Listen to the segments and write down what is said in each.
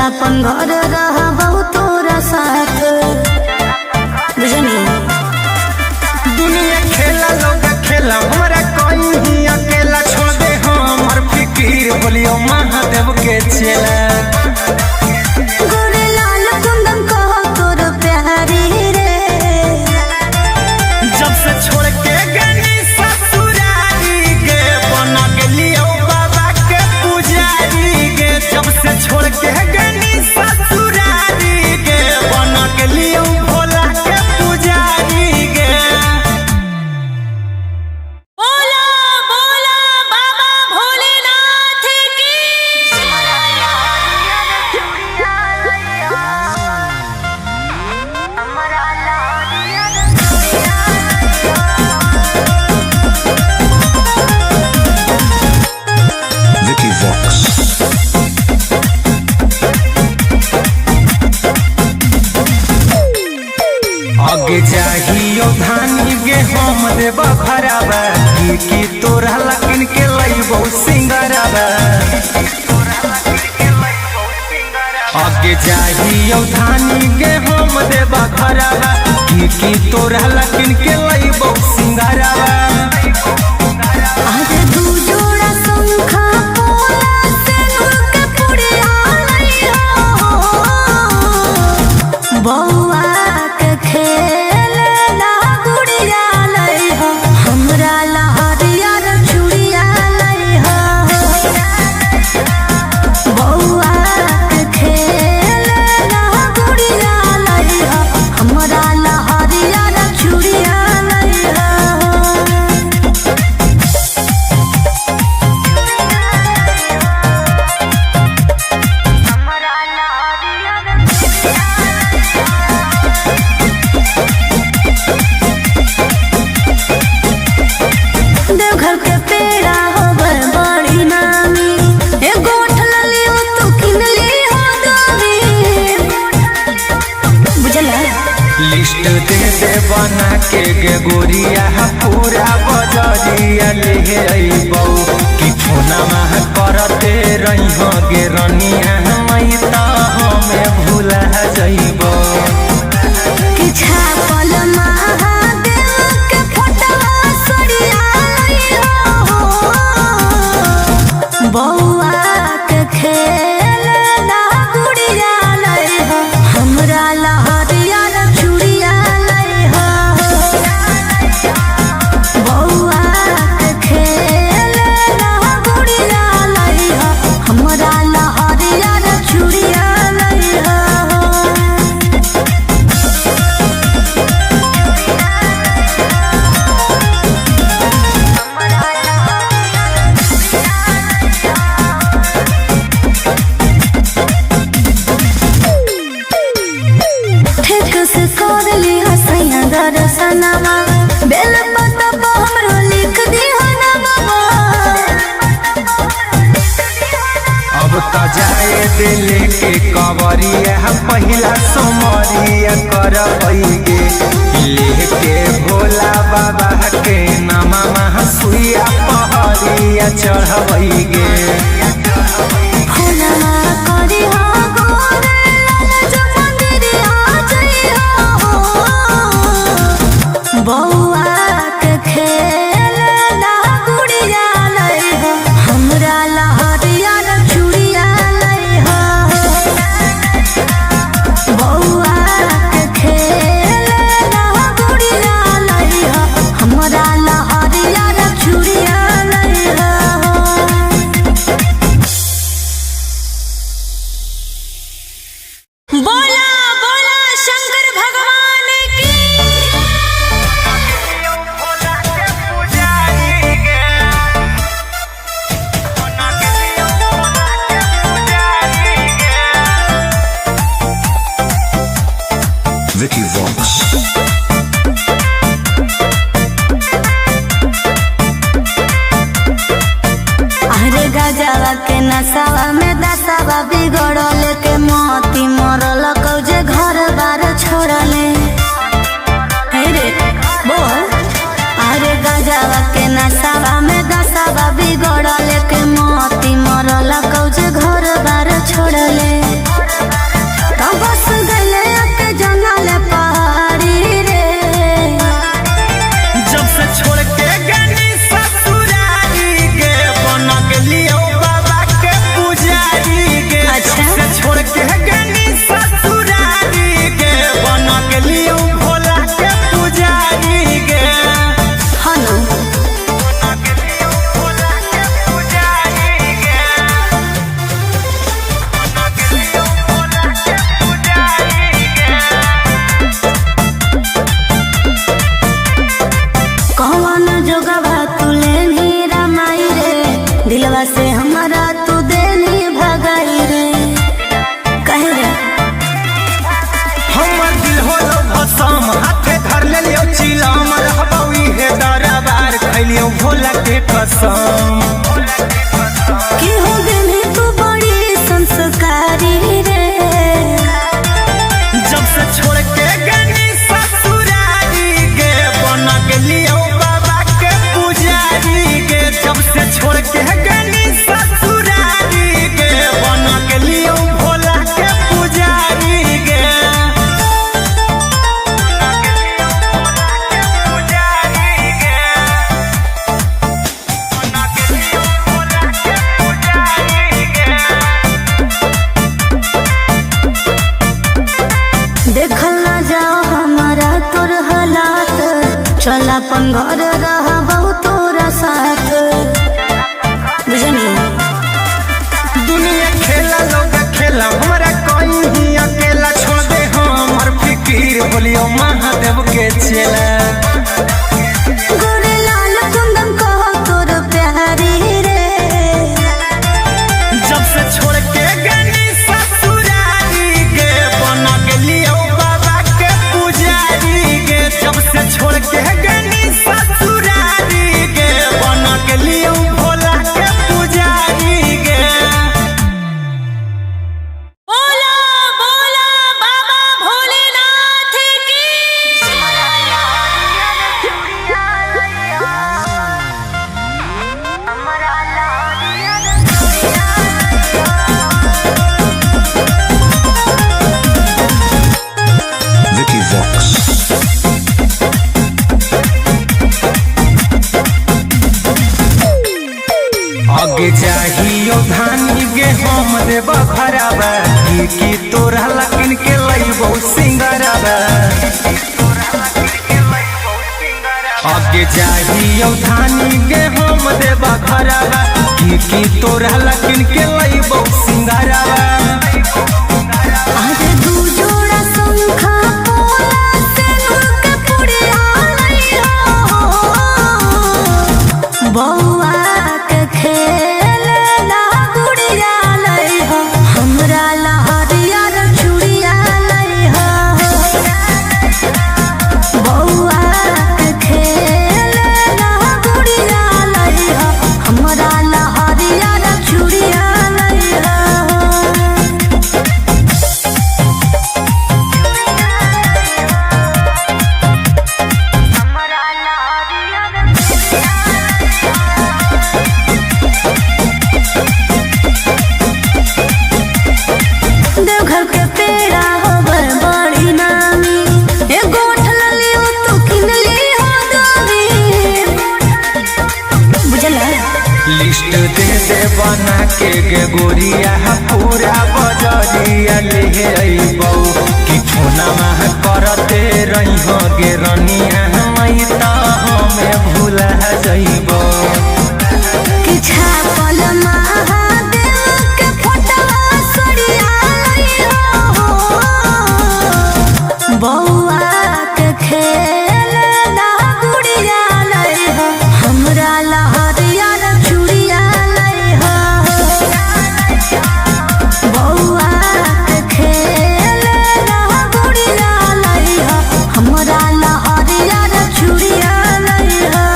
अपन घर रहबो तोरा साथ। बुझनी दुनिया खेला लोग खेला हमरा कहीं अकेला छोड़ दे हमर फिकीर बोलियो महादेव के चेला। गोरे लाल कुंदन कहो तोर प्यारी रे, जब से छोड़ के गनी ससुरारी गे बना गेलियो बाबा के पुजारी गे। जब से छोड़ के गनी ससुरारी गे बना गेलियो भोला के पुजारी गे। बोला बोला बाबा भोलेनाथ की। Vicky Vox. आगे चाहियो धानी गे हम देबा भराबा की तोरा लकिन के लइबो सिंगराबा। आगे चाहियो धानी गे हम देबा भराबा की तोरा लकिन के लइबो सिंगराबा। आज दू जोड़ा शंखा पोला से के पुड़िया लइहो, बौआ के खेल ला गुड़िया लइहो, हमरा लहरिया रे चूड़िया लइहो। बौआ के खेल ला गुड़िया लइहो, हमरा लहरिया रे चूड़िया लइहो। देवघर के पेड़ा होवे बड़ी नामी, एगो ठलली हो तू किनली हो दामी। बुझला लिस्ट दे दे बना के गे गोरिया पूरा बजरिया ले अइबौ कि फोनमा करते रहिहो गे रनिया मई त हमें भूला जइबौ। कि छापल महादेव के फोटवा सरिया लइहो, बौआ के खेल ला गुड़िया लइहो, हमरा लहरिया रे चूड़िया लइहो। बौआ के खेल ला गुड़िया लइहो, हमरा लहरिया रे चूड़िया लइहो। ठीक से कर ली हसैया दर्शनमा, बेल पत्ता पर हमरो लिख दी हो नमवा। अब त जाए दिल के कवरिया पहिला सोमरिया करबैगे लेके भोला बाबा के नामा सुइया पहरिया चढ़बैगे। फुलवा करी हो गोरे लाल जो मंदिरिया जइहो, बौआ के खेल ला गुड़िया लइहो, हमरा लहरिया रे चूड़िया लइहो। बौआ के खेल ला गुड़िया लइहो, हमरा लहरिया रे चूड़िया लइहो। बोला बोला शंकर भगवान की। Vicky Vox. अरे गजवा के नसावा में दसावा बिगड़ल के मोती मरल कौजे घर बार छोड़ले। हे रे बोल, अरे गजवा के नसावा में दसावा बिगड़ल के मोती मरल कौजे घर बार छोड़ले। कसम। कि हो गई तू बड़ी संस्कारी रे, जब से छोड़ के गनी ससुरारी गे बन गेलियो बाबा के पुजारी गे। जब से छोड़ के गनी ससुरारी गे बन गेलियो भोला के पुजारी गे। देखल ना जाओ हमारा तोर हालात, चल अपन घर रहा बहु तोरा साथ, बुझनी। दुनिया खेला लोग खेला हमारा कोई ही अकेला छोड़ दे हमर फिकीर बोलियो महादेव के चेला। गोरे लाल कुंदन कहो तोर प्यारी रे, जब से छोड़ के गनी ससुरारी गे बन गेलियो बाबा के पुजारी गे। जब से छोड़ के गनी ससुरारी गे बन गेलियो भोला के पुजारी गे। बोला बोला बाबा भोलेनाथ की। Vicky Vox. आगे चाहियो धानी गे हम देव भरावा की तोरा लकिन के लइबो सिंगरावा। आगे चाहियो धानी गे हम देव भरावा की तोरा लकिन के लइबो सिंगरावा। आज दू जोड़ा शंखा पोला से नुक पुड़िया लइहो, बौआ के खेल ला गुड़िया लइहो, हमरा लहरिया रे चूड़िया लइहो, बौआ के खेल ला गुड़िया लइहो, हमरा लहरिया रे चूड़िया लइहो। देवघर के पेड़ा होबर बड़ी नामी, एगो ठलली हो तू किनली हो दामी, बुझला। लिस्ट दे दे बना के गे गोरिया पूरा बजरिया ले अइबौ कि फोना में करते रही हो गे रनिया मई त हमें भूला जइबौ। कि छापल महादेव के फोटवा सड़िया लइहो, बौआ के खेल ला गुड़िया लइहो, हमरा लहरिया रे चूड़िया लइहो, बौआ के खेल ला गुड़िया लइहो, हमरा लहरिया रे चूड़िया लइहो।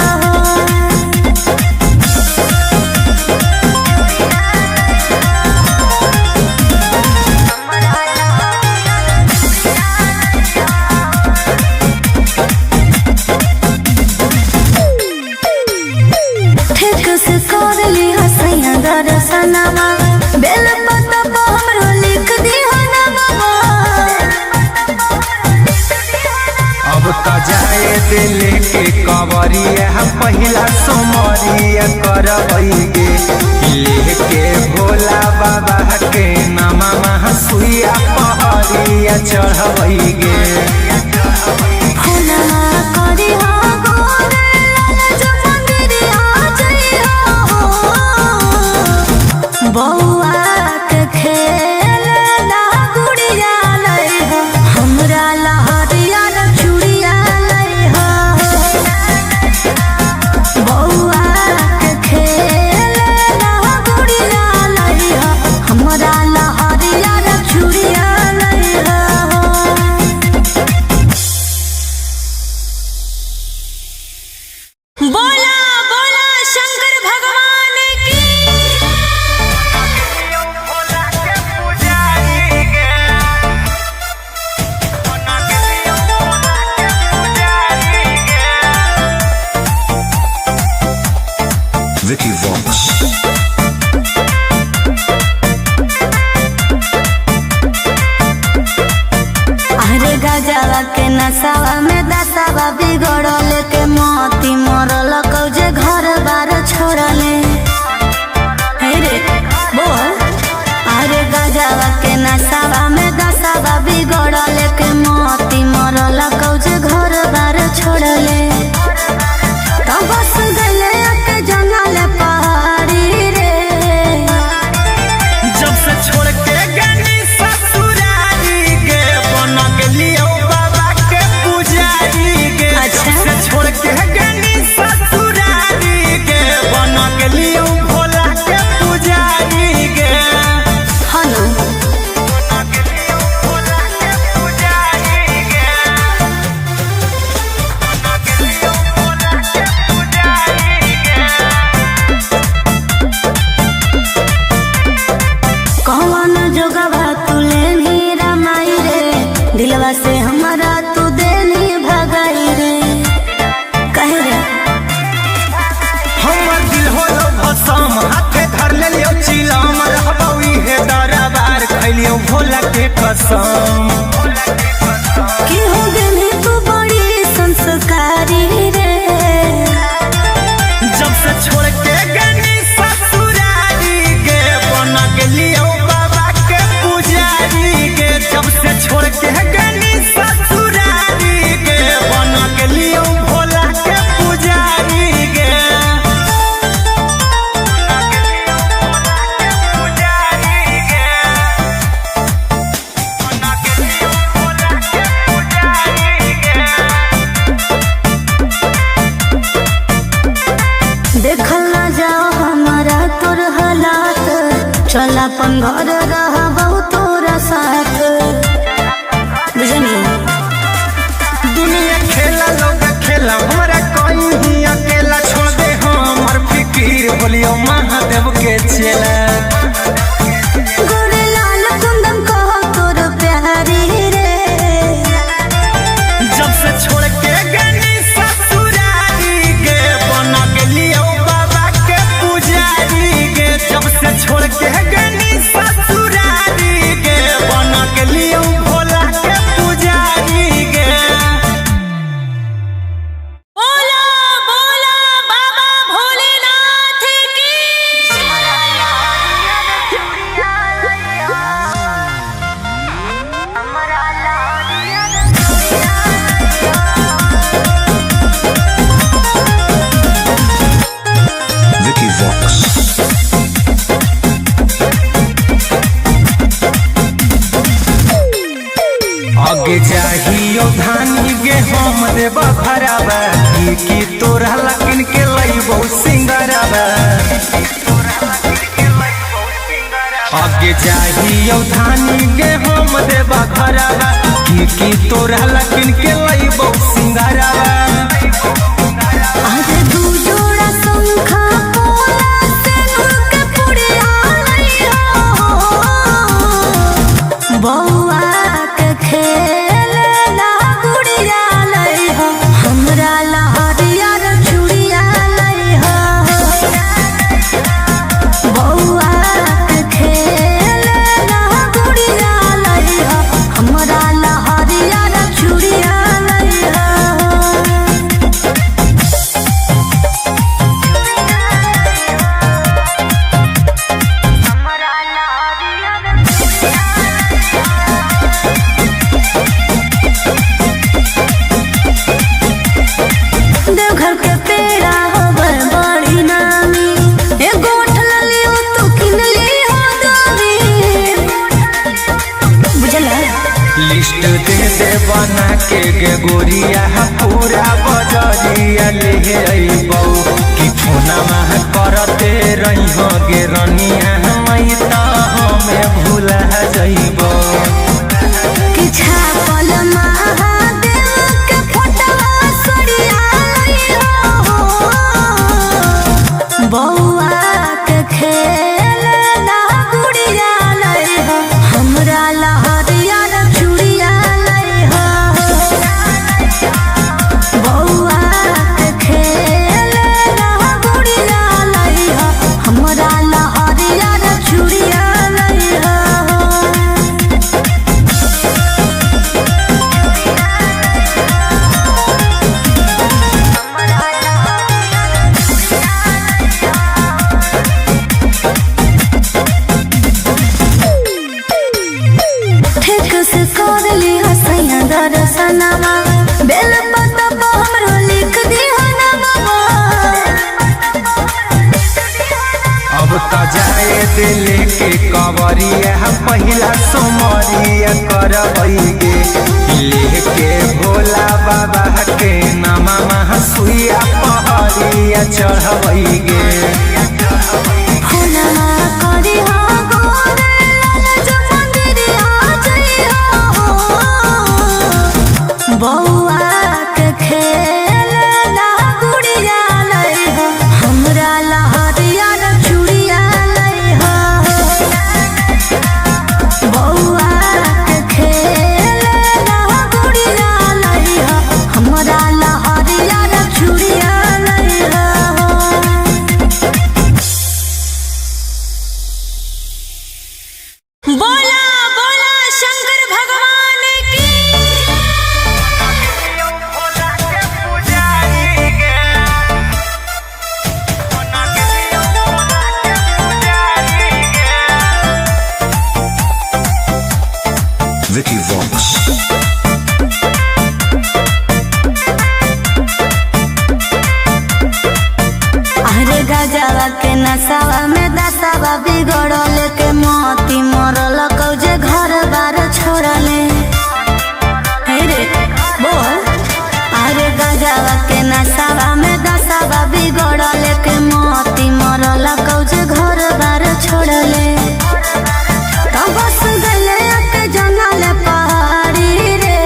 ठीक से कर ली हसैया दर्शनमा, बेल पत्ता पर हमरो लिख दी नामा। अब त जाए दिल के कवरिया पहिला सोमरिया करबै गे लेके भोला बाबा के नामा सुइया पहरिया चढ़बै गे। फूला करी हो गोरे लाल जो मंदिरिया जइहो, बौआ के खेल ला गुड़िया लइहो, हमरा लहरिया रे चूड़िया लइहो, बौआ के खेल ला गुड़िया लइहो, हमरा लहरिया रे चूड़िया लइहो। नसावा में दसावा बिगड़ल के मोती मरल कौजे घर बार छोड़ले। हे रे बोल अरे गजावा के नसावा में दसावा बिगड़ल के मोती मरल कौजे घर बार छोड़ले। तो बस गले के जंगल पहाड़ी रे जब से छोड़ के गनी ससुरारी गे बन गेलियो बाबा के पुजारी गे। अच्छा। जब से छोड़ के गनी ससुरारी गे बन गेलियो भोला के पुजारी गे। हनु बन गेलियो भोला के पुजारी गे। बन गेलियो भोला के पुजारी गे। कौन जोगवा तुले नीरा माई रे दिलवा से हमारा तू देनी भगाई रे कहे रे हमर दिल होलो भसम हाथे धर लेलियो चिलम रहबौ इहे दरबार खैलियो भोला के कसम। कि हो गेली तू बड़ी संस्कारी रे जब से छोड़ के गनी ससुरारी गे बन गेलियो बाबा के पुजारी गे। जब से छोड़ के गनी ससुरारी गे बन गेलियो भोला के पुजारी गे। बन गेलियो भोला के पुजारी गे। बन गेलियो भोला के पुजारी गे। देखल ना जाओ हमारा तोर हालात चल अपन घर रहबौ तोरा साथ बुझनी दुनिया खेला लोग खेला हमारा कोई ही अकेला छोड़ दे हमर फिकीर होलियो महादेव के चेला। गोरे लाल कुंदन कहो तोर प्यारी रे जब से छोड़ के गनी ससुरारी गे बन गेलियो बाबा के पुजारी गे। जब से छोड़ के गनी ससुरारी गे बन गेलियो भोला के पुजारी गे। बोला बोला बाबा भोलेनाथ की Vicky Vox. आगे जाहियो धानी गे हम देबा खराबा की तोरा लकिन के लइबो सिंगराबा। आगे जाहियो धानी गे हम देबा खराबा की तोरा लकिन के लइबो सिंगराबा। आज दू जोड़ा शंखा पोला से नुक पुड़िया लइहो बौआ के खेल ला गुड़िया लइहो हमरा लहरिया रे चूड़िया लइहो बौआ के खेल ला गुड़िया लइहो हमरा लहरिया रे चूड़िया लइहो देवघर के पेड़ा होवे बड़ी नामी एगो उठल लियो तू किन ली हो दोरी बुझला लिस्ट दे दे बना के गे गोरिया पूरा बजरिया ले अइबौ कि फोनमा करते रही गे रनिया मई त हमें भूला जइबौ। कि छापल महादेव के फोटवा सड़िया लइहो बौआ के खेल ला गुड़िया लइहो हमरा लहरिया रे चूड़िया लइहो बौआ के खेल ला गुड़िया लइहो हमरा लहरिया बउआ के खेलना गुड़िया लइहा हमरा लहरिया चूड़िया लइहा बउआ के खेलना गुड़िया लइहा हमरा लहरिया चूड़िया लइहा। बोला बोला शंकर भगवान की। Vicky Vox. अरे गजवा के नसावा में दसावा बिगड़ल के मोती मरल कौजे घर बार छोड़ले। हे रे बोल। अरे गजवा के नसावा में दसावा बिगड़ल के मोती मरल कौजे घर बार छोड़ले। तो बस गले के जंगल पहाड़ी रे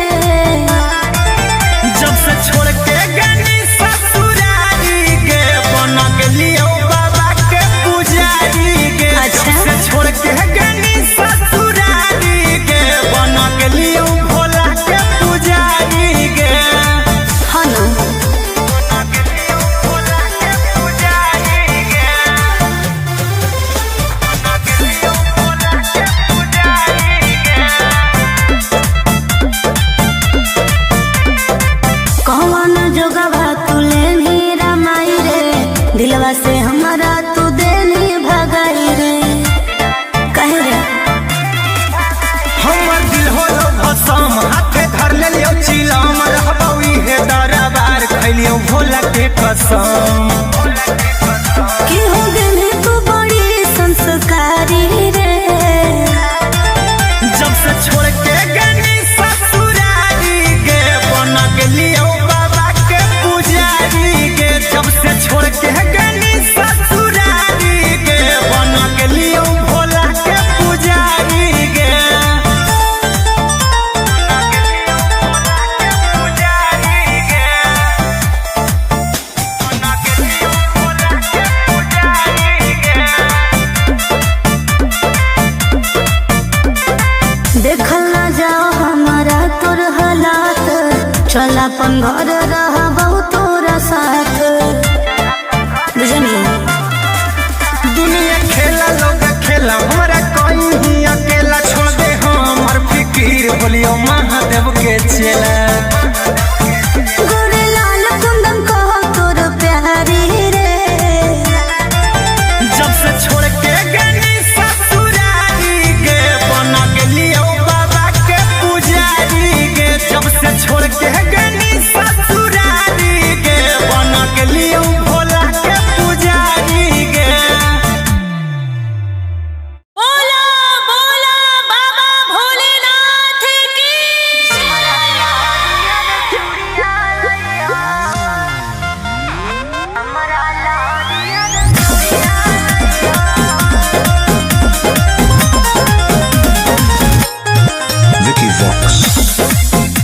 जब से छोड़ के गनी ससुरारी के बना गेलियो बाबा के पुजारी के। अच्छा। जब से छोड़ के गनी ससुरारी के बना गेलियो भोला के पुजारी के। हनु बना गेलियो भोला के पुजारी के। बना गेलियो भोला के पुजारी के। कौन जोगवा तुले मीरा माई रे दिलवा से हमारा तू देनी भगाई रे कहे रे हमर दिल होलो भसम हाथे धर लेलियो चिलम रहबौ इहे दरबार खैलियो भोला के कसम। कि हो गए तू बड़ी संस्कारी रे जब से छोड़ के गनी ससुरारी के बना गेलियो बाबा के पुजारी के। जब से छोड़ के गनी ससुरारी के बना गेलियो भोला के पुजारी के। बना गेलियो भोला के पुजारी के। बना गेलियो भोला के पुजारी के। देखल ना जाओ हमारा तोर हालात चल अपन घर रहा बहुत तोरा साथ बुझनी दुनिया खेला लोग खेला हमरा कोई ही अकेला छोड़ दे हमर फिकीर बोलियो महादेव के चेला। गोरे लाल कुंदन कहो तोर प्यारी रे जब से छोड़ के गनी ससुरारी के बना गेलियो बाबा के पुजारी के। जब से छोड़ के गनी ससुरारी के बना गेलियो भोला के पुजारी के। बोला बोला बाबा भोलेनाथ की। Vicky Vox.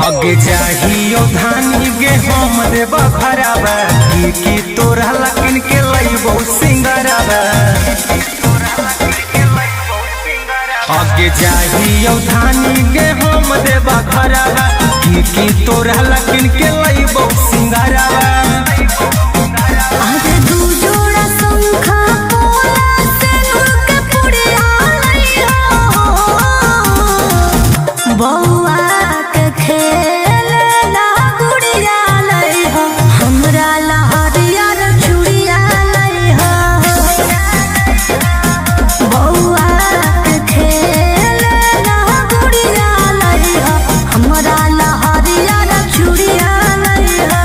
आगे जाहियो धानी गे हम देबा खराबा की तोरा लकिन के लइबो सिंगराबा। आगे जाहियो धानी गे हम देबा खराबा की तोरा लकिन के लइबो सिंगराबा। आज दू जोड़ा शंखा पोला से नूर के पुड़िया लइहा बउआ के खेलना गुड़िया लइहा हमरा लहरिया चूड़िया लइहा बउआ के खेलना गुड़िया लइहा हमरा लहरिया चूड़िया लइहा।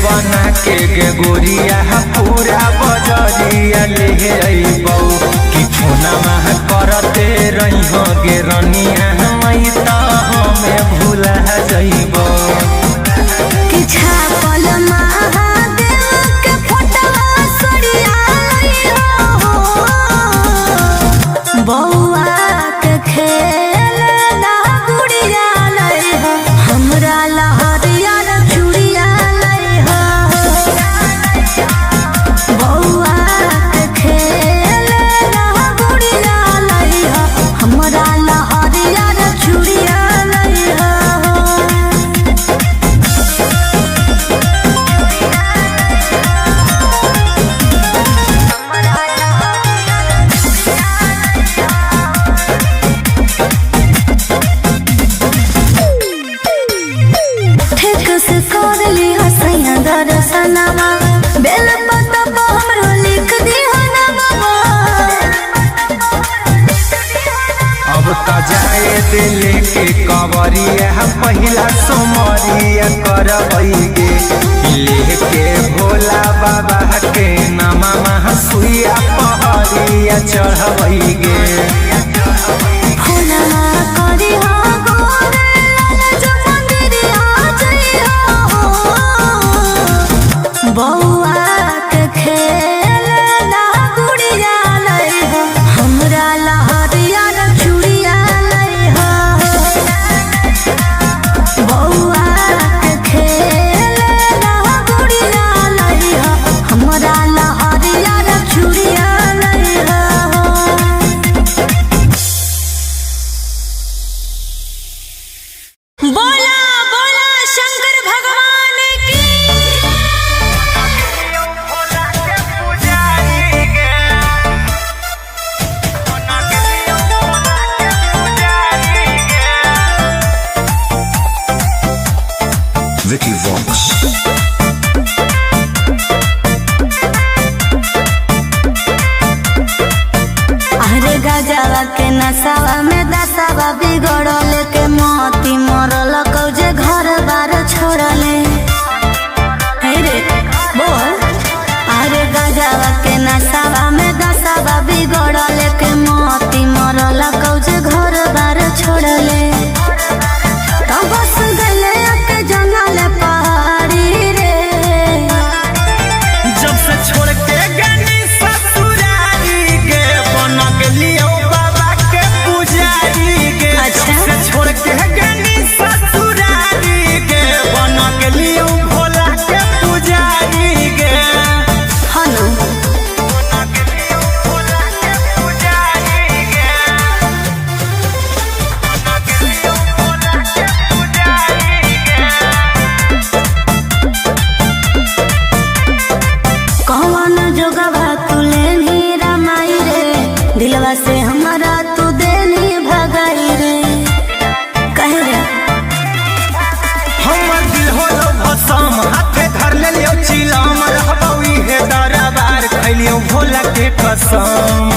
बना के गे गोरिया पूरा बजरिया ले अइबौ कि फोनमा करते रही गे रनिया मई त हमें भूला जइबौ कि छापल महादेव के फोटवा सरिया हो बौआ के खेल ना गुड़िया लई हो हमरा लहरिया चूड़िया लई हो बौआ के खेल ना गुड़िया लई हो हमरा लहरिया चूड़िया लई हो। ठीक से कर ली हसैया दर्शनमा बेल पत्ता पर हमरो लिख दी हनमा अब त जाए दिल के कवरिया पहिला सोमरिया करबई गे लेके भोला बाबा के नामा सुइया पहरिया चढ़बई गे फूलना करी हो गोरे लाल जो मंदिरिया जइया हो बौआ के खेल ना गुड़िया लई हो हमरा लहरिया चूड़िया लई हो बौआ के खेल ना गुड़िया लई हो हमरा लहरिया चूड़िया लई हो। बोला बोला शंकर भगवान की। Vicky Vox. अरे गजवा के नसावा में दसावा बिगड़ल के मोती मरल कौजे घर बार छोड़ले हे रे बोल अरे गजवा के नसावा में दसावा बिगड़ल के मोती मरल कौजे घर बार छोड़ले तो बस गले के जंगल पहाड़ी रे जब से छोड़ के गनी ससुरारी गे बन गेलियो बाबा के पुजारी गे अच्छा। जब से छोड़ के गनी ससुरारी गे बन गेलियो भोला के पुजारी गे हनु बन गेलियो भोला के पुजारी गे बन गेलियो भोला के पुजारी गे कौन जोगवा तू लेनी रमाई रे दिलवा से हमारा तू देनी भगाई रे कहे रे हमर दिल होलो भसम हाथे धर लेलियो चिलम रहबौ इहे दरबार खैलियो भोला के कसम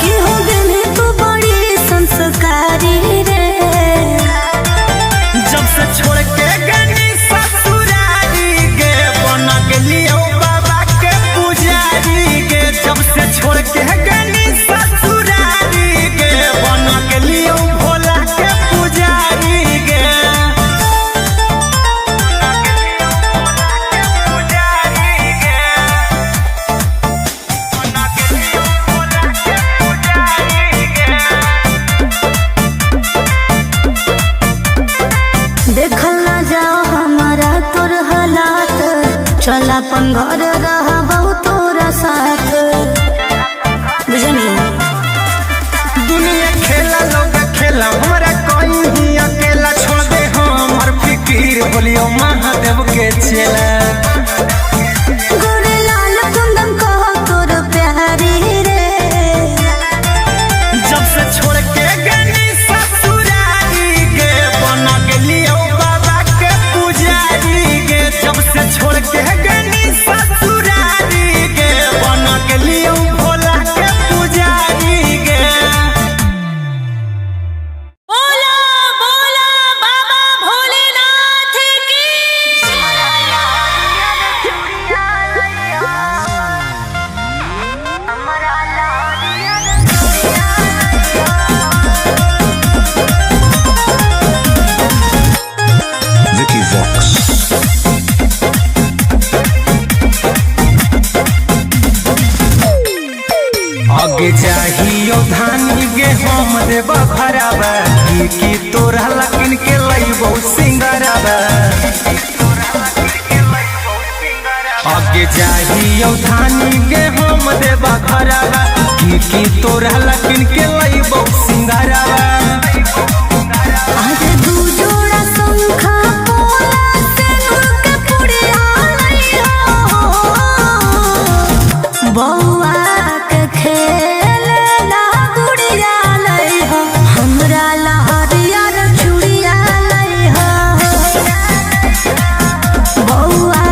कि हो गेली तू बड़ी संस्कारी रे जब से छोड़ के गनी ससुरारी गे बन गेलियो बाबा के पुजारी गे जब से छोड़ के गनी ससुरारी गे बन गेलियो भोला के पुजारी गे पुजारी गे बन गेलियो भोला के पुजारी गे देखल ना जाओ हमारा तोर हालात चल अपन घर रहबौ तोरा साथ बुझनी दुनिया खेला लोग खेला हमरा कोई ही अकेला छोड़ दे हमर फिकीर बोलियो महादेव के चेला गोरे लाल कुंदन कहो तोर प्यारी रे जब से छोड़ के गनी ससुरारी गे बन गेलियो बाबा के पुजारी गे जब से छोड़ के गनी ससुरारी गे बन गेलियो भोला के पुजारी गे बोला बोला बाबा भोलेनाथ की जय। दियो धानी के हम देबा घरवा की तोरा लकिन के लइबो सिंगारवा आज दू जोड़ा शंखा पोला सिंदूर के पुड़िया लइहो बौआ के खेलना गुड़िया लइहो हमरा लहरिया चूड़िया लइहो बौआ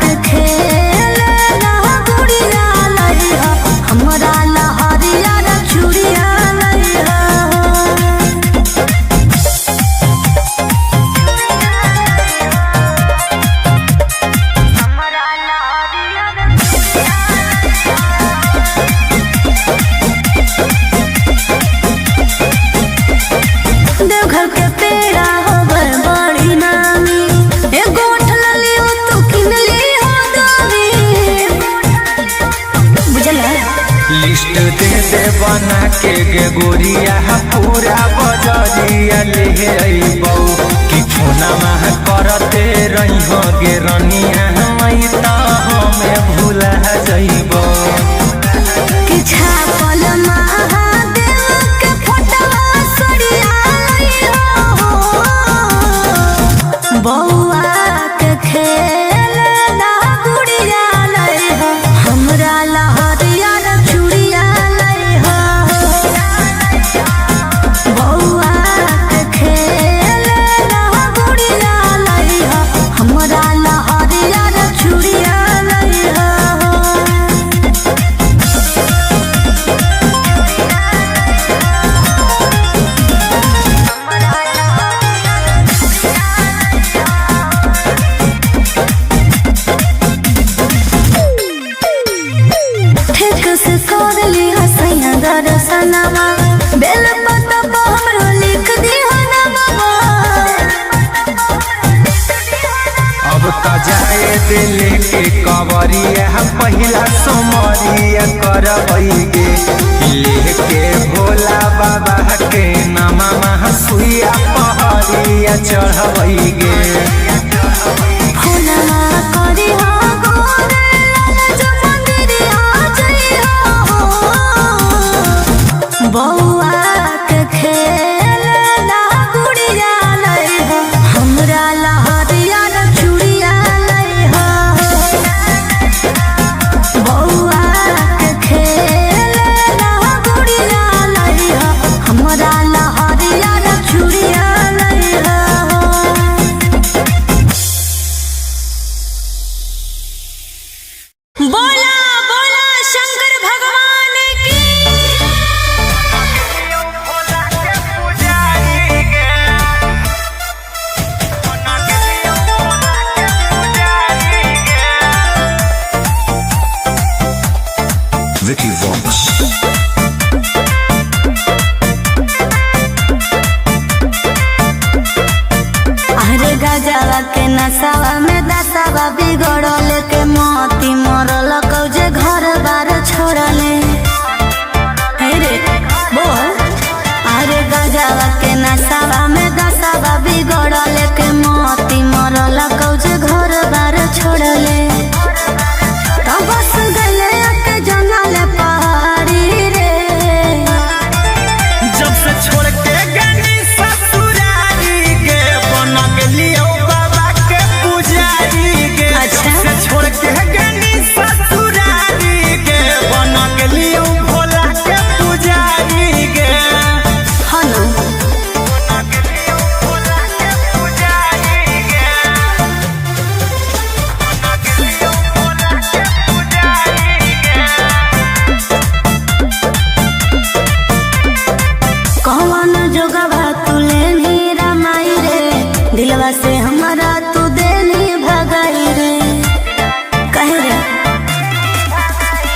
के खेलना गुड़िया लइहो हमरा लहरिया चूड़िया लइहो देवघर के पेड़ा होवे बड़ी नामी एगो उठल लियो तू किन लियो दावी बुझला लिस्ट दे दे बना के गे गोरिया पूरा बजरिया ले अइबौ कि फोना में करते रही हो गे रनिया मई त हमें भूला जइबौ कि छापल महादेव के फोटवा सड़िया लइहो बौआ के खेलना गुड़िया लइहो हमरा लहरिया चूड़िया लइहो बौआ के खेलना गुड़िया लइहो हमरा लहरिया चूड़िया लइहो ठीक से कर ली हसैया दर्शनमा बेल पत्ता पर हमरो लिख दी हनमा अब त जाए दिल के कवरिया पहिला सोमरिया करबै गे लेके भोला बाबा के नामा सुइया पहरिया चढ़बै गे फुलवा करी हो गोरे लाल जो मंदिरिया जइहो बौआ के खेलना गुड़िया लइहो हमरा लहरिया चूड़िया लइहो बौआ के खेलना गुड़िया लइहो हमरा लहरिया चूड़िया लइहो बोला बोला शंकर भगवान की Vicky Vox. अरे गजवा के नसावा में दसावा बिगड़ल के मोती मरल कौजे घर बार छोड़ले हे रे बोल अरे गजवा के नसावा में दसावा बिगड़ल के मोती मरल कौजे घर बार छोड़ले तब बस गले के जंगल पहाड़ी रे जब से छोड़ के गनी ससुरारी गे बन गेलियो बाबा के पुजारी गे अच्छा। जब से छोड़ के गनी ससुरारी गे बन गेलियो भोला के पुजारी गे हनु बन गेलियो भोला के पुजारी गे बन गेलियो भोला के पुजारी गे कौन जोगवा तू लेनी रमाई रे दिलवा से हमारा तू देनी भगाई रे कहे रे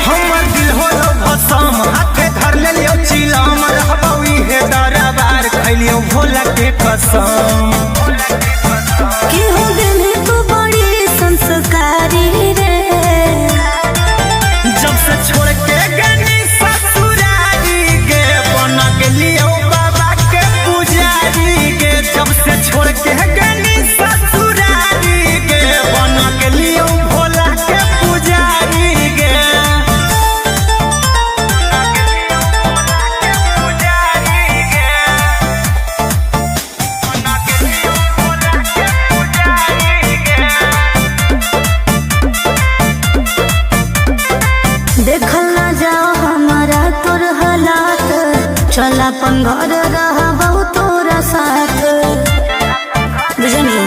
हमर दिल होलो भसम हाथे धर लेलियो चिलम रहबौ इहे दरबार खैलियो भोला के कसम कि हो गेली तू बड़ी संस्कारी रे जब से छोड़ के गनी ससुरारी गे बन गेलियो बाबा के पुजारी गे जब से छोड़ के गनी ससुरारी गे बन गेलियो भोला के पुजारी चल अपन घर रहबहु तोरा साथ बुझनी।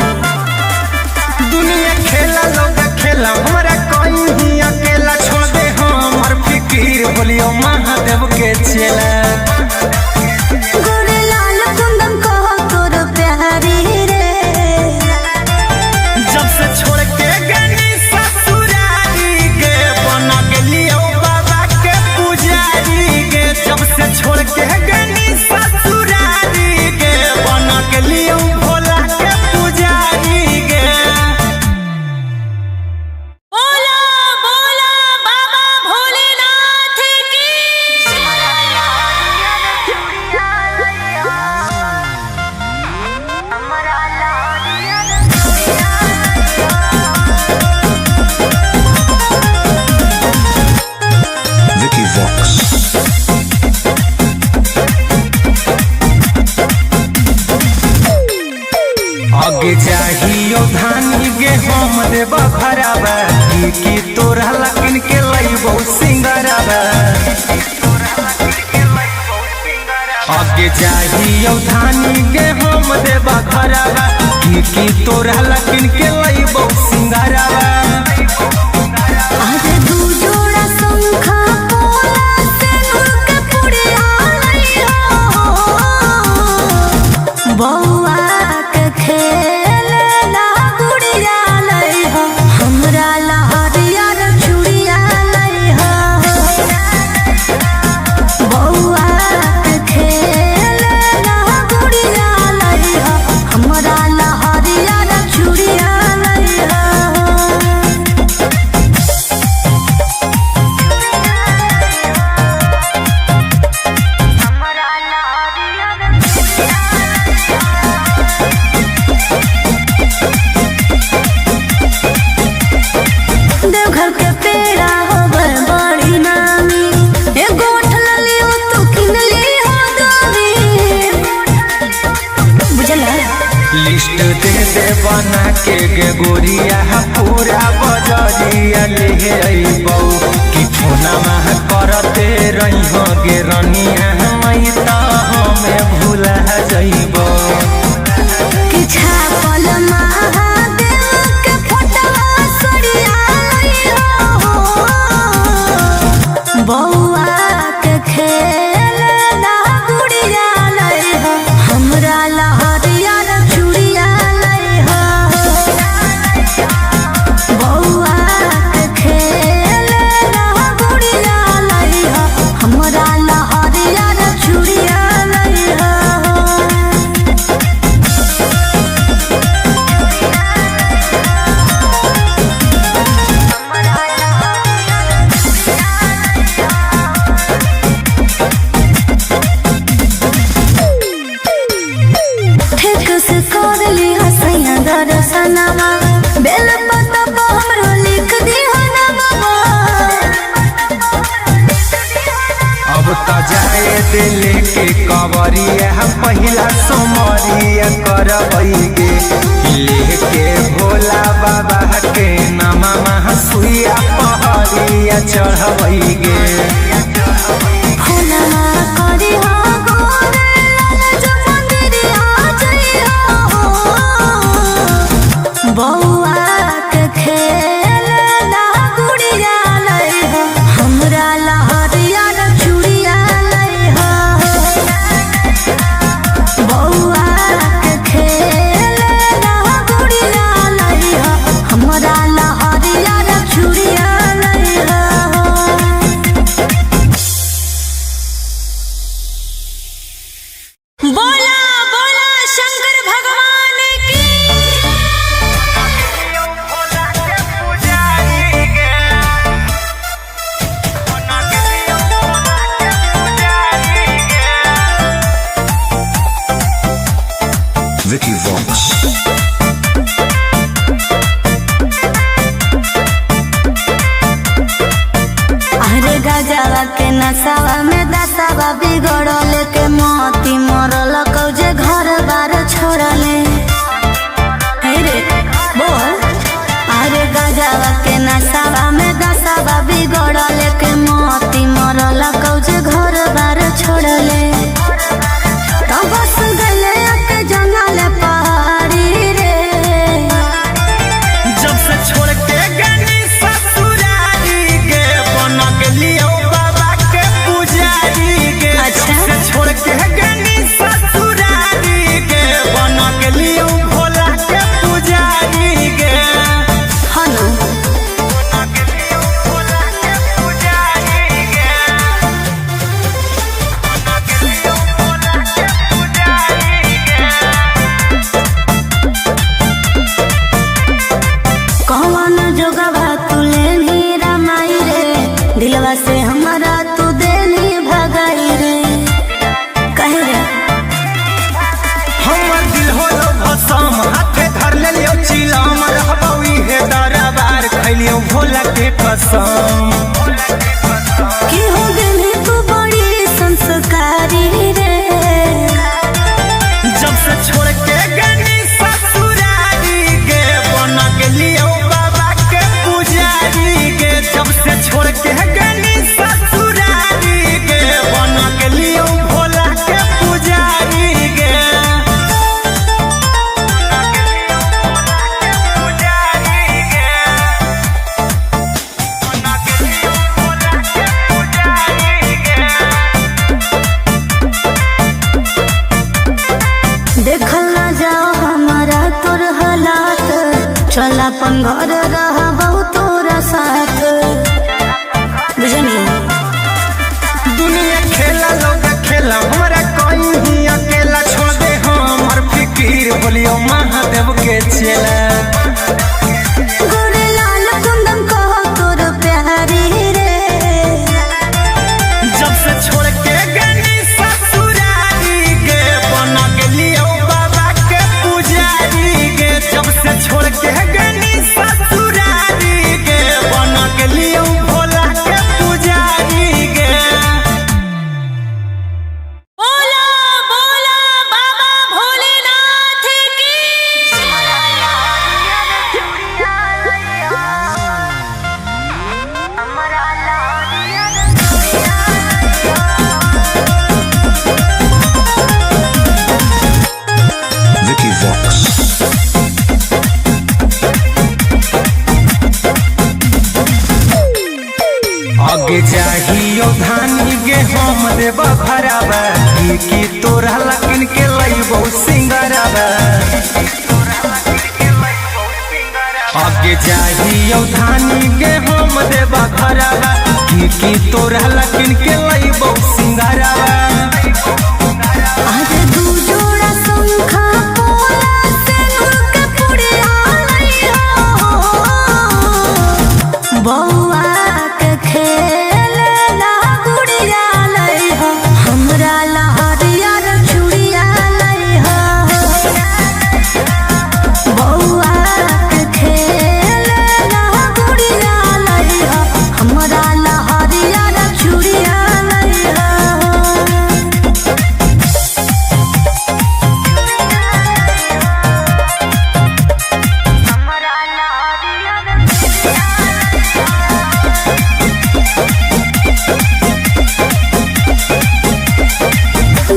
दुनिया खेला लोग खेला हमारा कोई ही अकेला छोड़ दे हमर फिकीर बोलियो महादेव के चेला। गोरे लाल कुंदन कहो तोर प्यारी रे जब से छोड़ के गनी ससुरारी गे बना गेलियो बाबा के पुजारी गे। जब से छोड़ के गनी ससुरारी गे बना गेलियो भोला के पुजारी गे। बोला बोला बाबा भोलेनाथ की Vicky Vox. आगे चाहियो धानी गे हम देबा भराबा की तोरा लकिन के लइबो सिंगराबा। आगे चाहियो धानी गे हम देबा भराबा की तोरा लकिन के लइबो सिंगराबा। आज दू जोड़ा शंखा पोला सिंदूर के पुड़िया लइहो बौआ के खेलना गुड़िया लइहो हमरा लहरिया चूड़िया लइहो बौआ के खेलना गुड़िया लइहो हमरा लहरिया चूड़िया लइहो। देवघर के पेड़ा होवे बड़ी नामी ए गोठ ललियो तू किनली हो दोरी बुझला। लिस्ट दे दे बना के गे गोरिया पूरा बजरिया ले अइबौ कि फोना मह करते रहिहो गे रनिया मई त हमें भूला जइबौ। कि छापल महादेव के फोटवा सड़िया लइहो बौआ के खेलना गुड़िया लइहो हमरा लहरिया चूड़िया लइहो बौआ के खेलना गुड़िया लइहो हमरा लहरिया चूड़िया लइहो। ठीक से कर ली हसैया दर्शनमा बेल पत्ता पर हमरो लिख दी ना बाबा। अब त जाए दिल के कवरिया पहिला सोमरिया करबै गे लेके भोला बाबा के नामा सुइया पहरिया चढ़बै गे। फोनमा करी हो गोरे लाल जो मंदिरिया जइहो बौआ के खेलना गुड़िया लइहो हमरा लहरिया चूड़िया लइहो बौआ के खेलना गुड़िया लइहो हमरा लहरिया चूड़िया लइहो। बोला बोला शंकर भगवान की Vicky Vox. अरे गजवा के नसावा में दसावा बिगड़ल के मोती मरल कौजे घर बार छोड़ले। हे रे बोल अरे गजवा के नसावा में दसावा बिगड़ल के मोती मरल कौजे घर बार छोड़ले। कसम। कि हो गई तू बड़ी संस्कारी रे, जब से छोड़ के गनी ससुरारी गे बन गेलियो बाबा के पुजारी गे। जब से छोड़ के गनी ससुरारी गे बन गेलियो भोला के पुजारी गे। देखल ना जाओ हमारा तोर हालात, चल अपन घर रहबो तोरा साथ, बुझनी। दुनिया खेला लोग खेला हमरा कहीं अकेला छोड़ दे हमर फिकीर बोलियो महादेव के चेला। गोरे लाल कुंदन कहो तोर प्यारी रे, जब से छोड़ के गनी ससुरारी गे बन गेलियो बाबा के पुजारी गे। जब से छोड़ के गनी ससुरारी गे बन गेलियो भोला के पुजारी गे। बोला बोला बाबा भोलेनाथ की Vicky Vox. आगे जाहियो धानी गे हम देबा भराबा की तोरा लकिन के लइबो सिंगराबा। आगे जाहियो धानी गे हम देबा भराबा की तोरा लकिन के लइबो सिंगराबा। आज दू जोड़ा शंखा पोला से के पुड़िया लइहो, बौआ के खेलना गुड़िया लइहो, हमरा लहरिया रे चूड़िया लइहो, बौआ के खेलना गुड़िया लइहो, हमरा लहरिया रे चूड़िया लइहो।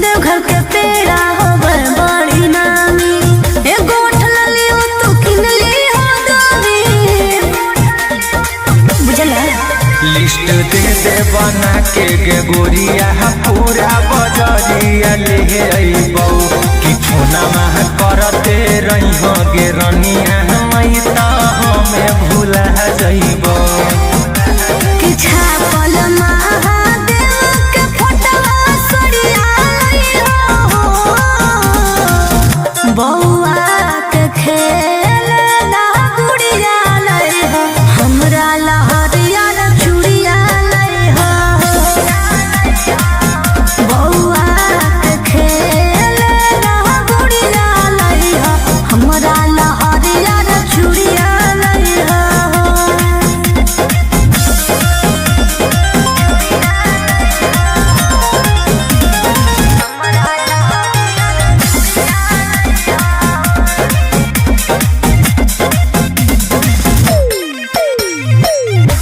देवघर के पेड़ा होवे बड़ी नामी, एगो उठल लियो तू किन लियो दामी, बुझला। लिस्ट दे दे बना के गे गोरिया पूरा बजरिया ले अइबौ कि फोना मह करते रहिहो गे रनिया मई त हमें भूला जइबौ। कि छापल महादेव के फोटवा सरिया लइहो, बौआ के खेलना गुड़िया लइहो, हमरा लहरिया रे चूड़िया लइहो, बौआ के खेलना गुड़िया लइहो, हमरा लहरिया रे चूड़िया लइहो।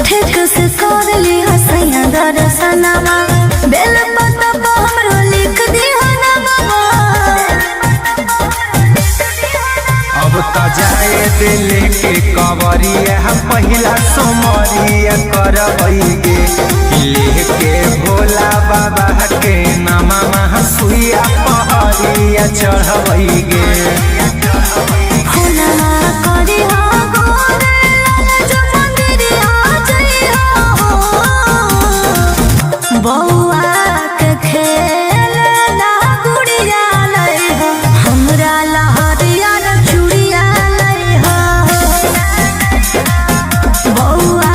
ठीक से कर ली हसैया दर्शनमा, बेल पत्ता पर हमरो लिख दी हनवा। अब त जाए दिल के कवरिया पहिला सोमरिया करबै गे लेके भोला बाबा के नामा सुइया पहरिया चढ़बै गे। फुलना करी हो गोरे लाल जो मंदिरिया जइहो, बौआ के खेलना गुड़िया लइहो, हमरा लहरिया रे चूड़िया लइहो, बौआ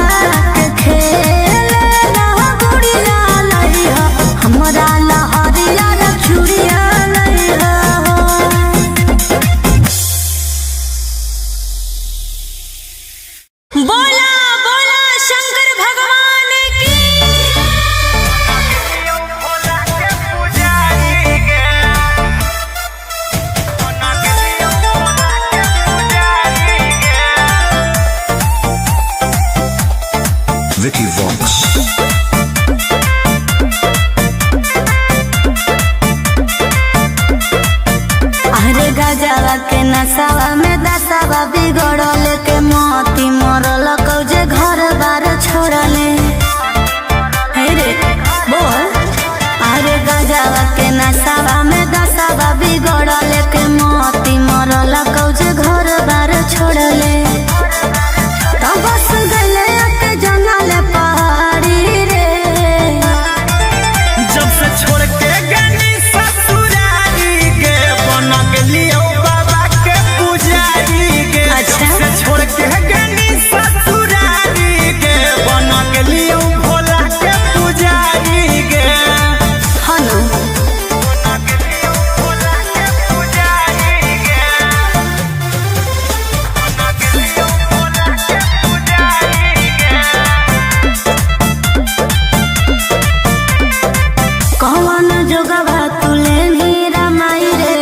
के खेलना गुड़िया लइहो, हमरा लहरिया रे चूड़िया लइहो। Vicky Vox. अरे गजवा के नसावा में दसावा बिगड़ल के मोती मरल कौजे घर बार छोड़ले। हे रे बोल। अरे गजवा के नसावा में दसावा बिगड़ल के मोती मरल कौजे घर बार छोड़ले। तो बस गले के जंगल पहाड़ी रे। जब से छोड़ के गनी ससुरारी गे बन गेलियो बाबा के पुजारी गे। अच्छा। जब से छोड़ के गनी ससुरारी गे बन गेलियो भोला के पुजारी गे। हनु बन गेलियो भोला के पुजारी गे। बन गेलियो भोला के पुजारी गे। कौन जोगवा तुले नीरा माई रे।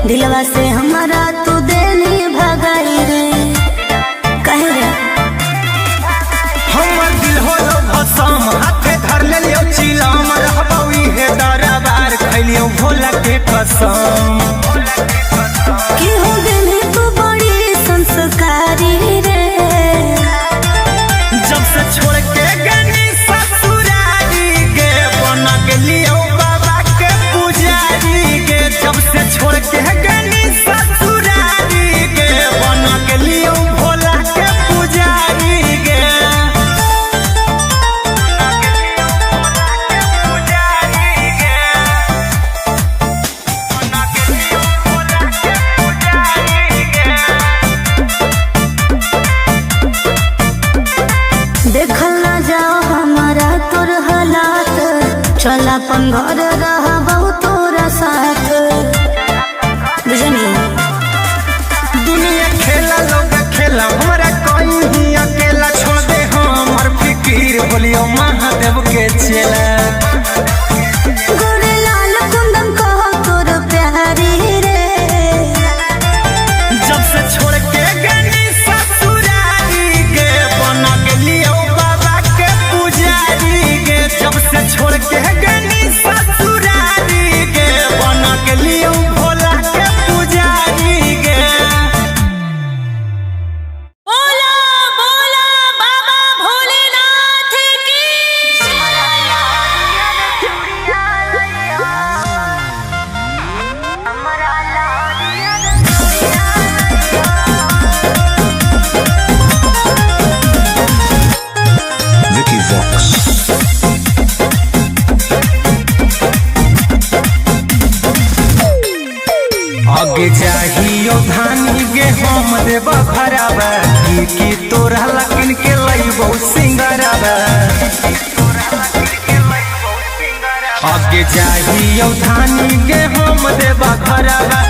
दिलवा से हमारा तू देनी भगाई रे। कहे रे हमर दिल होलो भसम हाथे धर लेलियो चिलम रहबौ इहे दरबार खैलियो भोला के कसम। कि हो देनी तू बड़ी संस्कारी रे। जब से छोड़ के गनी ससुरारी गे बन गेलियो बाबा के पुजारी गे। जब से छोड़ के गनी ससुरारी गे बन गेलियो भोला के पुजारी गे। देखल ना जाओ हमारा तोर हालात। चल अपन घर रहबो तोरा साथ। बुझनी दुनिया खेला लोग खेला हमरा कोई ही अकेला छोड़ दे हमर फिकीर बोलियो महादेव के चेला। गोरे लाल कुंदन कहो तोर प्यारी रे। जब से छोड़ के गनी ससुरारी गे बन गेलियो बाबा के पुजारी गे। जब से छोड़ के गनी ससुरारी गे बन गेलियो भोला के पुजारी गे। बोला बोला बाबा भोलेनाथ की। Vicky Vox. आगे जाहियो धानी गे हम देव खराबा की तोरा लकिन के लइबो सिंगराबा। आगे जाहियो धानी गे हम देव खराबा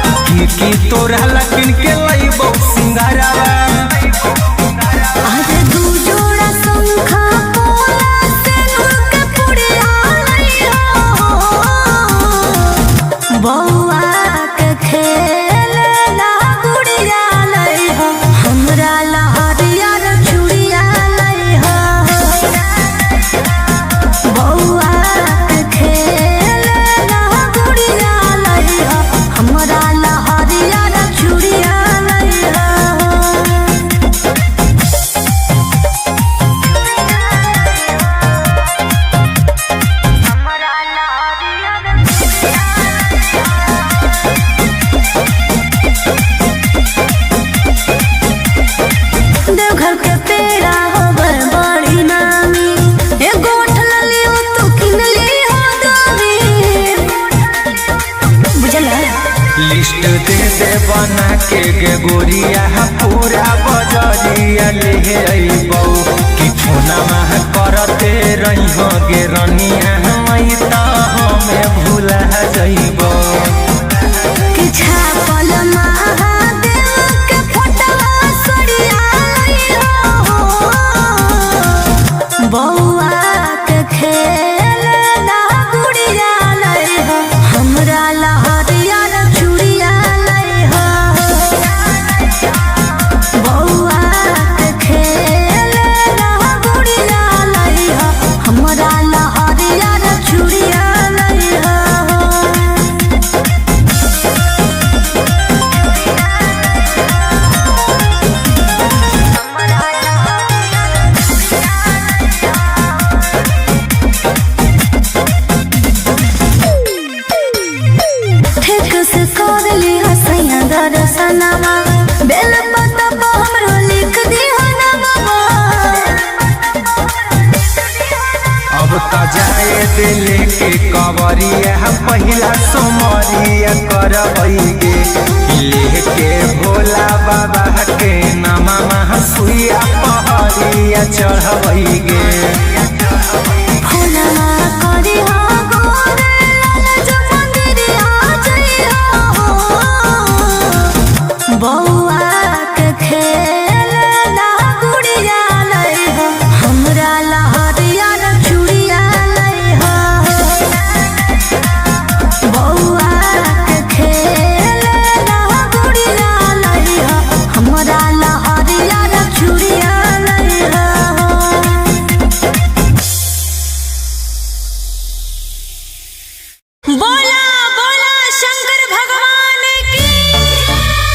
की तोरा लकिन के लइबो सिंगराबा। आज दू जोड़ा शंखा पोला सिंदूर के पुड़िया लइहो। बौआ के खेलना गुड़िया लइहो। हमरा लहरिया रे चूड़िया लइहो। बौआ के खेलना गुड़िया लइहो। हमरा लहरिया रे चूड़िया लइहो। देवघर के पेड़ा होवे बड़ी नामी। एगो उठल लियो तू किन लियो दामी। बुझला लिस्ट दे दे बना के गे गोरिया पूरा बजरिया ले अइबौ कि फोना मह करते रहिहो गे रनिया मई त हमें भूला जइबौ। कि छापल महादेव के फोटवा सड़िया लइहो। बौआ के खेलना गुड़िया लइहो। हमरा लहरिया रे चूड़िया लइहो। बौआ के खेलना गुड़िया लइहो। नवा बेल पत्ता पर हमरो लिख दिया नवा। अब त जाए दिल के कवरिया पहिला सोमरिया करबैगे लेके भोला बाबा के नामा सुइया पहरिया चढ़बैगे। फुलवा करी हो गोरे जो मंदिरिया जइया हो बौआ के खेलना गुड़िया लई हो हमरा लहरिया रे चूड़िया लई हो बौआ के खेलना गुड़िया लई हो हमरा लहरिया रे चूड़िया लई हो। बोला बोला शंकर भगवान की।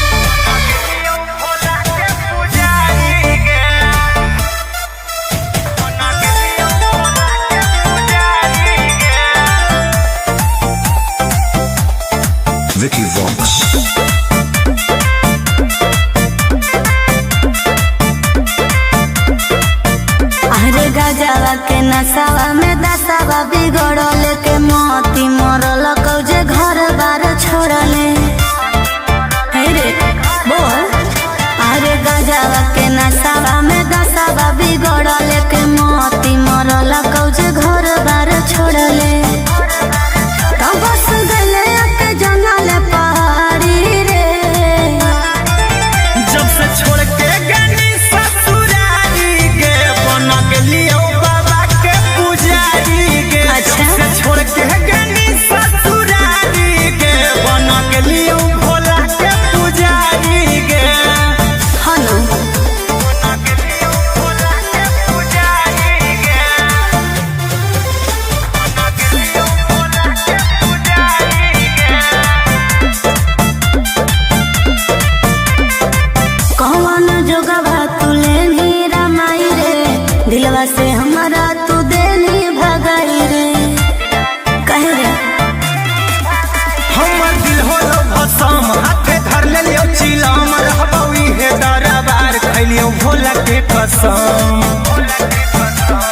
Vicky Vox. अरे गजवा के नसावा में दसावा बिगड़ल के मोती मरल कौजे घर बार छोड़ले। हे रे बोल अरे गजवा के नसावा में दसावा बिगड़ल के मोती मरल कौजे घर बार छोड़ले। तब बस गले के जंगल पहाड़ी रे जब से छोड़ के गनी ससुरारी गे बना के लियो बाबा के पुजारी गे। अच्छा। जब से छोड़ के गनी ससुरारी गे बना के लियो भोला के पुजारी गे। हनु बना के लियो भोला के पुजारी गे। बना के लियो भोला के पुजारी गे। कौन जोगवा तुले नीरा माई रे दिलवा से हमारा तू देनी भगाई रे कहे रे हमर दिल होलो भसम हाथे धर ले लियो चिलम रहबौ इहे दरबार खैलियो भोला के कसम।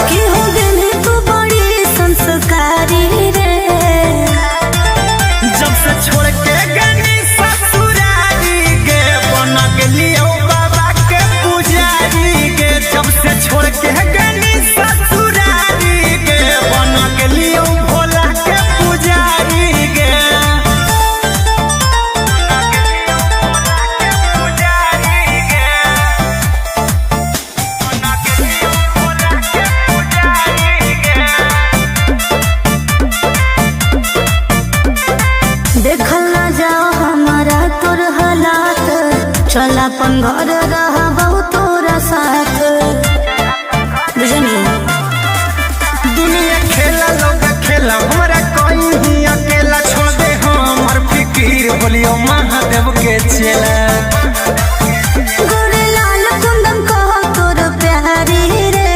कि हो गेली तू बड़ी संस्कारी रे जब से छोड़ के गनी ससुरारी गे बना के लियो बाबा के पुजारी गे। जब से छोड़ के गनी ससुरारी गे बना के लियो भोला के पुजारी गे। बना के लियो भोला के पुजारी गे। बना के लियो भोला के पुजारी गे। देखल ना जाओ हमारा तोर हालात चल अपन घर रह बहु तोरा साथ बुझनी दुनिया खेला लोग खेला हमरा कोई ही अकेला छोड़ दे हमर फिकीर बोलियो महादेव के चेला। गोरे लाल कुंदन कहो तोर प्यारी रे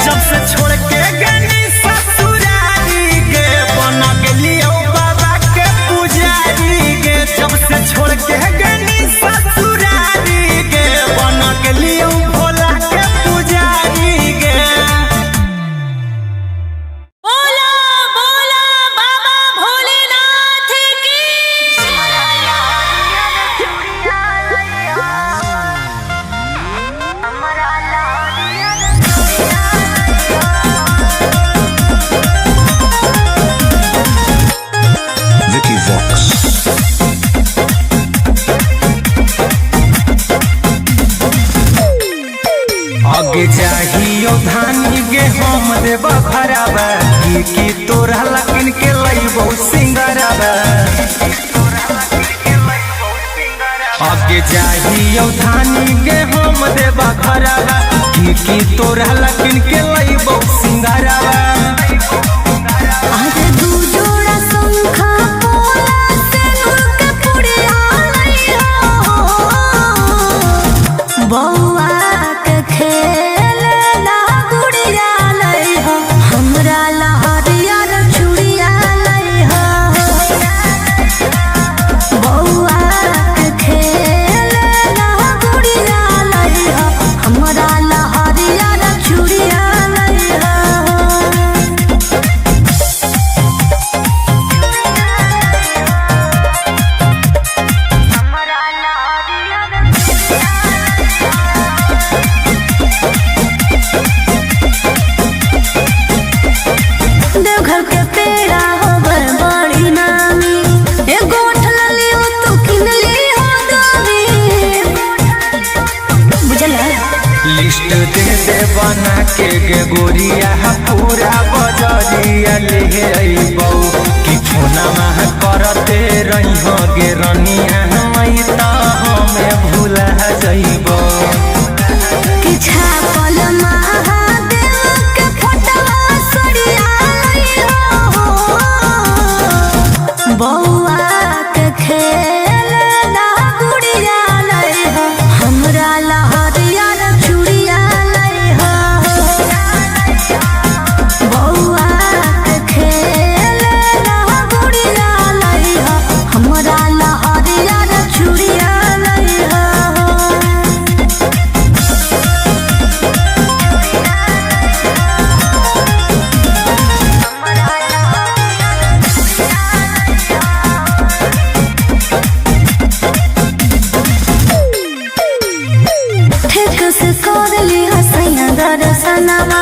जब से छोड़ के गनी ससुरारी गे बना के लियो बाबा के पुजारी गे। जब से छोड़ के गनी ससुरारी गे बना के लियो भोला के पुजारी गे। बोला बोला बाबा भोलेनाथ की। Vicky Vox. आगे चाहियो धानी गे हम देव खराबा की तोरा लकिन के लइबो सिंगराबा। आगे चाहियो धानी गे हम देव खराबा की तोरा लकिन के लइबो सिंगराबा। आज दू जोड़ा शंखा पोला से नूर के पुड़िया लई हो बौआ के खेलना गुड़िया लई हो हमरा लहरिया रे चूड़िया लई हो बौआ के ले अइबौ कि फोनमा करते रहिहो गे रनिया मई त हमें भूला जइबौ कि छापल महादेव के फोटवा सरिया लइहो बौआ के खेल ना गुड़िया लइहो हमरा लहरिया चूड़िया लइहो बौआ के खेल ना गुड़िया लइहो हमरा लहरिया चूड़िया लइहो ठीक से कर ली हसैया दर्शनमा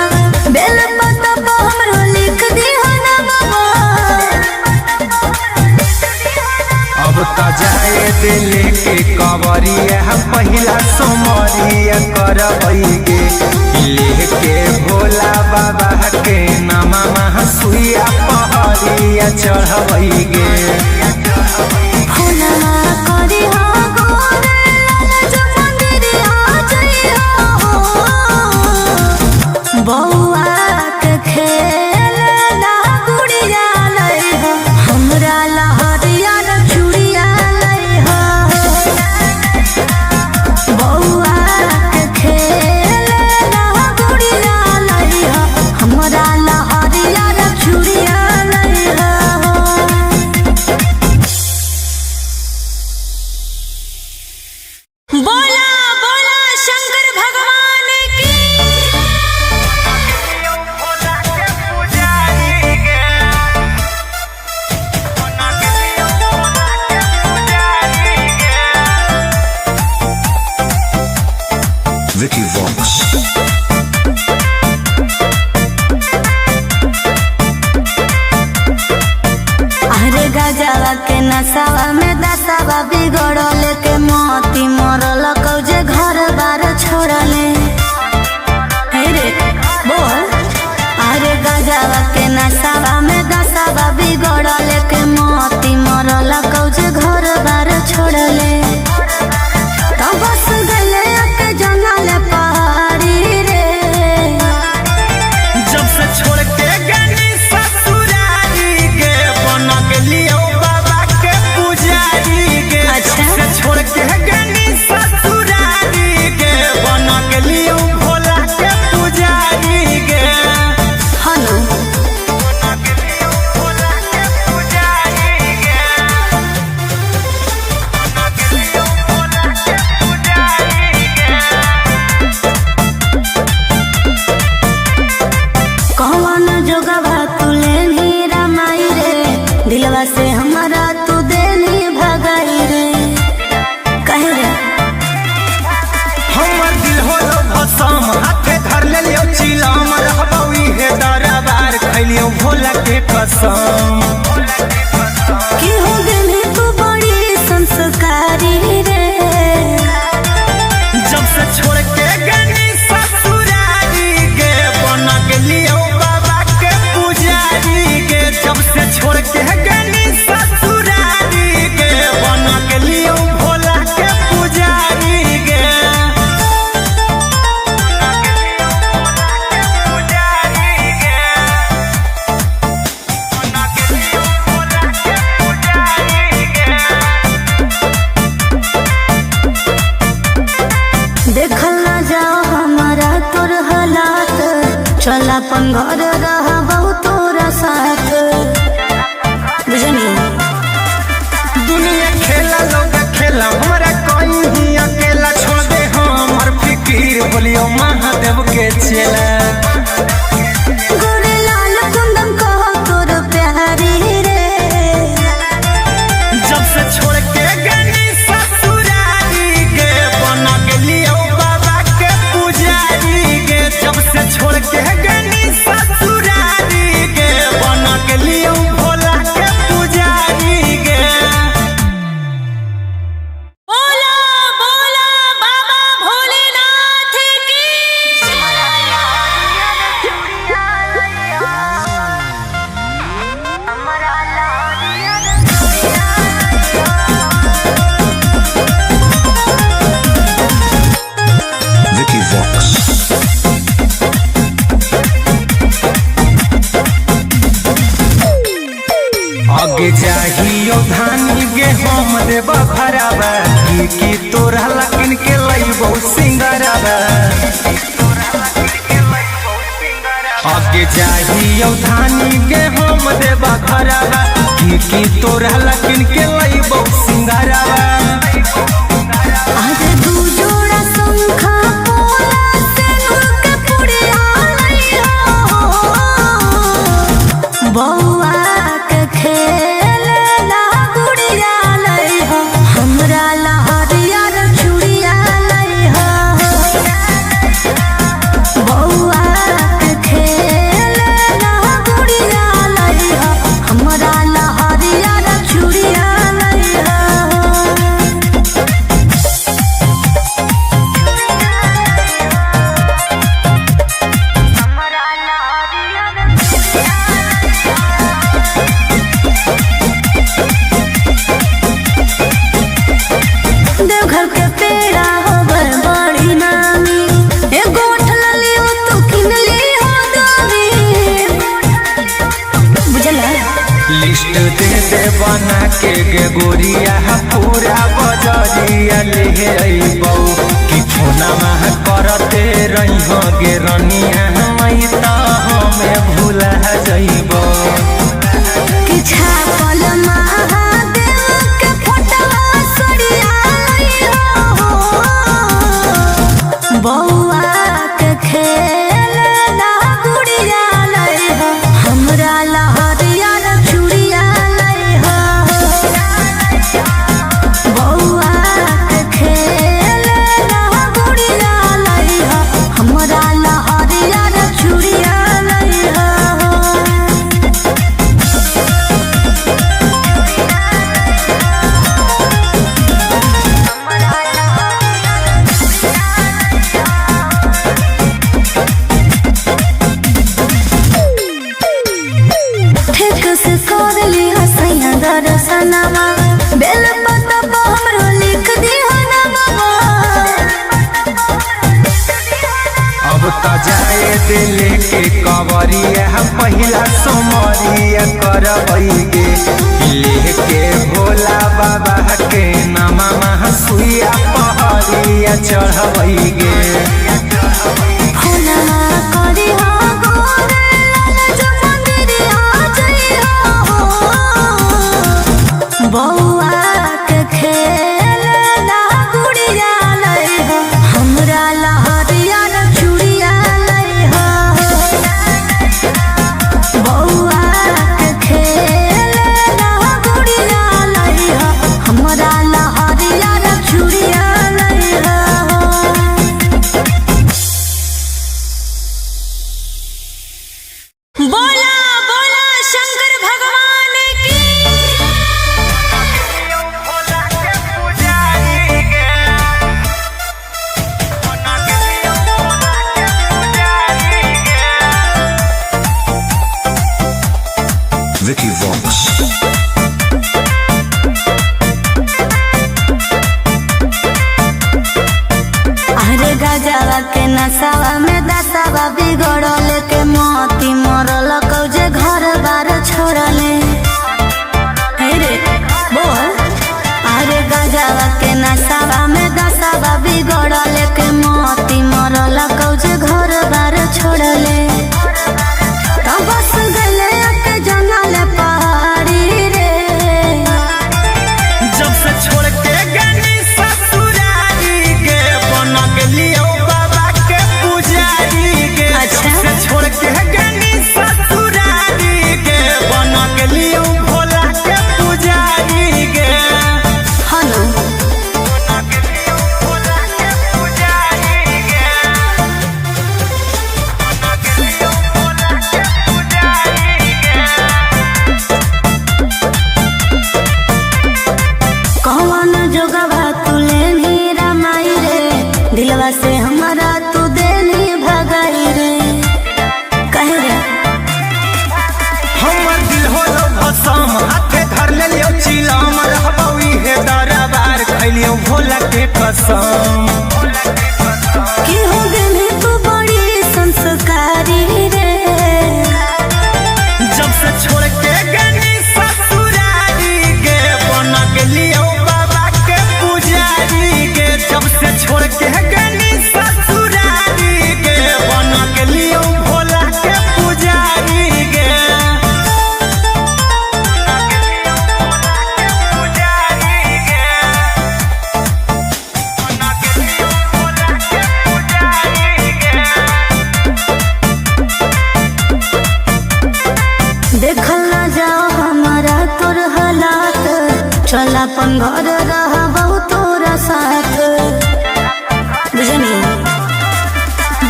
बेल पत्ता पर हमरो लिख दी हनमा अब त जाए दिल के कवरिया पहिला सोमरिया करबै गे लेके भोला बाबा के नामा सुइया पहरिया चढ़बै गे फुलवा करी हो गोरे लाल जो मंदिरिया जइहो बौआ के खेल ना गुड़िया लइहो हमरा लहरिया चूड़िया लइहो बौआ के खेल ना गुड़िया लइहो हमरा लहरिया चूड़िया लइहो बोला बोला शंकर भगवान की Vicky Vox. अरे गजवा के नसावा में दसावा बिगड़ल के मोती मरल कौजे घर बार छोड़ले हे रे बोल अरे गजवा के नसावा में दसावा बिगड़ल के मोती मरल कौजे घर बार छोड़ले तो बस गले के जंगल पहाड़ी रे जब से छोड़ के गनी ससुरारी गे बन गेलियो बाबा के पुजारी गे अच्छा। जब से छोड़ के गनी ससुरारी गे बन गेलियो भोला के पुजारी गे हनु बन गेलियो भोला के पुजारी गे बन गेलियो भोला के पुजारी गे कौन जोगवा तू लेनी रमाई रे दिलवा से हमारा तू देनी भगाई रे कहे रे हमर दिल होलो भसम हाथे धर लेलियो चिलम रहबौ इहे दरबार खैलियो भोला के कसम कि हो गेली तू बड़ी संस्कारी रे जब से छोड़ के गनी ससुरारी गे बन गेलियो बाबा के पुजारी गे जब से छोड़ के गनी ससुरारी गे बन गेलियो भोला के पुजारी गे पुजारी गे बन गेलियो भोला के पुजारी गे देखल ना जाओ हमारा तोर हालात चल अपन घर रहबौ तोरा साथ बुझनी दुनिया खेला लोग खेला हमरा कोई ही अकेला छोड़ दे हमर फिकीर बोलियो महादेव के चेला गोरे लाल कुंदन कहो तोर प्यारी रे जब से छोड़ के गनी ससुरारी गे बन गेलियो बाबा के पुजारी गे जब से छोड़ के गनी ससुरारी गे बन गेलियो भोला के पुजारी गे बोला बोला बाबा भोलेनाथ की कहियो धानी के हम देवा घरवा की तोरा लकिन के लइबो सिंगारवा आज दू जोड़ा शंखा पोला सिंदूर के पुड़िया लइहो बौआ के खेलना गुड़िया लइहो हमरा लहरिया रे चूड़िया लइहो बौआ के खेलना गुड़िया लइहो हमरा लहरिया रे चूड़िया लइहो देवघर के पेड़ा होबर बड़ी नामी एगो ठलली हो तू किनली हो दामी बुझला लिस्ट दे बना के गोरिया पूरा बजरिया ले अइबौ कि फोनमा करते रहिहो गे रनिया मई त हमें भूला जइबौ कि छापल महादेव के फोटवा सड़िया लइहो बौआ के खेलना गुड़िया लइहो हमरा लहरिया रे चूड़िया लइहो बौआ के खेलना गुड़िया लइहो हमरा लहरिया रे चूड़िया लइहो ठीक से कर ली हसैया दर्शनमा बेल पत्ता पर हमरो लिख दी नामा अब त जाए दिले के कवरिया पहिला सोमरिया करबैगे लेके भोला बाबा के नामा सुइया पहरिया चढ़बैगे फुलना करी हो गोरे लाल जो मंदिरिया जइहो बौआ के खेलना गुड़िया लइहो हमरा लहरिया रे चूड़िया लइहो बौआ के खेलना गुड़िया लइहो हमरा लहरिया रे चूड़िया लइहो बोला बोला शंकर भगवान की Vicky Vox. अरे गजवा के नसावा में दसावा बिगड़ल के मोती मरल कौजे घर बार छोड़ले हे रे बोल अरे गजवा के नसावा में दसावा बिगड़ल के मोती मरल कौजे घर बार छोड़ले तब बस गले के जंगल पहाड़ी रे जब से छोड़ के गनी ससुरारी के बन गेलियो बाबा के पुजारी के अच्छा। जब से छोड़ के गनी ससुरारी के बन गेलियो भोला के पुजारी के हलो बन गेलियो भोला के पुजारी के बन गेलियो भोला के पुजारी के कौन जोगवा तू लेनी रामाई रे दिलवा से हमारा तू देनी भगाई रे कहे रे हमर दिल होलो भसम हाथे धर लेलियो चिलम रहबौ इहे दरबार खैलियो भोला के कसम कि हो गेली तू बड़ी संस्कारी रे जब से छोड़ के गनी ससुरारी के बन गेलियो बाबा के पुजारी के जब से छोड़ के गनी ससुरारी के बन गेलियो भोला के पुजारी घर रहबहु तोरा साथ। बुझनी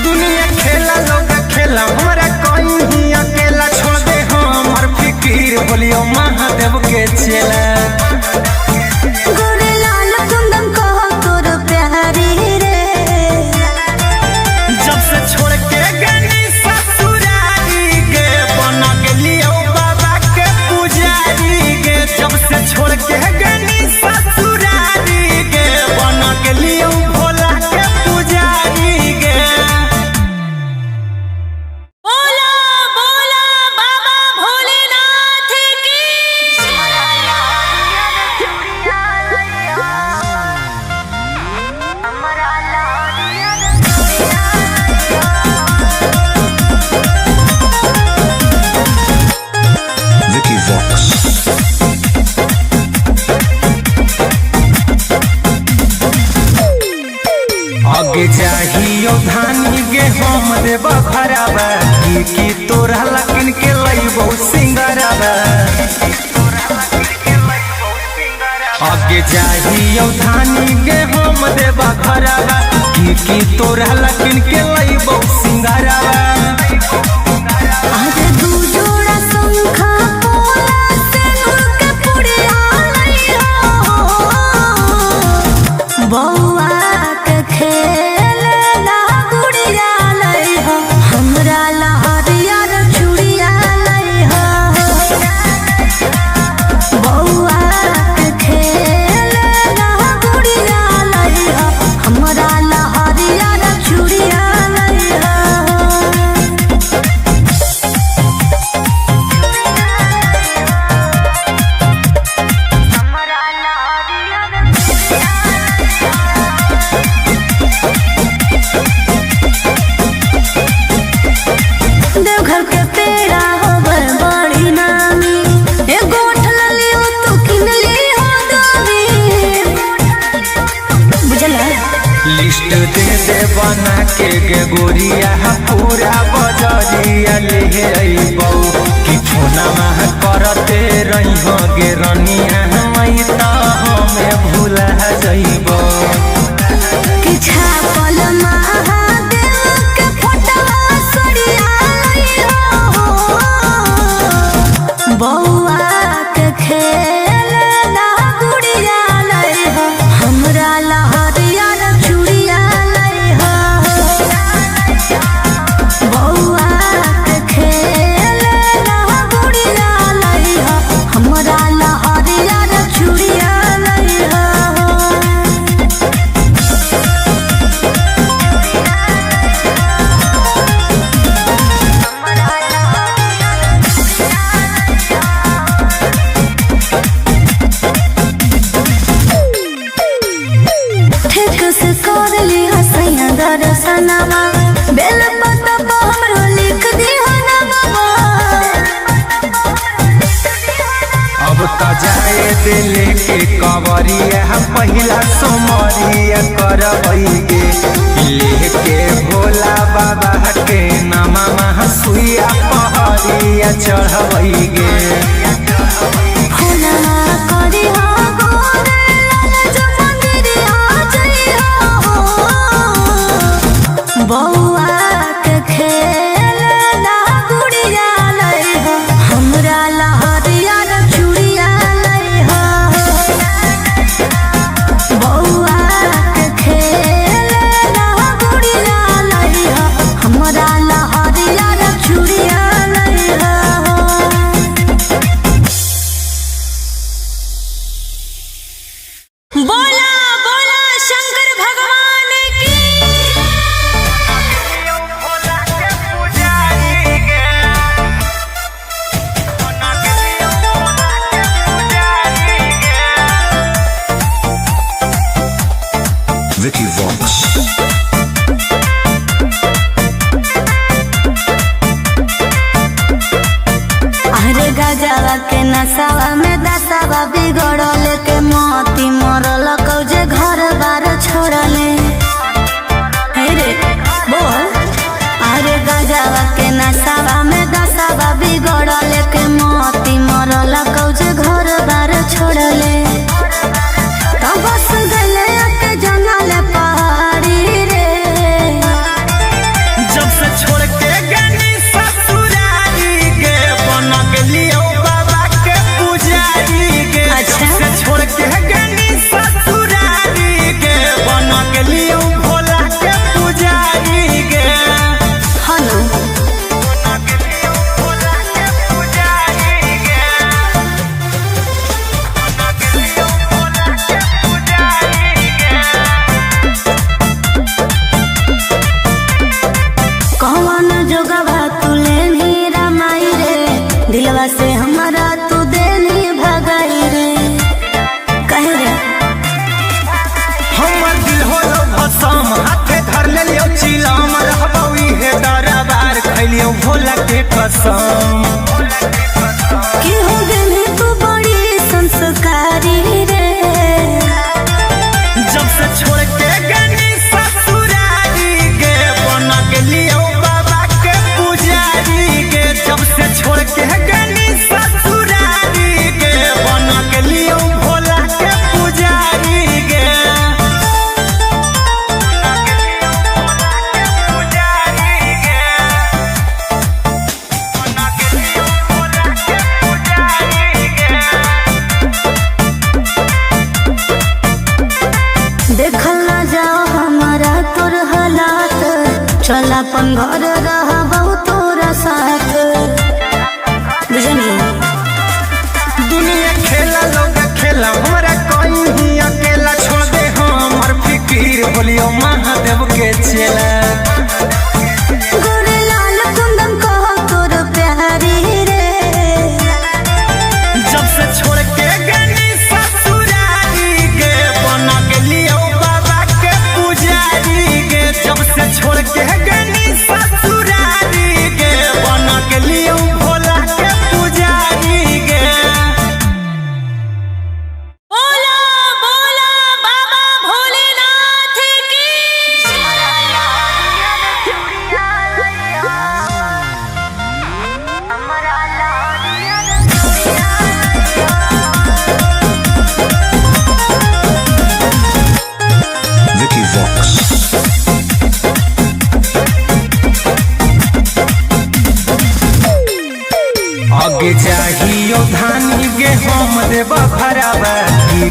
दुनिया खेला लोग खेला हमारा कोई ही अकेला छोड़ दे हमर फिकीर बोलियो महादेव के चेला। गोरे लाल कुंदन कहो तोर प्यारी रे, जब से छोड़ के गनी ससुरारी गे बना गेलियो बाबा के पुजारी गे। जब से छोड़ के गनी ससुरारी गे बना गेलियो भोला के पुजारी गे। बोला बोला बाबा भोलेनाथ की। Vicky Vox. आगे जाहियो धानी गे हम देव खराबा की तोरा लकिन के लइबो सिंगराबा। आगे जाहियो धानी गे हम देव खराबा की तोरा लकिन के लइबो सिंगराबा। आज दू जोड़ा शंखा पोला सिंदूर के पुड़िया लइहो। बौआ के खेलना गुड़िया लइहो, हमरा ला हरियर चूड़िया लइहो। बौआ के खेलना गुड़िया लइहो, हमरा ला हरियर चूड़िया लइहो। देवघर के पेड़ा होवे बड़ी नामी, एगो उठलली हो तू किनली हो दोगी। बुझला लिस्ट दे दे बना के गे गोरिया पूरा बजरिया ले अइबौ कि फोनमा करते रहिहो गे रनिया मई त हमें भूला जइबौ। कि छापल महादेव के फोटवा सड़िया लइहो। बौआ के खेलना गुड़िया लइहो, हमरा ला हरियर चूड़िया लइहो। बौआ के खेलना गुड़िया लइहो, हमरा ला हरियर चूड़िया लइहो। ठीक से कर ली हसैया दर्शनमा, बेल पत्ता पर हमरो लिख दिहो नमवा। अब त जाए दिले के कवरिया पहिला सोमरिया करबै गे लेके भोला बाबा के नामा सुइया पहरिया चढ़बै गे। फुलवा करिहो गोरे लाल जो मंदिरिया जइहो। बौआ के खेलना गुड़िया लइहो, हमरा ला हरियर चूड़िया लइहो। बौआ के खेलना गुड़िया लइहो, हमरा ला हरियर चूड़िया लइहो। बोला बोला शंकर भगवान की। Vicky Vox. अरे गजवा के नसावा में दसावा बिगड़ल के मोती मरल कौजे घर बार छोड़ले। हे रे बोल, अरे गजवा के नसावा में दसावा बिगड़ल के मोती मरल कौजे घर बार छोड़ले। भइल होलो भसम हाथे धर लेलियो चिलम रहबौ इहे दरबार खैलियो भोला के कसम की हो गेली तू बड़ी संस्कारी रे जब से छोड़ के गनी ससुरारी गे बन गेलियो बाबा के पुजारी गे जब से छोड़ के गनी ससुरारी गे बन गेलियो भोला के पुजारी गे देखल ना जाओ हमारा तोर हालात चल अपन घर रहबौ तोरा साथ बुझनी दुनिया खेला लोग खेला हमरा कहीं अकेला छोड़ दे हमर फिकीर बोलियो महादेव के चेला गोरे लाल कुंदन कहो तोर प्यारी रे जब से छोड़ के गनी ससुरारी गे बन गेलियो बाबा के पुजारी गे जब से छोड़ के गनी ससुरारी गे बन गेलियो भोला के पुजारी गे बोला बोला बाबा भोलेनाथ की Vicky Vox. आगे चाहियो धानी गे हम देबा भरावा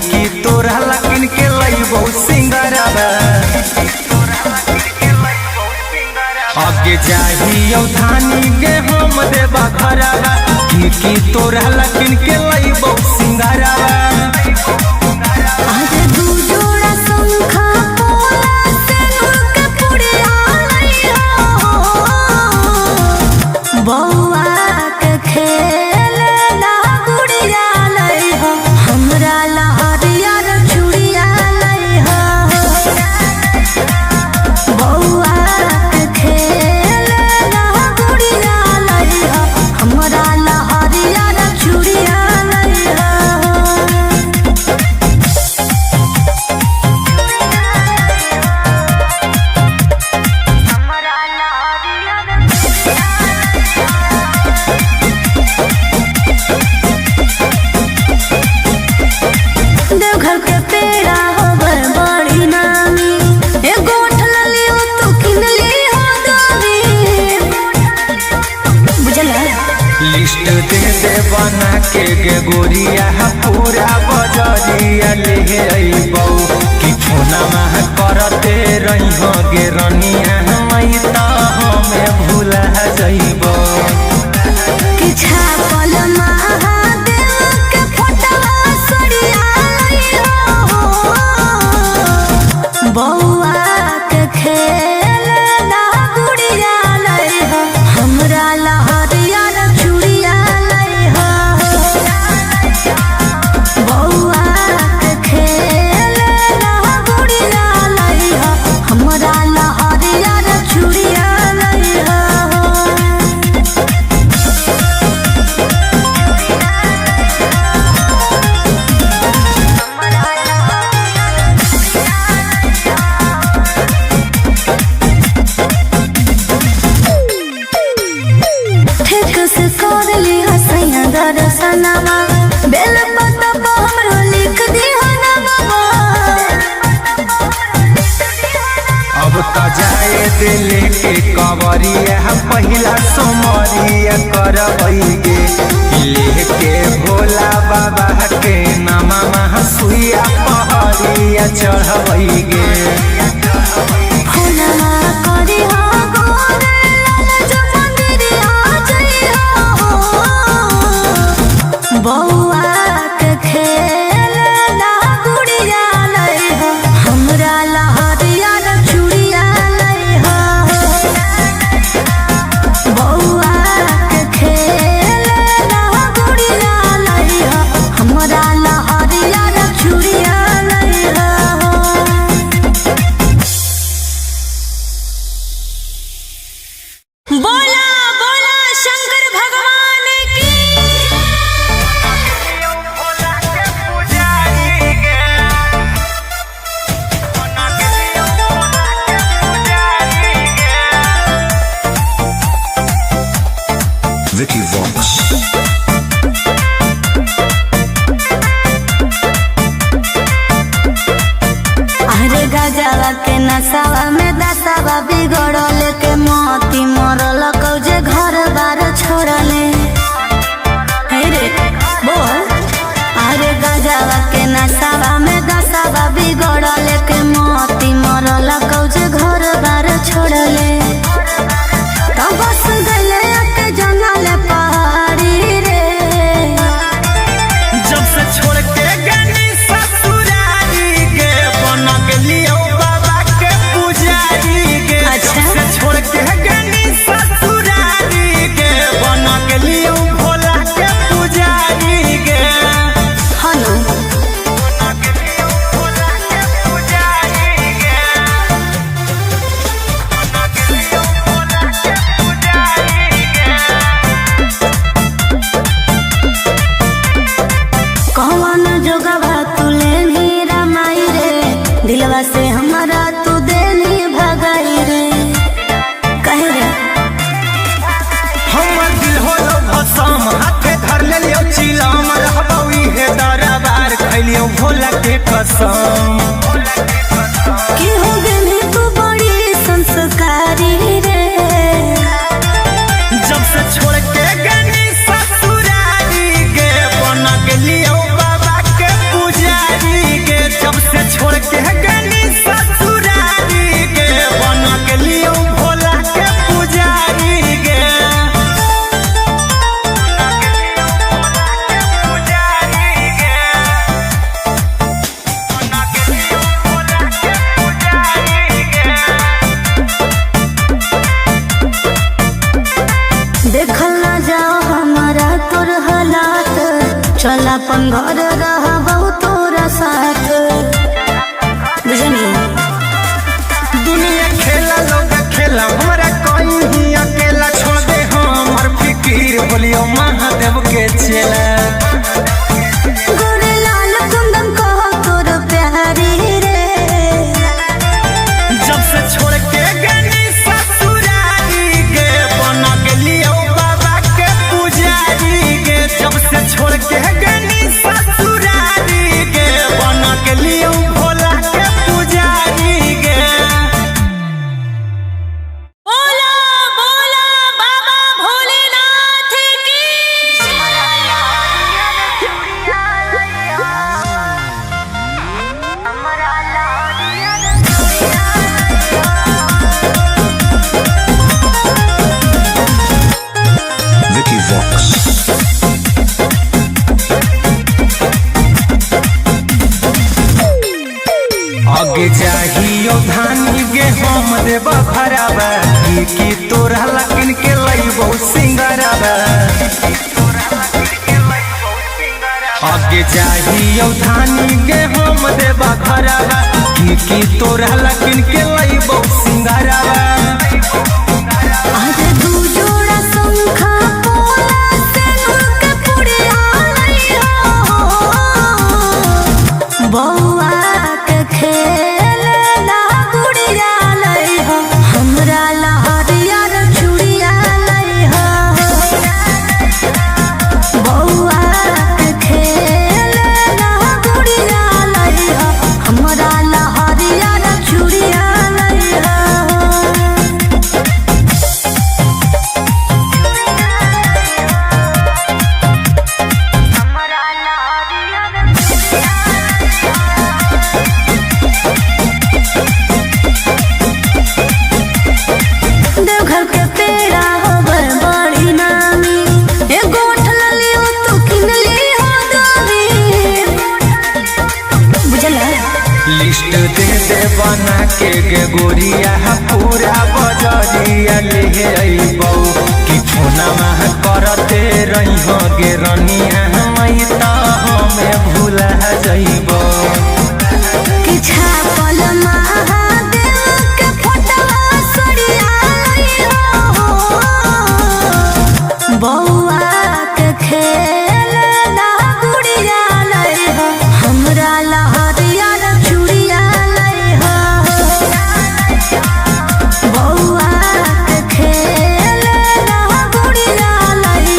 की तोरा लकिन के लइबो सिंगरावा आगे चाहियो धानी गे हम देबा भरावा की तोरा लकिन के लइबो सिंगरावा आज दू जोड़ा शंखा पोला सिंदूर के पुड़िया लइहो बौआ के खेलना गुड़िया लइहो हमरा लहरिया रे चूड़िया लइहो बौआ के खेलना गुड़िया लइहो हमरा लहरिया रे चूड़िया लइहो देवघर के पेड़ा होबर बड़ी नामी एगो उठल लियो तू किन ली हो दोरी बुझल लिस्ट दे दे बना के गे गोरिया पूरा बजरिया ले अइबौ कि फोनमा करते रहिहो गे रनिया मई त हमें भूला जइबौ कि छापल महादेव के फोटवा सरिया लइहो बौआ के खेलना गुड़िया लइहो हमरा लहरिया रे चूड़िया लइहो बौआ के खेलना गुड़िया लइहो हमरा लहरिया रे चूड़िया लइहो ठीक से कर ली हसैया दर्शनमा बेल पत्ता पर हमरो लिख दी हनमा अब त जाए दिल के कवरिया पहिला सोमरिया करबै गे लेके भोला बाबा के नामा सुइया पहरिया चढ़बै गे फूलमा करी हो गोरे लाल जो मंदिरिया जइहो बौआ के खेलना गुड़िया लइहो हमरा लहरिया रे चूड़िया लइहो बौआ के खेलना गुड़िया लइहो हमरा लहरिया रे चूड़िया लइहो Vicky Vox. अरे गजवा के नसावा में दसावा बिगड़ल के मोती मरल कौजे घर बार छोड़ले। हे रे बोल। अरे गजवा के नसावा में दसावा बिगड़ल के मोती मरल कौजे घर बार छोड़ले। तो बस गले के जंगल पहाड़ी रे। जब से छोड़ के गनी ससुरारी गे बन गेलियो बाबा के पुजारी गे। अच्छा। जब से छोड़ के गनी ससुरारी गे बन गेलियो भोला के पुजारी गे। हलो बन गेलियो भोला के पुजारी गे। बन गेलियो भोला के पुजारी गे। कौन जोगवा तू लेनी रमाई रे। दिलवा से हमारा तू देनी भगाई रे। कहे रे हमर दिल होलो भसम हाथे धर लेलियो चिलम रहबौ इहे दरबार खैलियो भोला के कसम। कि हो गेली तू बड़ी संस्कारी रे। जब से छोड़ के गनी ससुरारी गे बन गेलियो बाबा के पुजारी गे। जब से छोड़ के गनी ससुरारी गे बन गेलियो भोला के पुजारी गे। पुजारी गे। बन गेलियो भोला के पुजारी गे। देखल ना जाओ हमारा तोर हालात। चल अपन घर रहबौ तोरा साथ। बुझनी दुनिया खेला लोग खेला हमरा कोई ही अकेला छोड़ दे हमर फिकीर बोलियो महादेव के चेला। गोरे लाल कुंदन कहो तोर प्यारी रे। जब से छोड़ के गनी ससुरारी गे बन गेलियो बाबा के पुजारी गे। जब से छोड़ के गनी ससुरारी गे बन गेलियो भोला के पुजारी गे। बोला बोला बाबा भोलेनाथ की। Vicky Vox. आगे जाहियो धानी गे हम देब खराबा की तोरा लकिन के लइबो सिंगराबा। आगे जाहियो धानी गे हम देब खराबा की तोरा लकिन के लइबो सिंगराबा। आज दू जोड़ा शंखा पोला सिंदूर के पुड़िया लइहो। बौआ के खेलना गुड़िया लइहो। हमरा लहरिया रे चूड़िया लइहो। बौआ के खेलना गुड़िया लइहो। हमरा लहरिया रे चूड़िया लइहो। देवघर के पेड़ा होवे बड़ी नामी। एगो उठल लियो तू किन लियो दामी। बुझला लिस्ट दे दे बना के गे गोरिया पूरा बजरिया ले अइबौ कि फोना मह करते रहिहो गे रनिया मई त हमें भूला जइबौ। कि छापल महादेव के फोटवा सड़िया लइहो। बौआ के खेलना गुड़िया लइहो। हमरा लहरिया रे चूड़िया लइहो। बौआ के खेलना गुड़िया लइहो।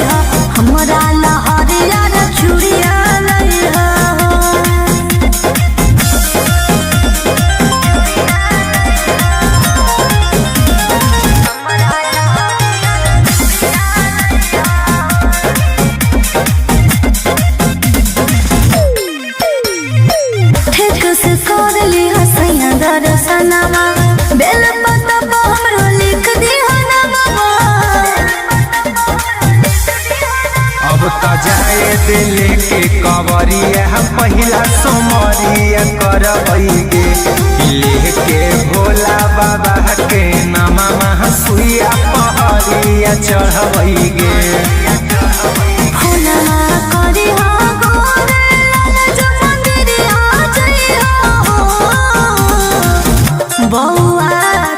सजनामा बेल पत्ता पे हमरो लिख दिया नामा। अब त जाए दिल के कवरिया पहिला सोमरिया करबैगे लेके भोला बाबा के नामा सुइया पहरिया चढ़बैगे। बउआ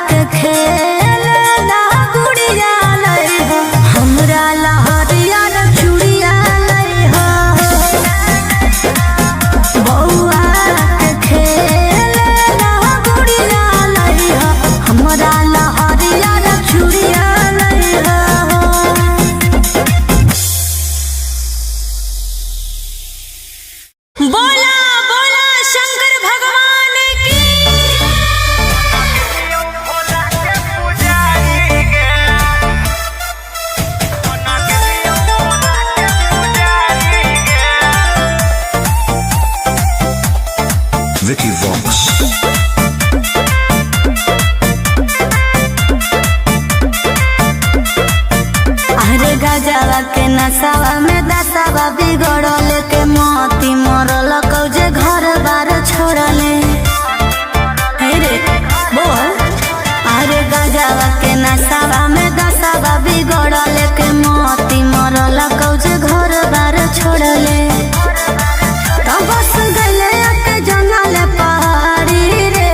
के खेल ला गुड़िया लई हो हमरा लहरिया रे चूड़िया लई हो। बउआ के खेल ला गुड़िया लई हो हमरा लहरिया रे चूड़िया लई हो। बोला बोला शंकर भगवान की। Vicky Vox. अरे गजवा के नसावा में दसावा बिगड़ल के मोती मरल कौजे घर बार छोड़ले। हे रे बोल। अरे गजवा के नसावा में दसावा बिगड़ल के मोती मरल कौजे घर बार छोड़ले। तब बस गले के जंगल पहाड़ी रे।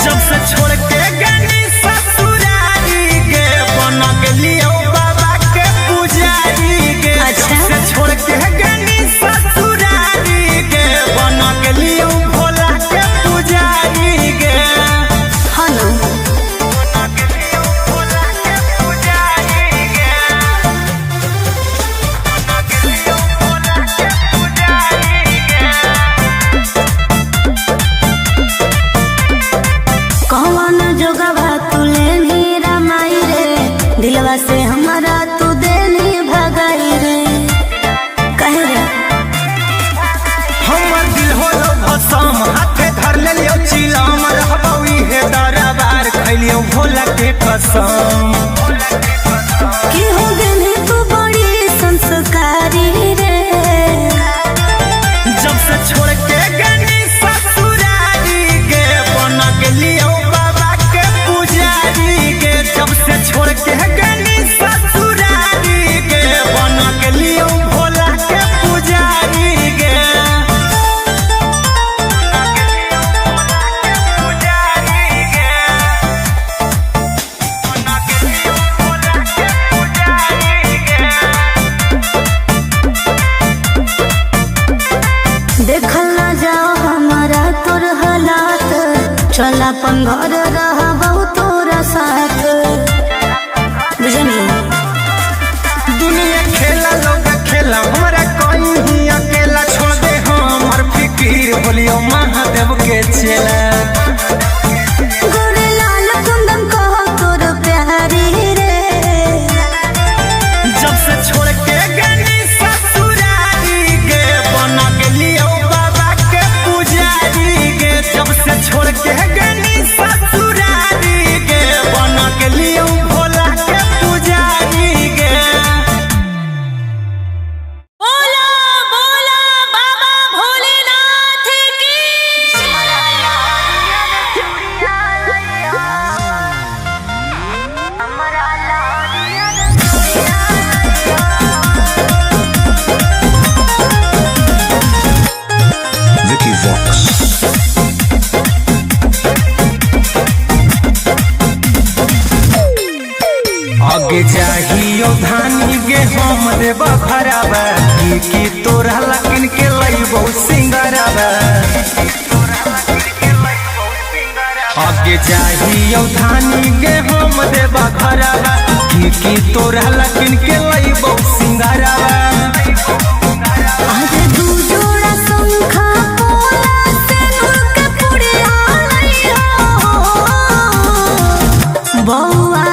जब से छोड़ के गनी ससुरारी गे बन गेलियो बाबा के पुजारी गे। अच्छा। जब से छोड़ के गनी ससुरारी गे बन गेलियो भोला के पुजारी गे। हनु बन गेलियो भोला के पुजारी गे। बन गेलियो भोला के पुजारी गे। कौन जोगवा तुले नीरा माई रे दिलवा से हमारा तू देनी भगाई रे। कहे रे हमर दिल होलो भसम हाथे धर लेलियो चिलम रहबौ इहे दरबार खैलियो भोला के कसम। की हो गेली तू बड़ी संस्कारी रे। जब से छोड़ के गनी ससुरारी गे बन गेलियो बाबा के पुजारी गे। जब से छोड़ के गनी ससुरारी गे बन गेलियो भोला के पुजारी गे। पुजारी गे। बन गेलियो भोला के पुजारी गे। देखल ना जाओ हमारा तोर हालात चल अपन घर रहबौ तोरा साथ। बुझनी दुनिया खेला लोग खेला हमारा कोई ही अकेला छोड़ दे हमर फिकीर बोलियो महादेव के चेला। गोरे लाल कुंदन कहो तोर प्यारी रे। जब से छोड़ के गनी ससुरारी गे बन गेलियो बाबा के पुजारी गे। जब से छोड़ के गनी ससुरारी गे बन गेलियो भोला के पुजारी गे। बोला बोला बाबा भोलेनाथ की। Vicky Vox. आगे जाहियो धानी गे हम देबा भराबा की तोरा लकिन के लइबो सिंगाराबा। आगे जाहियो धानी गे हम देबा भराबा की तोरा लकिन के लइबो सिंगाराबा। आज दू जोड़ा शंखा पोला सेनुर के पुड़िया लई हो। बउआ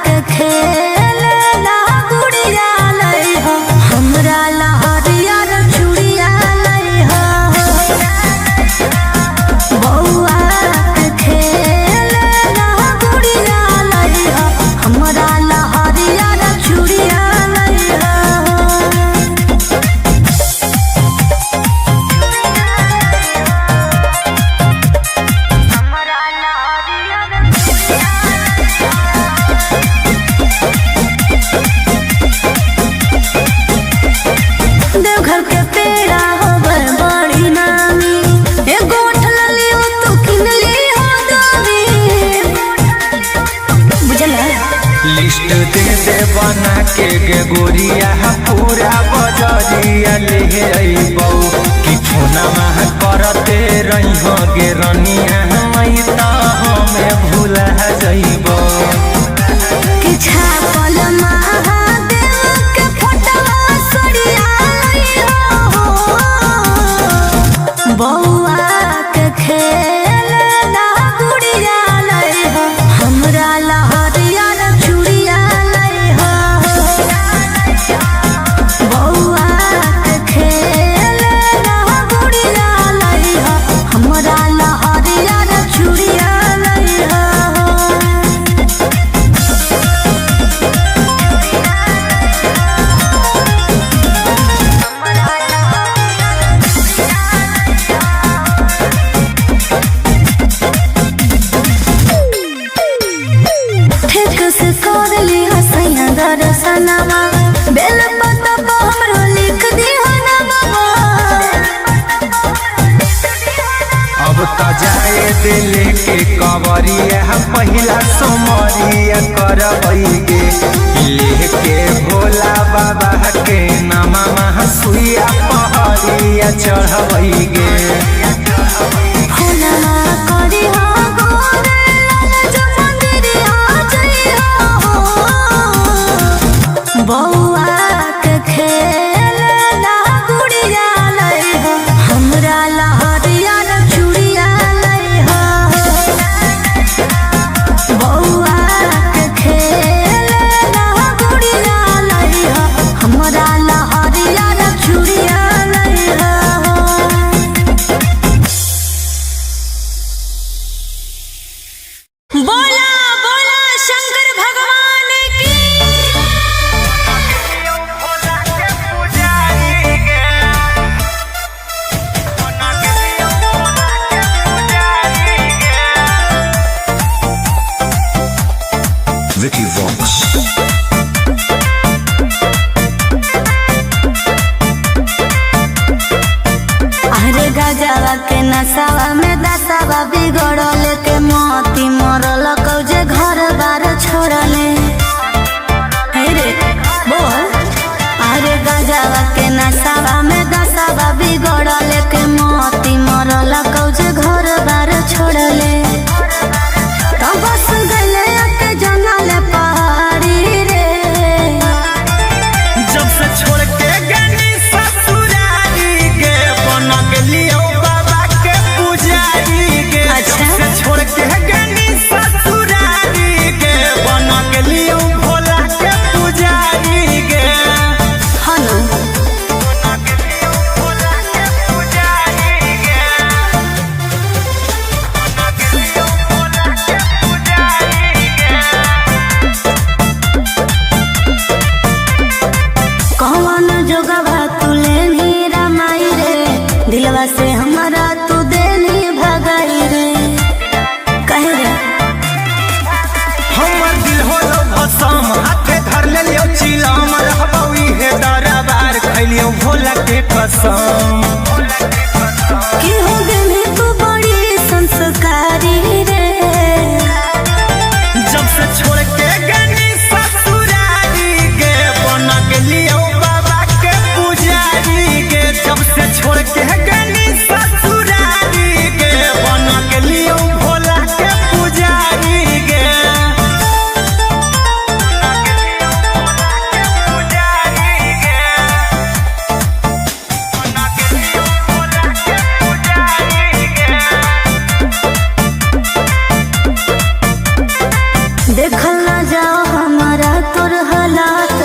के खेल ला गुड़िया लई हो हमरा लहरिया रे चूड़िया लई हो। बउआ से लेके कवरिया पहिला सोमरिया करबैगे लेके भोला बाबा के नामा सुइया पहरिया चढ़बैगे। बउआ के खेल ला गुड़िया लई हो हमरा लहरिया रे चूड़िया लई हो। बउआ के खेल ला गुड़िया लई हो हमरा लहरिया रे चूड़िया लई हो। बोला बोला शंकर भगवान की। Vicky Vox. अरे गजवा के नसावा में दसावा बिगड़ल के मोती मरल कौजे घर बार छोड़ले। हे रे बोल। अरे गजवा के नसावा में दसावा बिगड़ल के मोती मरल कौजे घर बार छोड़ले। तो बस गले के जंगल पहाड़ी रे। जब से छोड़ के गनी ससुरारी गे बन गेलियो बाबा के पुजारी गे। अच्छा। जब से छोड़ के गनी ससुरारी गे बन गेलियो भोला के पुजारी गे। हनु बन गेलियो भोला के पुजारी गे। बन गेलियो भोला के पुजारी गे। कौन जोगवा तुले नी रमाई रे दिलवा से हमारा तू देनी भगाई रे। कहे रे हमर दिल होलो भसम हाथे धर लेलियो चिलम रहबौ इहे दरबार खैलियो भोला के कसम। कि हो गई तू बड़ी संस्कारी रे। जब से छोड़ के गनी ससुरारी गे बन गेलियो बाबा के पुजारी गे। जब से छोड़ के गनी ससुरारी गे बन गेलियो भोला के पुजारी गे। देखल ना जाओ हमारा तोर हालात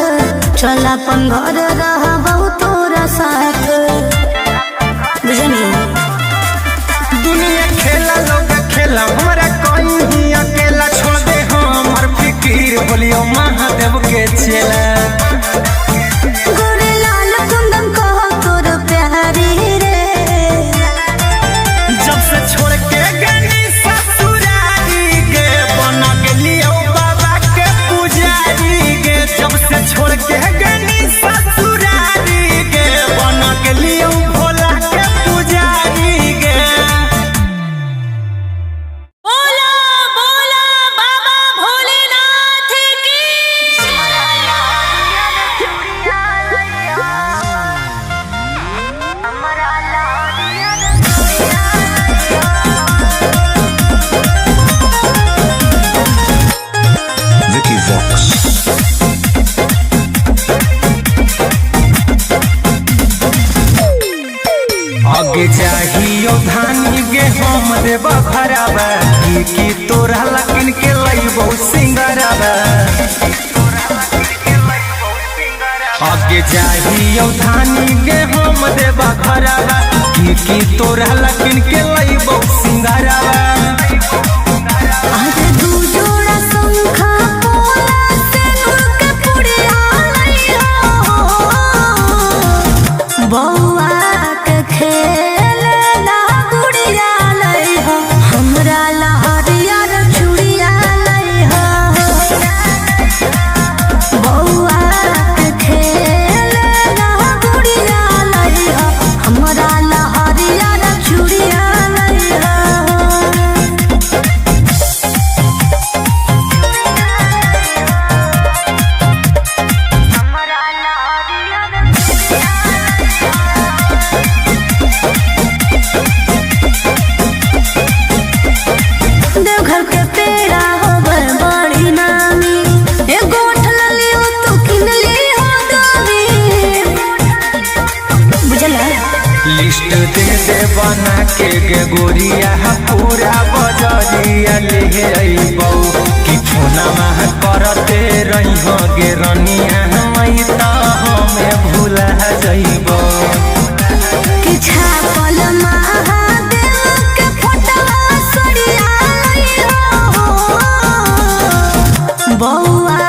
चला अपन घर रहबौ तोरा साथ। बुझनी दुनिया खेला लोग खेला हमरा कहीं अकेला छोड़ दे हमर फिकीर बोलियो महादेव के चेला। गोरे लाल कुंदन कहो तोर प्यारी रे। जब से छोड़ के गनी ससुरारी गे बन गेलियो बाबा के पुजारी गे। जब से छोड़ के गनी ससुरारी गे बन गेलियो भोला के पुजारी गे। बोला बोला बाबा भोलेनाथ की। Vicky Vox. आगे चाहियो धानी गे हम देबा भराबा की तोरा लकिन के लइबो सिंगराबा। आगे चाहियो धानी गे हम देबा भराबा की तोरा लकिन के लइबो सिंगराबा। आज दू जोड़ा शंखा पोला से नूर के पुड़िया लई हो। बउआ के खेल ला गुड़िया लई हो हमरा लहरिया रे चूड़िया लई हो। बउआ के खेल ला गुड़िया लई हो हमरा लहरिया रे चूड़िया लई हो। गे गोरिया पूरा बजरिया ले अइबौ कि फोनमा करते रही गे रनिया मई त हमें भूला जइबौ कि छापल महादेव के फोटवा सरिया लइहो बौआ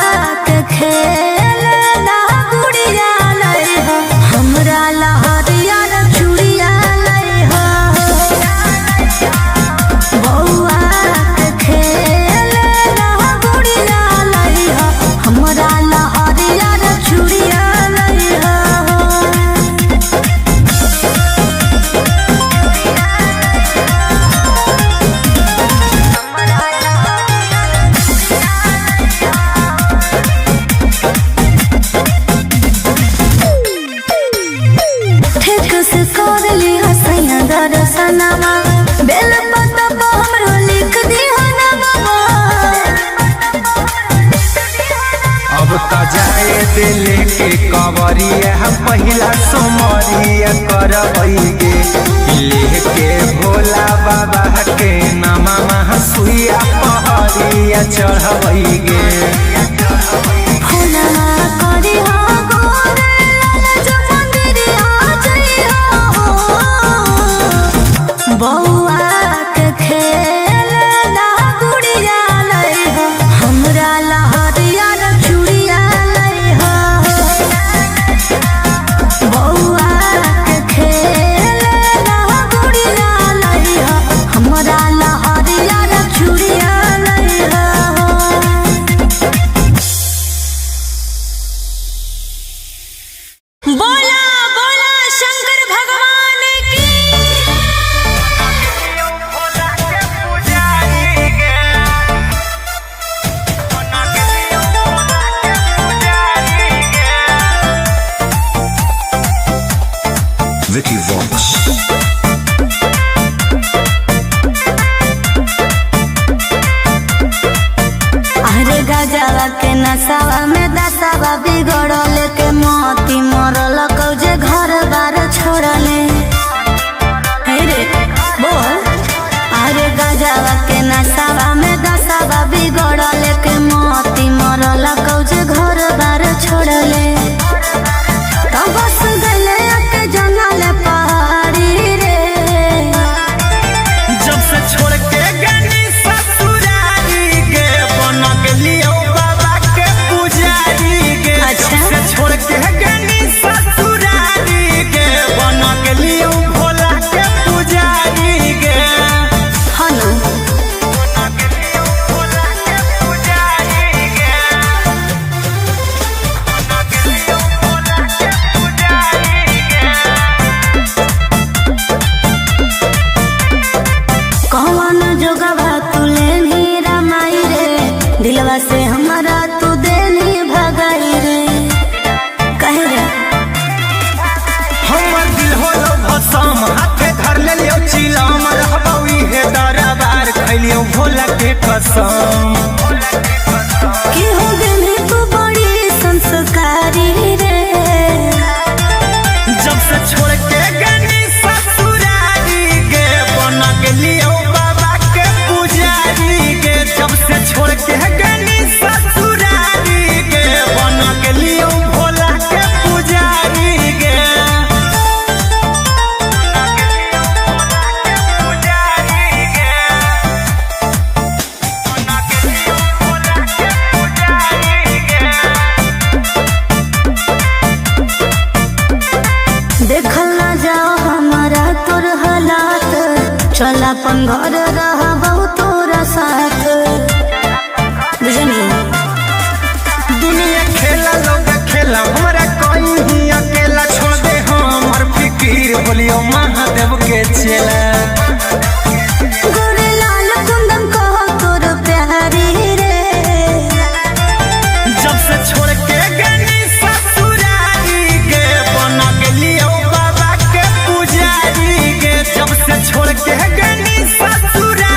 के खेल ना गुड़िया लइहो हमरा लहरिया चूड़िया लइहो बौआ के खेल ना गुड़िया लइहो हमरा लहरिया चूड़िया लइहो ठेक से कर ली हसैया दर्शनमा बेल पत्ता पर हमरो लिख दी हनमा अब त जाए दिल के कवरिया पहिला सोमरिया करबैगे लेके भोला बाबा के नामा सुइया पहरिया चढ़बैगे फूलना करी हो गोरे लाल जो मंदिरिया जइहो बौआ के खेल ना गुड़िया लइहो हमरा लहरिया चूड़िया लइहो बौआ के खेल ना गुड़िया लइहो हमरा लहरिया चूड़िया लइहो बोला बोला शंकर भगवान की Vicky Vox. अरे गजवा के नसावा में दसावा बिगड़ल के मोती मरल कौजे घर बार छोड़ले हे रे बोल अरे गजवा के नसावा में दसावा बिगड़ल के मोती मरल कौजे घर बार छोड़ले तो बस गले के जंगल पहाड़ी रे जब से छोड़ के गनी ससुरारी गे बन गेलियो बाबा के पुजारी गे अच्छा। जब से छोड़ के गनी ससुरारी गे बन गेलियो भोला के पुजारी गे हनु बन गेलियो भोला के पुजारी गे बन गेलियो भोला के पुजारी गे कौन जोगवा तू लेनी रमाई रे दिलवा से हमारा तू देनी भगाई रे कहे रे हमर दिल होलो भसम हाथे धर लेलियो चिलम रहबौ इहे दरबार खैलियो भोला के कसम कि हो देनी तू बड़ी संस्कारी रे जब से छोड़ के गनी ससुरारी गे बन गेलियो बाबा के पुजारी गे जब से छोड़ के गनी ससुरारी गे बन गेलियो भोला के पुजारी गे पुजारी गे बन गेलियो भोला के पुजारी गे देखल ना जाओ हमारा तोर हालात चल अपन घर रहबौ तोरा साथ बुझनी दुनिया खेला लोग खेला हमरा कोई ही अकेला छोड़ दे हमर फिकीर बोलियो महादेव के चेला गोरे लाल कुंदन कहो तोर प्यारी रे जब से छोड़ के गनी ससुरारी गे बन गेलियो बाबा के पुजारी गे जब से छोड़ के गनी ससुरारी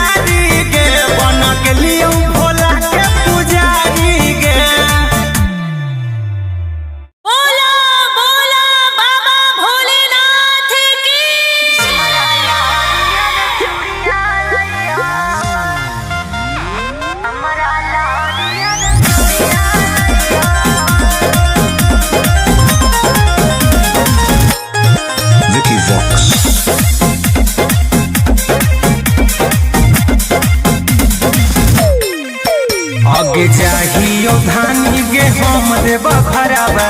आगे चाहियो धानी गे हम देव भरावा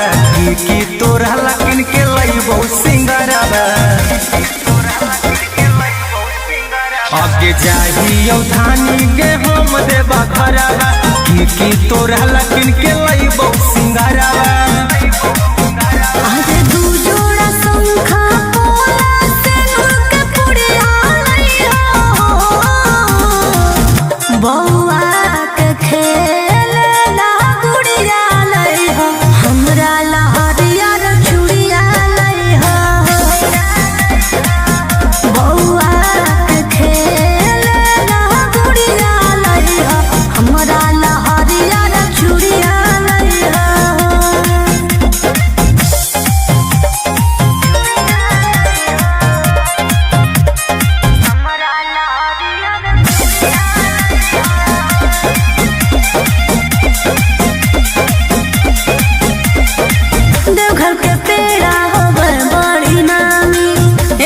की तोरा लकिन के लइबो सिंगरावा आगे चाहियो धानी गे हम देव भरावा की तोरा लकिन के लइबो सिंगरावा आजे दू जोड़ा शंखा पोला सिंदूर के पुड़िया लइहा बौआ के खेलना गुड़िया लइहा हमरा लहरिया चूड़िया लइहा बौआ के खेलना गुड़िया लइहा हमरा लहरिया चूड़िया लइहा देवघर के पेड़ा होवे बड़ी नामी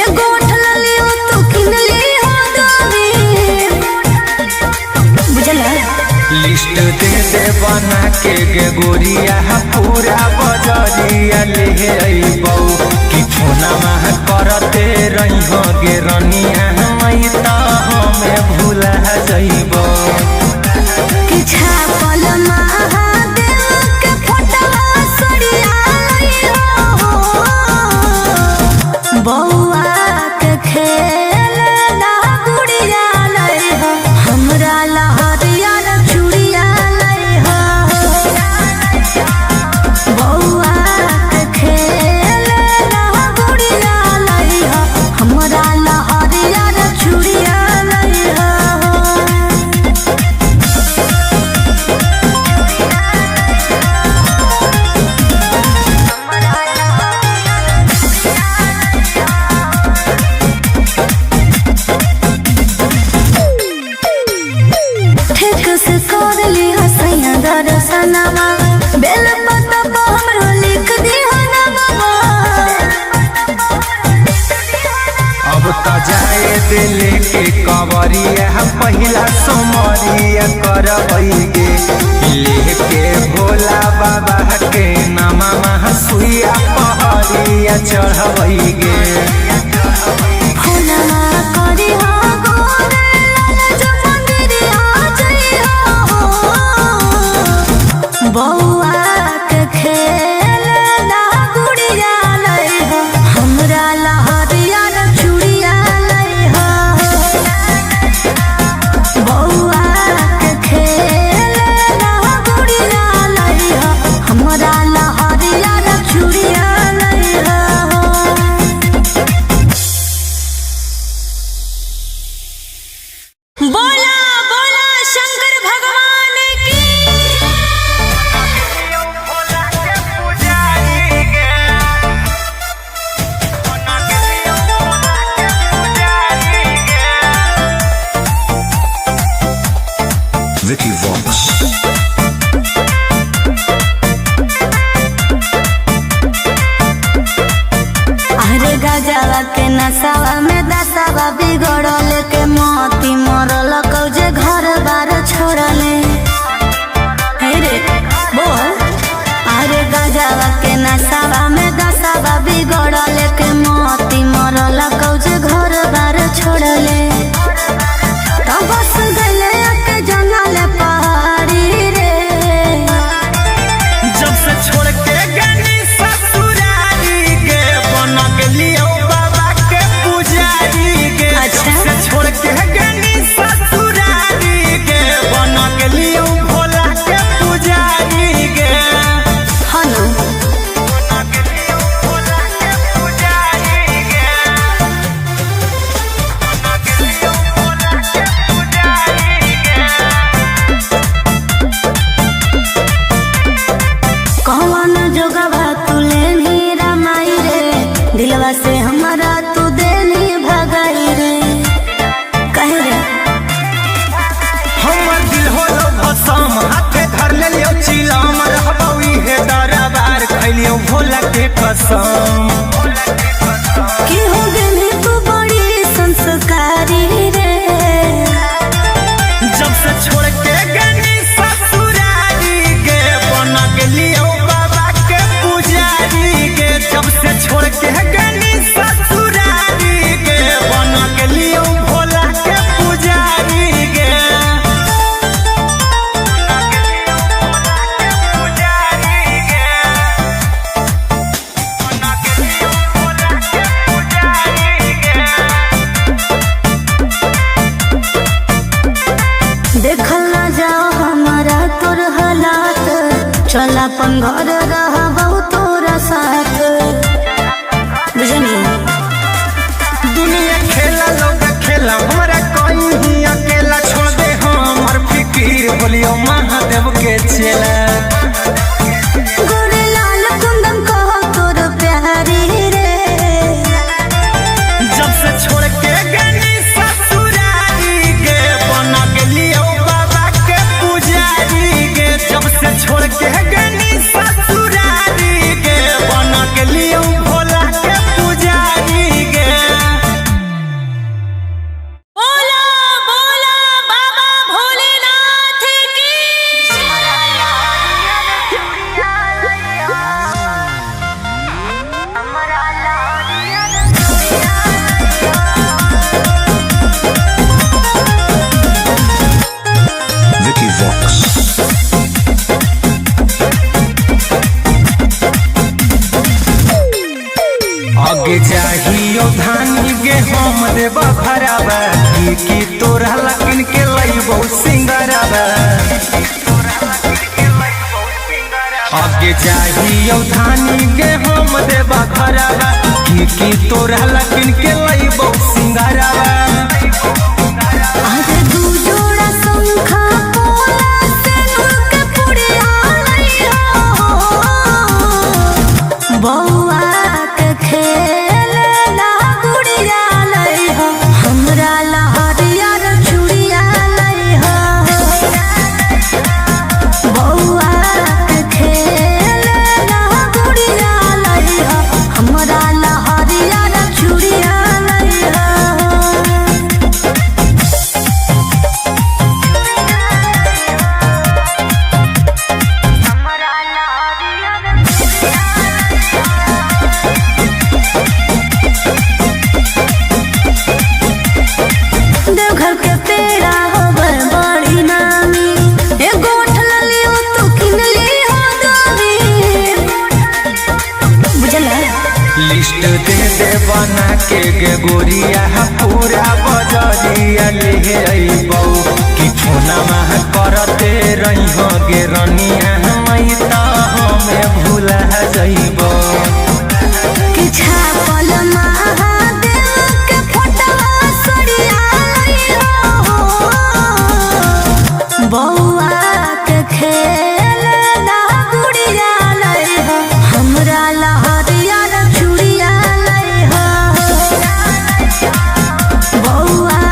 एगो उठल लियो तू किन ली हो दामी बुझला लिस्ट दे दे बना के गे गोरिया पूरा बजरिया ले अइबौ कि फोना मह करते रही हो गे रनिया मई त हमें भूला जइबौ कि छापल महादेव के फोटवा सड़िया लइहो बौआ के खेलना गुड़िया लइहो हमरा लहरिया चूड़िया लइहो बौआ के खेलना गुड़िया लइहो हमरा लहरिया चूड़िया लइहो ठीक से कर ली हसैया दर्शनमा बेल पत्ता पर हमरो लिख दी हनमा अब त जाए दिले के कवरिया पहिला सोमरिया करबै गे लेके भोला बाबा के नामा सुइया पहरिया चढ़बै गे फुलवा करी हो गोरे लाल जो मंदिरिया जइहो बौआ के खेलना गुड़िया लइहो हमरा लहरिया चूड़िया लइहो बौआ के खेलना गुड़िया लइहो हमरा लहरिया चूड़िया लइहो बोला बोला शंकर भगवान की Vicky Vox. अरे गजवा के नसावा में दसावा बिगड़ल के मोती मरल कौजे घर बार छोड़ले हे रे बोल अरे गजवा के नसावा में दसावा बिगड़ल के मोती मरल कौजे घर बार छोड़ले तब बस गले के जंगल पहाड़ी रे जब से छोड़ के गनी ससुरारी गे बन गेलियो बाबा के पुजारी गे अच्छा। जब से छोड़ के गनी ससुरारी गे बन गेलियो भोला के पुजारी गे हनु बन गेलियो भोला के पुजारी गे बन गेलियो भोला के पुजारी गे कौन जोगवा तुले नीरा माई रे दिलवा से हमारा तू देनी भगाई रे कहे रे हमर दिल होलो भसम हाथे धर लेलियो चिलम रहबौ इहे दरबार खैलियो भोला के कसम की हो गेली तू बड़ी संस्कारी रे जब से छोड़ के गनी ससुरारी देखल ना जाओ हमारा तोर हालात, चल अपन घर रहा बहुत तोरा साथ। बुझनी दुनिया खेला लोग खेला हमारा कोई ही अकेला छोड़ दे हमर फिकीर बोलियो महादेव के चेला। गोरे लाल कुंदन कहो तोर प्यारी रे, जब से छोड़ के गनी ससुरारी गे बना गेलियो बाबा के पुजारी गे। जब से छोड़ के गनी ससुरारी गे बना गेलियो भोला के पुजारी गे। बोला बोला बाबा भोलेनाथ की। Vicky Vox. आगे चाहियो धानी गे हम देबा भराबा की तोरा लकिन के लइबो सिंगराबा। आगे चाहियो धानी गे हम देबा भराबा की तोरा लकिन के लइबो सिंगराबा। आज दू जोड़ा शंखा पोला सिंदूर के पुड़िया लइहो, बौआ के खेलना गुड़िया लइहो, हमरा ला हरियर चूड़िया लइहो। बौआ के खेलना गुड़िया लइहो, हमरा ला हरियर चूड़िया लइहो। देवघर के पेड़ा होवे बड़ी नामी, एगो उठलली हो तू किनली हो दामी। बुझला लिस्ट दे दे बना के गे गोरिया पूरा बजरिया ले अइबौ कि फोनमा करते रहिहो गे रनिया मई त हमें भूला जइबौ। कि छापल महादेव के फोटवा सड़िया लइहो, बौआ के खेलना गुड़िया लइहो, हमरा ला हरियर चूड़िया लइहो। बौआ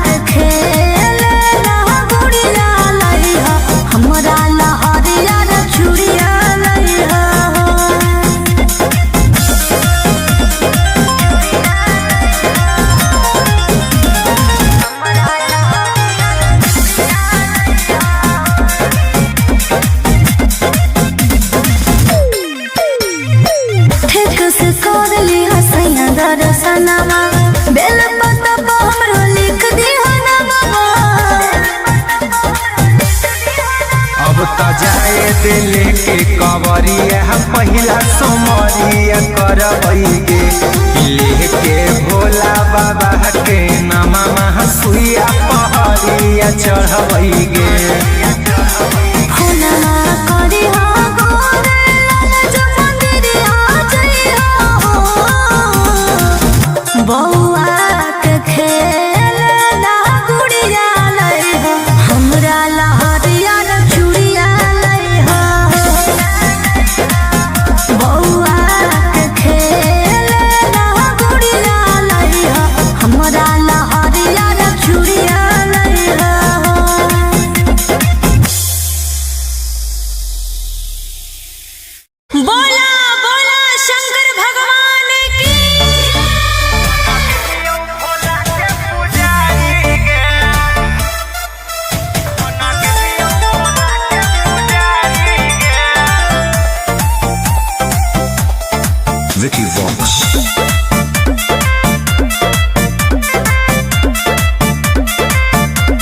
के खेलना गुड़िया लइहो, हमरा ला हरियर चूड़िया लइहो। ठीक से कर ली हसैया दर्शनमा, बेल पत्ता पर हमरो लिख दी ना बाबा। अब त जाए दिल के कवरिया पहिला सोमरिया करबै गे लेके भोला बाबा के नामा सुइया पहरिया चढ़बै गे। फोनमा करी हो गोरे लाल जो मंदिरिया जइहो, बौआ के खेलना गुड़िया लइहो, हमरा ला हरियर चूड़िया लइहो। बौआ के खेलना गुड़िया लइहो, हमरा ला हरियर चूड़िया लइहो। बोला बोला शंकर भगवान की। Vicky Vox.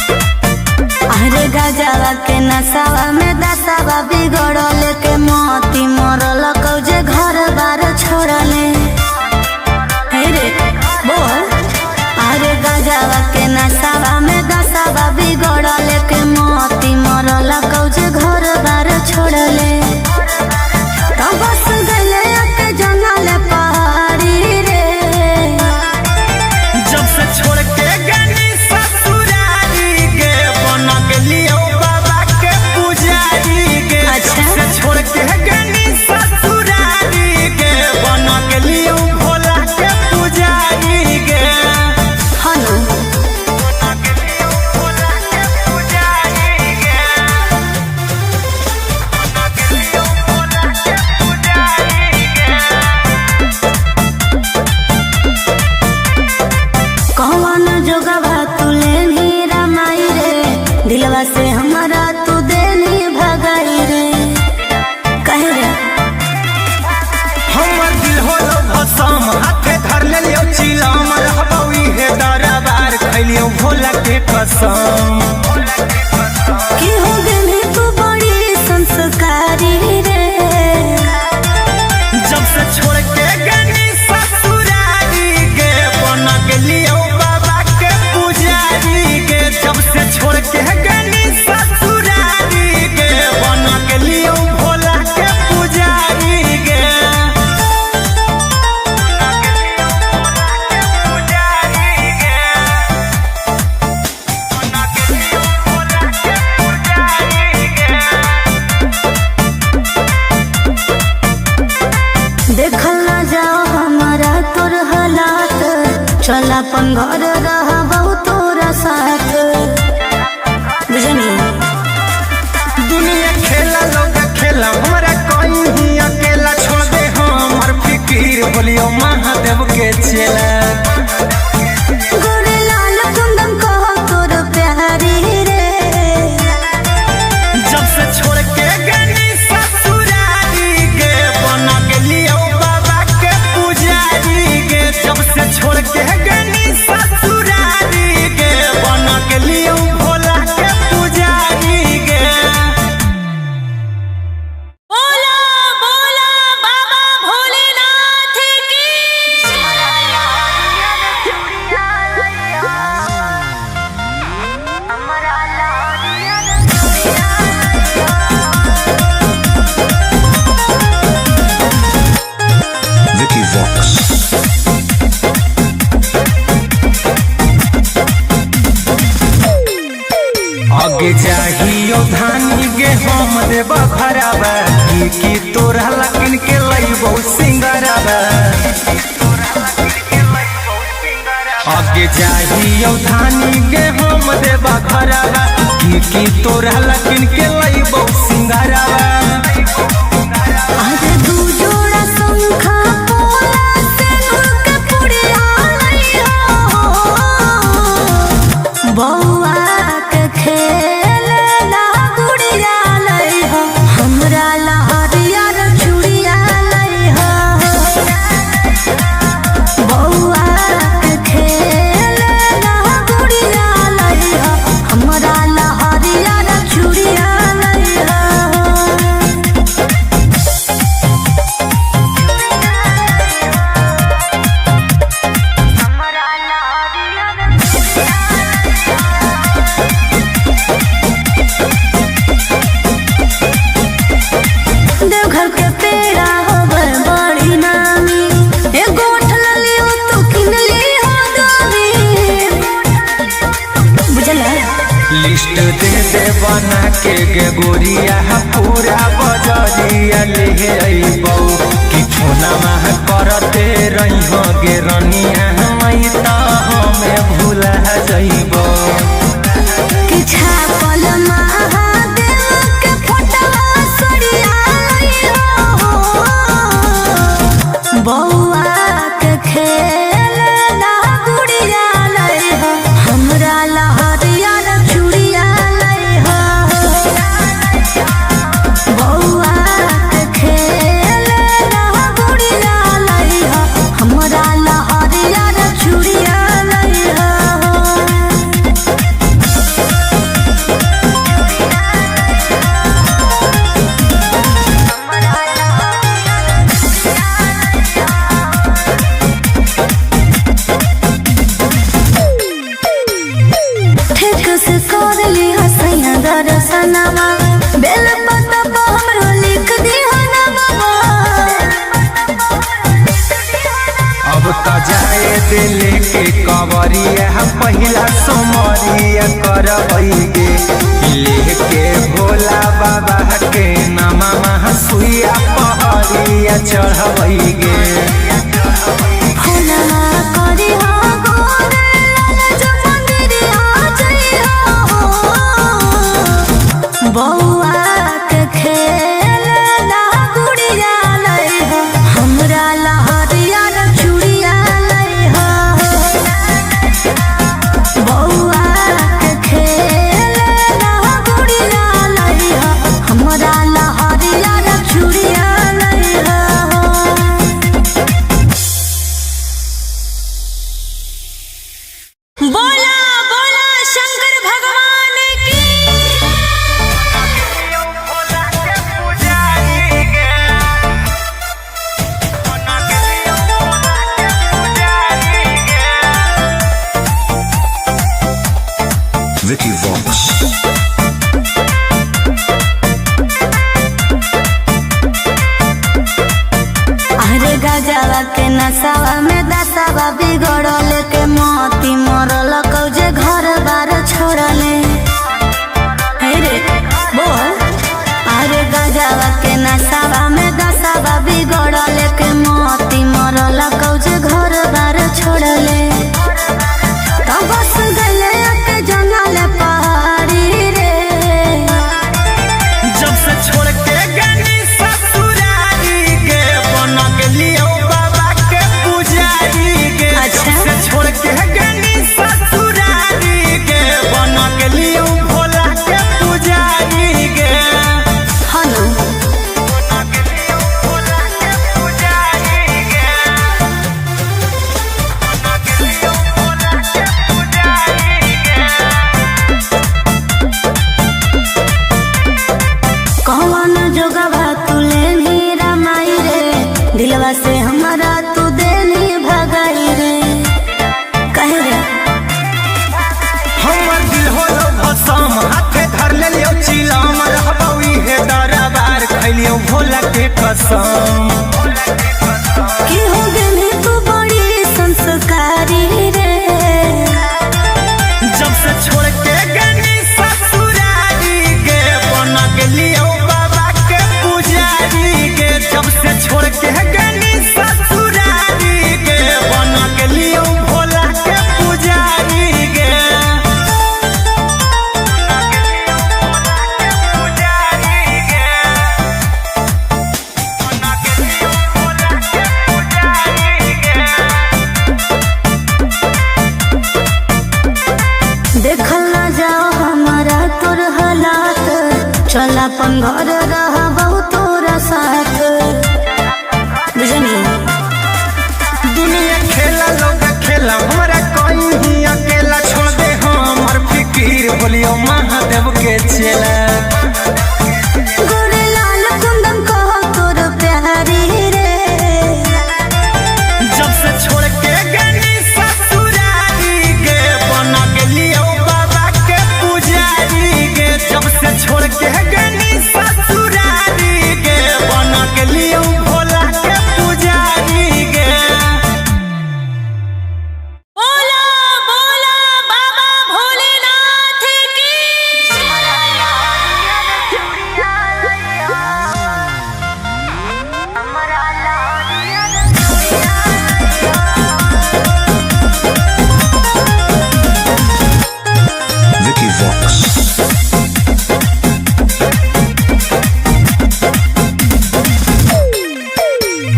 अरे गजवा के नसावा में दसावा बिगड़ल के मोती मरल कौजे घर बार छोड़ले। हे रे बोल, अरे गजवा के नसावा में दसावा बिगड़ल के से हमारा तू देनी भगाई रे कहे रे हमर दिल होलो भसम हाथे धर ले लियो चिलम रहबई हे दरबार खैलियो भोला के कसम कि हो गई तू बड़ी संस्कारी रे जब से छोड़ के गनी ससुरारी गे बन गेलियो बाबा के पुजारी गे जब से छोड़ के गनी ससुरारी गे बन गेलियो भोला के पुजारी गे देखल ना जाओ हमारा तोर हालात चल अपन घर रहबो तोरा साथ बुझनी दुनिया खेला लोग खेला हमरा कहीं अकेला छोड़ दे हमर फिकीर बोलियो महादेव के चेला गोरे लाल कुंदन कहो तोर प्यारी रे जब से छोड़ के गनी ससुरारी गे बन गेलियो बाबा के पुजारी गे जब से छोड़ के गनी ससुरारी गे बन गेलियो भोला के पुजारी गे बोला बोला बाबा भोलेनाथ की Vicky Vox. आगे चाहियो धानी गे हम देबा खराबा की तोरा लकिन के लइबो सिंगराबा आगे चाहियो धानी गे हम देबा खराबा की तोरा लकिन के लइबो सिंगराबा आज दू जोड़ा शंखा पोला सिंदूर के पुड़िया लइहो बौआ के खेलना गुड़िया लइहो हमरा लहरिया रे चूड़िया लइहो बौआ के खेलना गुड़िया लइहो हमरा लहरिया रे चूड़िया लइहो देवघर के पेड़ा होवे बड़ी नामी एगो उठल लियो तू किन ली हो दामी बुझल लिस्ट दे दे बना के गे गोरिया पूरा बजरिया ले अइबौ कि फोनमा करते रहिहो गे रनिया हमै त हमें भूला जइबौ कि छापल महादेव के फोटवा सरिया लियो बौआ के खेलना गुड़िया लइहो हमरा लहरिया रे चूड़िया लइहो बौआ के खेलना गुड़िया लइहो हमरा लहरिया रे चूड़िया लइहो ठीक से कर ली हसैया दर्शनमा बेल पत्ता पर हमरो लिख दी हनमा अब त जाए दिल के कवरिया पहिला सोमरिया करबै गे लेके भोला बाबा के नामा सुइया पहरिया चढ़बै गे फूलना करी हो गोरे लाल जो मंदिरिया जइहो बौआ के खेलना गुड़िया लइहो हमरा लहरिया रे चूड़िया लइहो बौआ के खेलना कसम। कि हो गई तू बड़ी संस्कारी रे, जब से छोड़ के गनी ससुरारी गे बन गेलियो बाबा के पुजारी गे। जब से छोड़ के गनी ससुरारी गे बन गेलियो भोला के पुजारी गे। देखल ना जाओ हमारा तोर हालात, चल अपन घर रहबो तोरा साथ। बुझनी दुनिया खेला लोग खेला हमरा कोई ही अकेला छोड़ दे हमर फिकीर बोलियो महादेव के चेला। गोरे लाल कुंदन कहो तोर प्यारी रे, जब से छोड़ के गनी ससुरारी गे बन गेलियो बाबा के पुजारी गे। जब से छोड़ के गनी ससुरारी गे बन गेलियो भोला के पुजारी गे। बोला बोला बाबा भोलेनाथ की। Vicky Vox.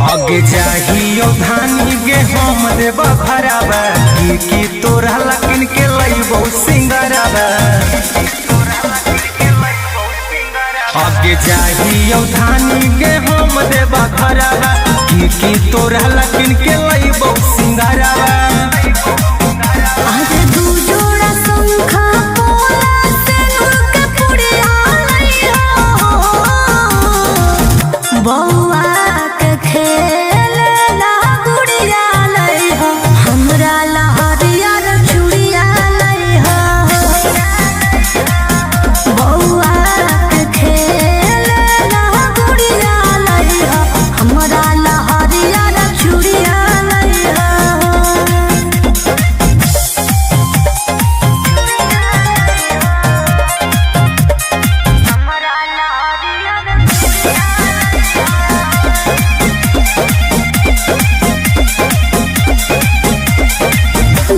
आगे जाहियो धानी गे हम देव भरावा की तोरा लकिन के लइबो सिंगरावा। आगे जाहियो धानी गे हम देव भरावा की तोरा लकिन के लइबो सिंगरावा। आज दू जोड़ा शंखा पोला सिंदूर के पुड़िया लइहो, बौआ के खेलना गुड़िया लइहो, हमरा लहरिया रे चूड़िया लइहो। बौआ के खेलना गुड़िया लइहो, हमरा लहरिया रे चूड़िया लइहो।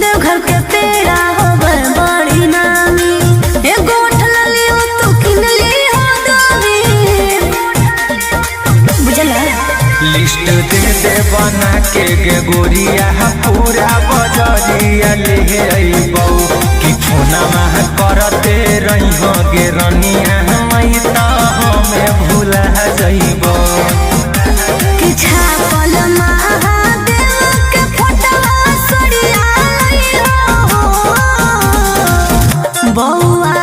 देवघर के पेड़ा होवे बड़ी नामी, एगो उठल लियो तू किन लियो दामी। बुझला लिस्ट दे दे बना के गे गोरिया पूरा बजरिया ले अइबौ कि फोना मह करते रहिहो गे रनिया मई त हमें भूला जइबौ। कि छापल महादेव के फोटवा सड़िया लइहो, बौआ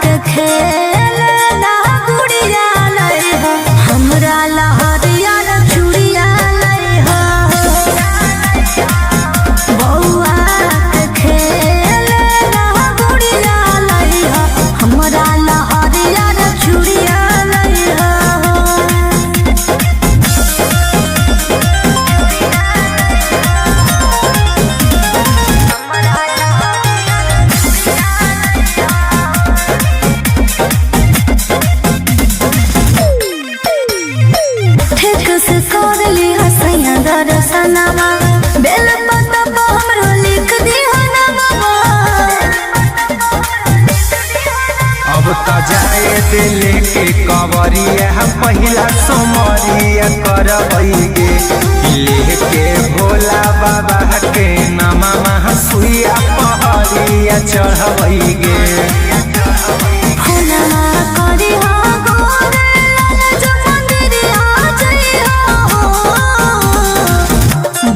के खेलना गुड़िया लइहो, हमरा लहरिया रे चूड़िया लइहो। बौआ के खेलना गुड़िया लइहो, हमरा लहरिया रे चूड़िया लइहो। ठीक से कर ली हसैया दर्शनमा, बेल पतबा हमरो लिख दिहो ना बाबा। अब त जाए दिले के कवरिया पहिला सोमरिया करबै गे लेके भोला बाबा के नामा सुइया पहरिया चढ़बै गे। फुलवा करिहो गोरे लाल जो मंदिरिया जइहो,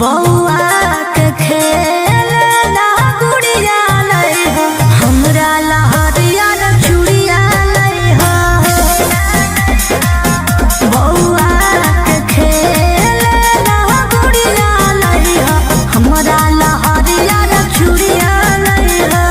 बौआ के खेलना गुड़िया लइहो, हमरा लहरिया रे चूड़िया लइहो। बौआ के खेलना गुड़िया लइहो, हमरा लहरिया रे चूड़िया लइहो।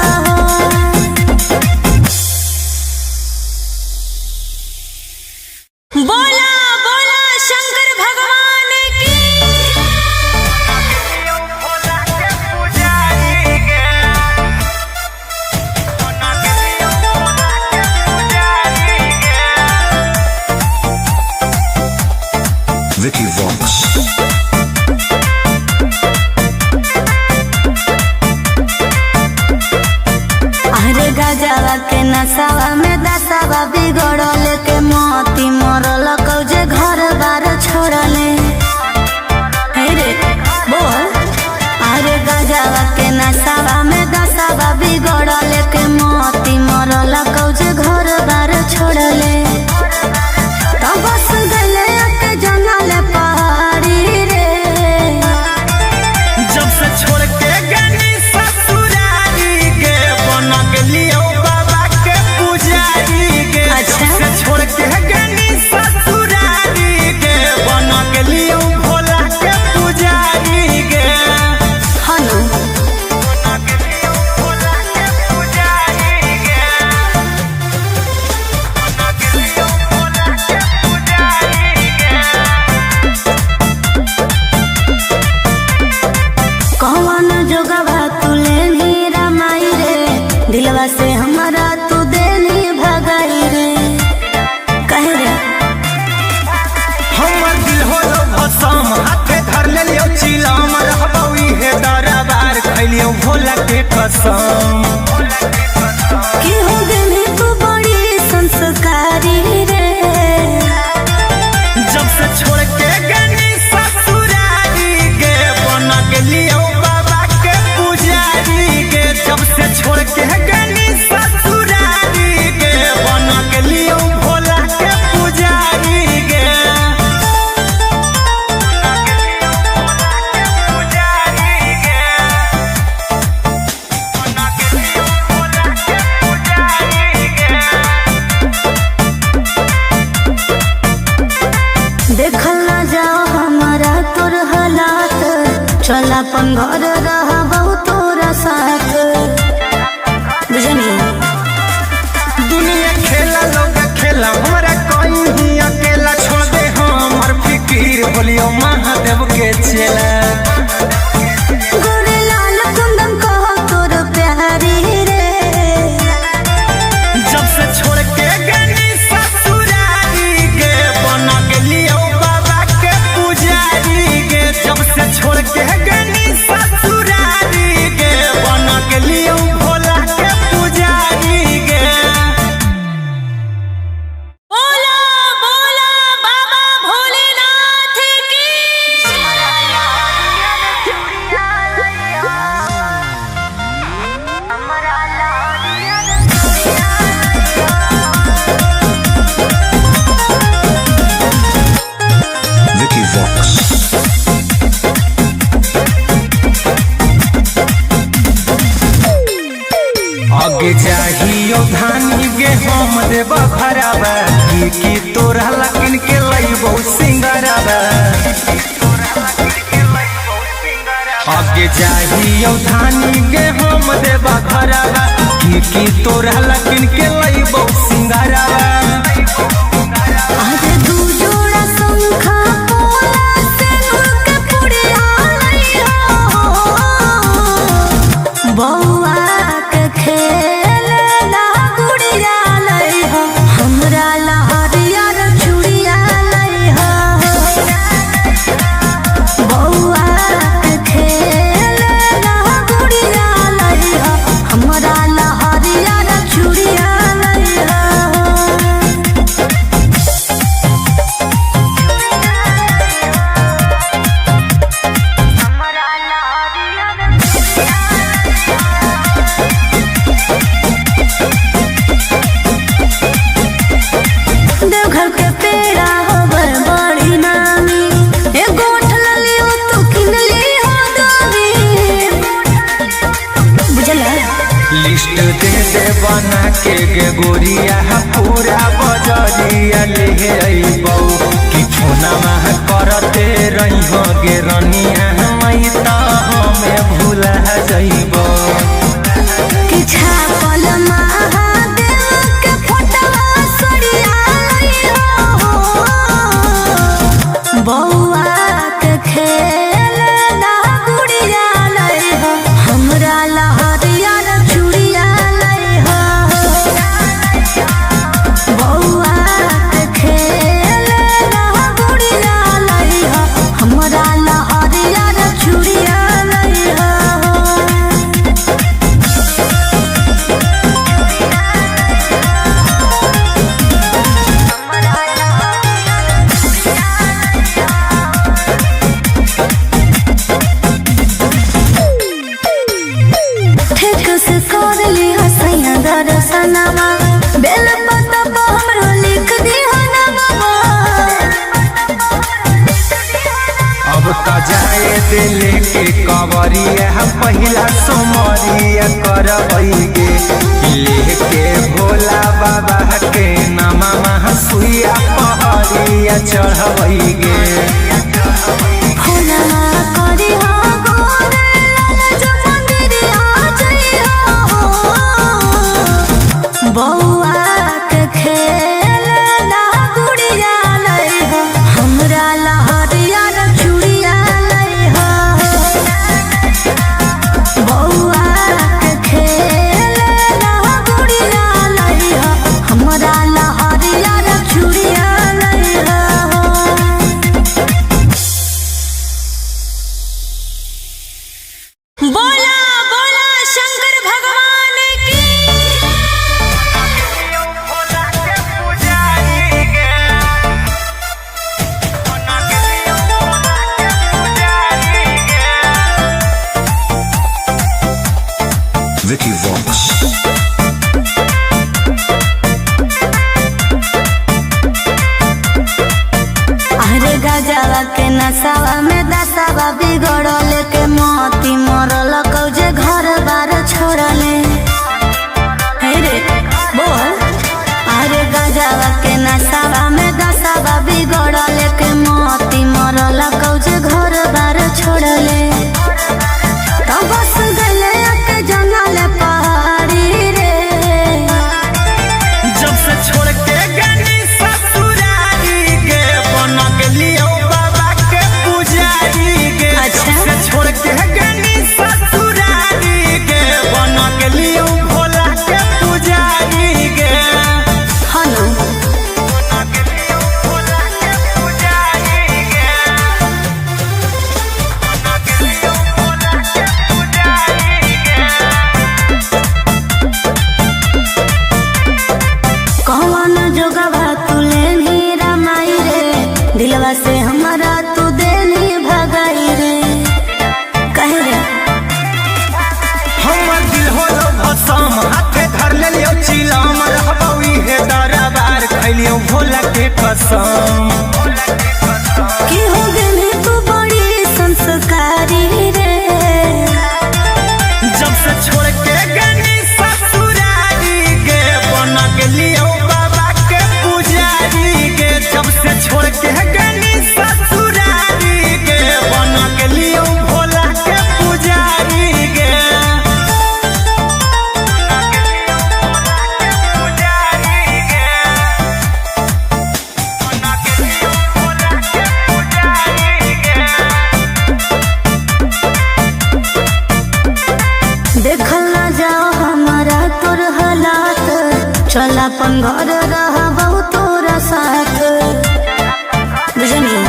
के कसम। कि हो गई तू बड़ी संस्कारी रे, जब से छोड़ के गनी ससुरारी गे बन गेलियो बाबा के पुजारी गे। जब से छोड़ के गनी ससुरारी गे बन गेलियो भोला के पुजारी गे। देखल ना जाओ हमारा तोर हालात, चल अपन घर रहा बहु तोरा साथ। बुझनी दुनिया खेला लोग खेला हमारा कोई ही अकेला छोड़ दे हमर फिकीर बोलियो महादेव के चेला। गोरे लाल कुंदन कहो तोर प्यारी रे, जब से छोड़ के गनी ससुरारी गे बन गेलियो बाबा के पुजारी गे। जब से छोड़ के गनी ससुरारी गे बन गेलियो भोला के पुजारी गे। बोला बोला बाबा भोलेनाथ की। Vicky Vox. आगे चाहियो धानी गे हम देव भरावा की तोरा लकिन के लइबो सिंगारावा। आगे चाहियो धानी गे हम देव भरावा की तोरा लकिन के लइबो सिंगारावा। आज दू जोड़ा शंखा पोला सिंदूर के पुड़िया लइहो, बौआ के खेलना गुड़िया लइहो, हमरा ला हरियर चूड़िया लइहो। बौआ के खेलना गुड़िया लइहो, हमरा ला हरियर चूड़िया लइहो। देवघर के पेड़ा होवे बड़ी नामी, एगो उठलली हो तू किनली हो दोरी। बुझला लिस्ट दे दे बना के गे गोरिया पूरा बजरिया ले अइबौ कि फोनमा करते रहिहो गे रनिया मई त हमें भूला जइबौ। कि छापल महादेव के फोटवा सड़िया लइहो, बौआ के खेलना गुड़िया लइहो, हमरा ला हरियर चूड़िया लइहो। बौआ के खेलना गुड़िया लइहो, हमरा ला हरियर चूड़िया लइहो। ठीक से कर ली हसैया दर्शनमा, बेल पत्ता पर हमरो लिख दिहा नामवा। अब त जाए दिल के कवरिया पहिला सोमरिया करबै गे लेके भोला बाबा के नामा सुइया पहरिया चढ़बै गे। फूलवा करिहा गोरे लाल जो मंदिरिया जइहो, बौआ के खेलना गुड़िया लइहो, हमरा ला हरियर चूड़िया लइहो। बौआ के खेलना गुड़िया लइहो, हमरा ला हरियर चूड़िया लइहो। नसावा में दसावा बिगड़ल के मोती मरल कौजे घर बार छोड़ले तो बस गले के जंगल पहाड़ी रे। जब से छोड़ के गनी ससुरारी गे बन गेलियो बाबा के पुजारी गे। अच्छा। जब से छोड़ के गनी ससुरारी गे बन गेलियो भोला के पुजारी गे। हनु बन गेलियो भोला के पुजारी गे। बन गेलियो भोला के पुजारी गे। कौन जोगवा तुले नीरा माई रे दिलवा से हमारा तू देनी भगाई रे कहे रे हमर दिल होलो भसम हाथे धर लेलियो चिलम रहबौ इहे दरबार खैलियो भोला के कसम। कि हो गए तू बड़ी संस्कारी रे। जब से छोड़ के गनी ससुरारी गे बन गेलियो बाबा के पुजारी गे। जब से छोड़ के गनी ससुरारी गे बन गेलियो भोला के पुजारी गे। देखल ना जाओ हमारा तोर हालात चल अपन घर रहबौ तोरा साथ बुझनी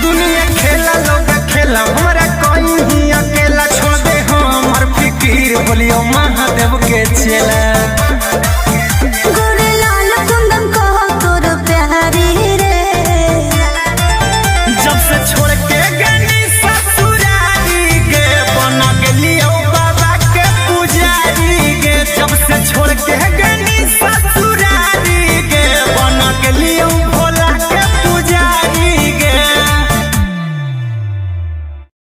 दुनिया खेला लोग खेला हमरा कोई ही अकेला छोड़ दे हमर फिकीर बोलियो महादेव के चेला। गोरे लाल कुंदन कहो तोर प्यारी रे। जब से छोड़ के गनी ससुरारी गे बन गेलियो बाबा के पुजारी गे। जब से छोड़ के गनी ससुरारी गे बन गेलियो भोला के पुजारी गे।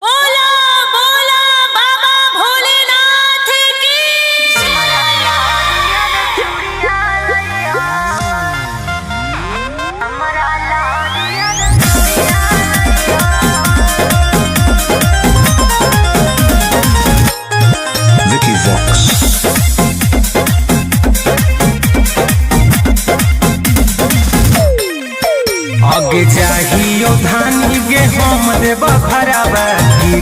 बोला बोला बाबा भोलेनाथ की Vicky Vox. आगे जाहियो धानी गे हम देब भराबा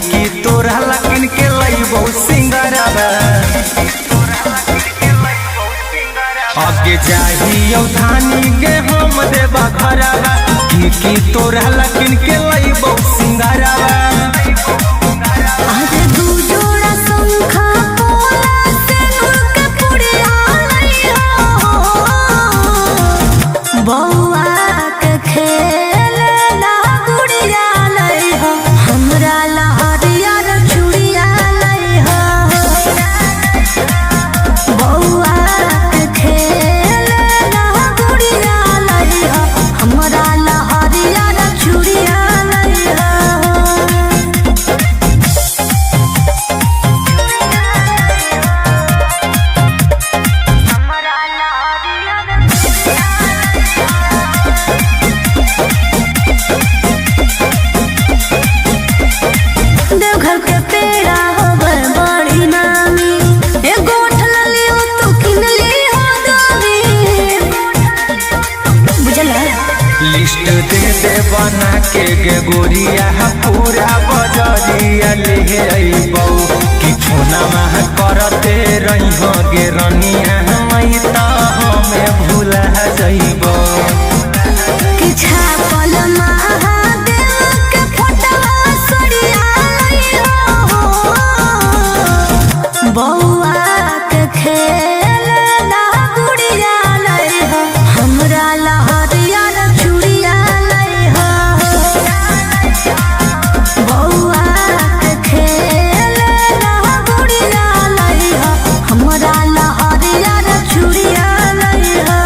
की तोरा लकिन के लइबो सिंगराबा। आगे जाहियो धानी गे हम देब भराबा की तोरा लकिन के लइबो सिंगराबा। आज दू जोड़ा शंखा पोला से नूर के पुड़िया लई हो बौआ के खेल ला गुड़िया लई हो हमरा लहरिया रे चूड़िया लई हो बौआ के खेल ला गुड़िया लई हो हमरा लहरिया रे चूड़िया लई हो। देवघर के पेड़ा होवे बड़ी नामी ए गोठ ललियो तू किन ली हो दामी बुझला लिस्ट दे दे बना के गे गोरिया पूरा बजरिया ले अइबौ कि फोनमा करते रही गे रनिया मई त हमें भूला जइबौ। कि छापल महादेव के फोटवा सड़िया लई हो बौआ के खेल ला गुड़िया लई हो हमरा लहरिया रे चूड़िया लई हो बौआ के खेल ला गुड़िया लई हो हमरा लहरिया रे चूड़िया लई हो।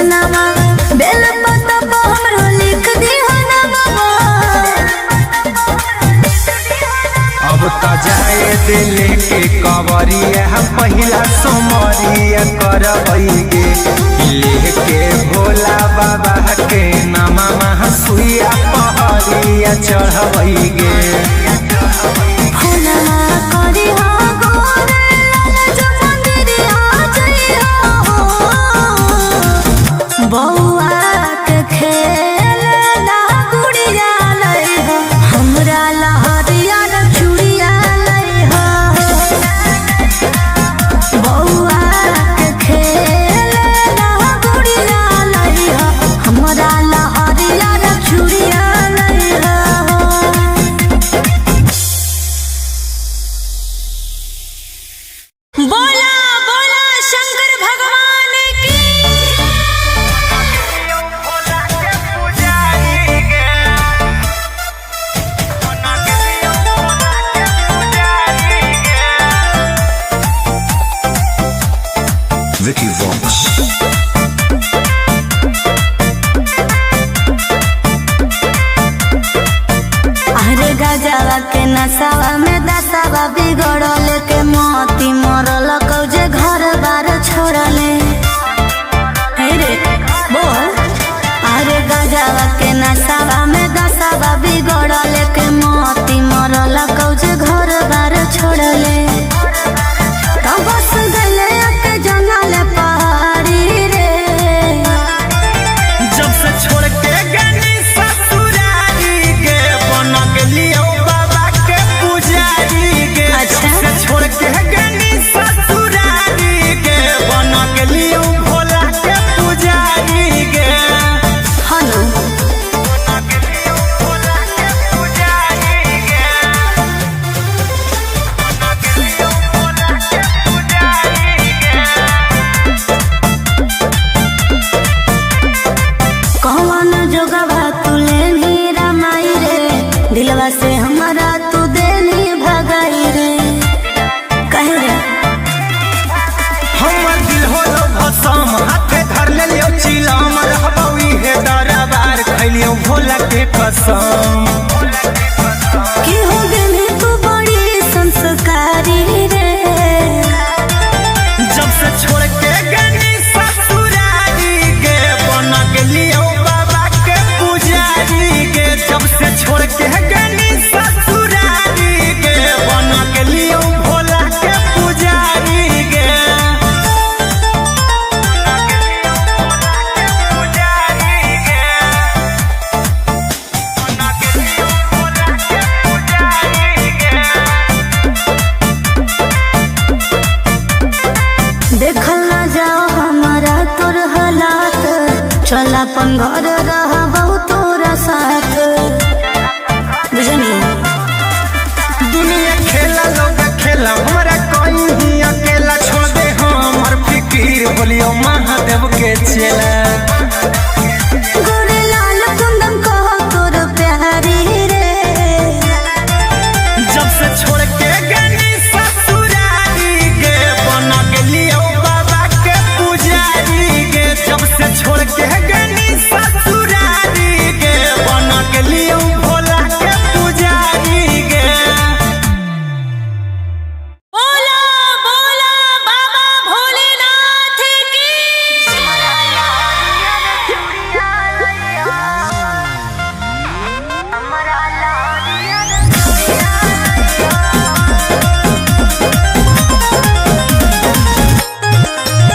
सजनवा बेल पता पर हमरो लिख दी हो नमवा। अब त जाए दिल के कवरिया पहिला सोमरिया करबैगे लेके भोला बाबा के नामा सुइया पहरिया चढ़बैगे। फुलवा करी हो गोरे लाल जो मंदिरिया जइया हो। बौआ के खेल ना गुड़िया लई हो हमरा लहरिया न चूड़िया लई हो। बौआ के खेल ना गुड़िया लई हो हमरा लहरिया न चूड़िया लई हो। बोला बोला शंकर भगवान की। Vicky Vox. अरे गजवा के नसावा में दसावा बिगड़ल के मोती मरल कौजे घर बार छोड़ले। हे रे बोल। अरे गजवा के नसावा में दसावा बिगड़ल के मोती मरल कौजे घर बार छोड़ले। तो बस गले के जंगल पहाड़ी रे। जब से छोड़ के गनी ससुरारी के बन गेलियो बाबा के पुजारी के। अच्छा। जब से छोड़ के गनी ससुरारी के बन गेलियो भोला के पुजारी के। हनु बन गेलियो भोला के पुजारी के। बन गेलियो भोला के पुजारी के। कौन जोगवा तू लेनी रामाई रे। दिलवा से हमारा तू देनी भगाई रे। कहे रे हमर दिल होलो भसम हाथे धर लेलियो चिलम रहबई हे दरबार खैलियो भोला के कसम। कि हो गेली तू बड़ी संस्कारी रे। जब से छोड़ के गनी ससुरारी के बन गेलियो बाबा के पुजारी के। जब से छोड़ के गनी ससुरारी के बन गेलियो भोला के पुजारी के। देखल ना जाओ हमारा तोर हालात। चल अपन घर रह तोरा साथ। बुझनी दुनिया खेला लोग खेला हमरा कोई ही अकेला छोड़ दे हमर फिकीर बोलियो महादेव के चेला। गोरे लाल कुंदन कहो तोर प्यारी रे। जब से छोड़ के गनी ससुरारी के बन गेलियो बाबा के पुजारी के। जब से छोड़ के गनी ससुरारी के बन गेलियो भोला के पुजारी के। बोला बोला बाबा भोलेनाथ की।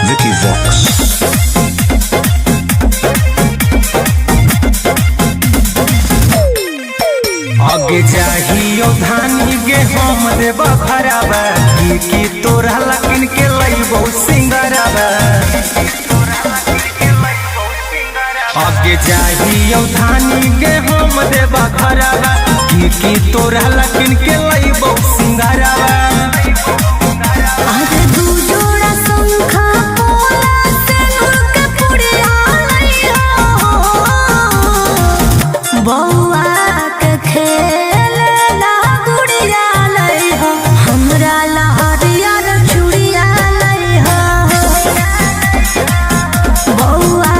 Vicky Vox. आगे जाहियो धानी गे हम देव खराबा की तोरा लकिन के लईबो सिंगराबा। आगे जाहियो धानी गे हम देव खराबा की तोरा लकिन के लईबो सिंगराबा। आज दू जोड़ा शंखा पोला सिंदूर के पुड़िया लई हो। बौआ के खेल ना गुड़िया लई हो हमरा लहरिया न चूड़िया लई हो। बौआ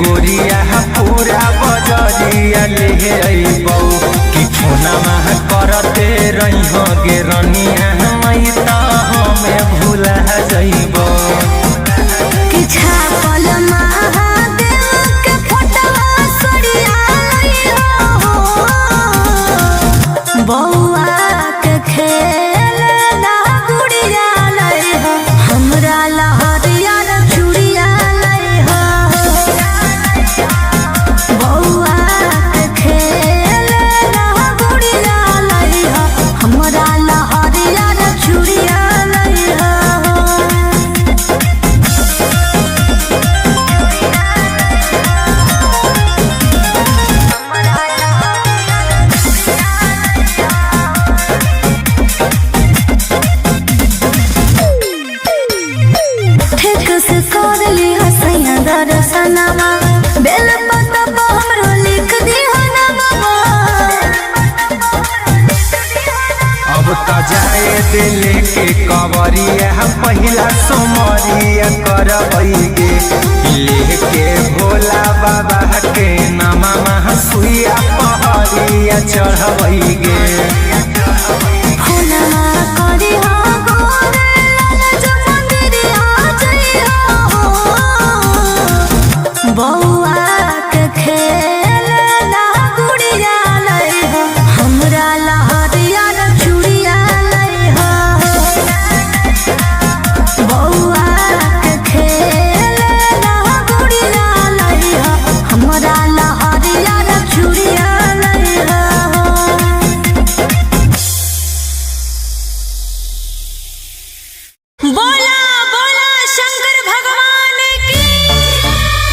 गोरिया पूरा बजरिया ले अइबौ कि फोनमा करते रही गे रनिया मई त हमें भूला जइबौ कि छापल महादेव के फोटवा सड़िया लइहो बौआ के खेल ना गुड़िया लइहो हमरा लहरिया चूड़िया लइहो बौआ के खेल ना गुड़िया लइहो हमरा लहरिया चूड़िया लइहो ठीक से कर ली हसैया दर्शनमा बेल पत्ता हमरो लिख दिहा ना बाबा अब त जाए दिल के कवरिया पहिला सोमरिया करबैगे लेके भोला बाबा के नामा सुइया पहरिया चढ़बैगे फुलवा करी हो गोरे लाल जो मंदिरिया जइहो बौआ के खेल ना गुड़िया लइहो हमरा लहरिया चूड़िया लइहो बौआ के खेल ना गुड़िया लइहो हमरा लहरिया चूड़िया लइहो बोला बोला शंकर भगवान की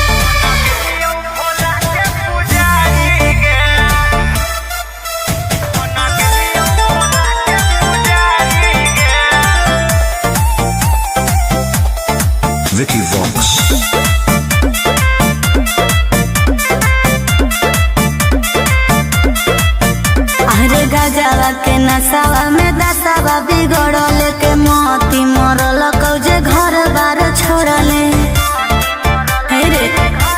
Vicky Vox. अरे गजवा के नसावा में दसावा बिगड़ल के मोती मरल कौजे घर बार छोड़ले हे रे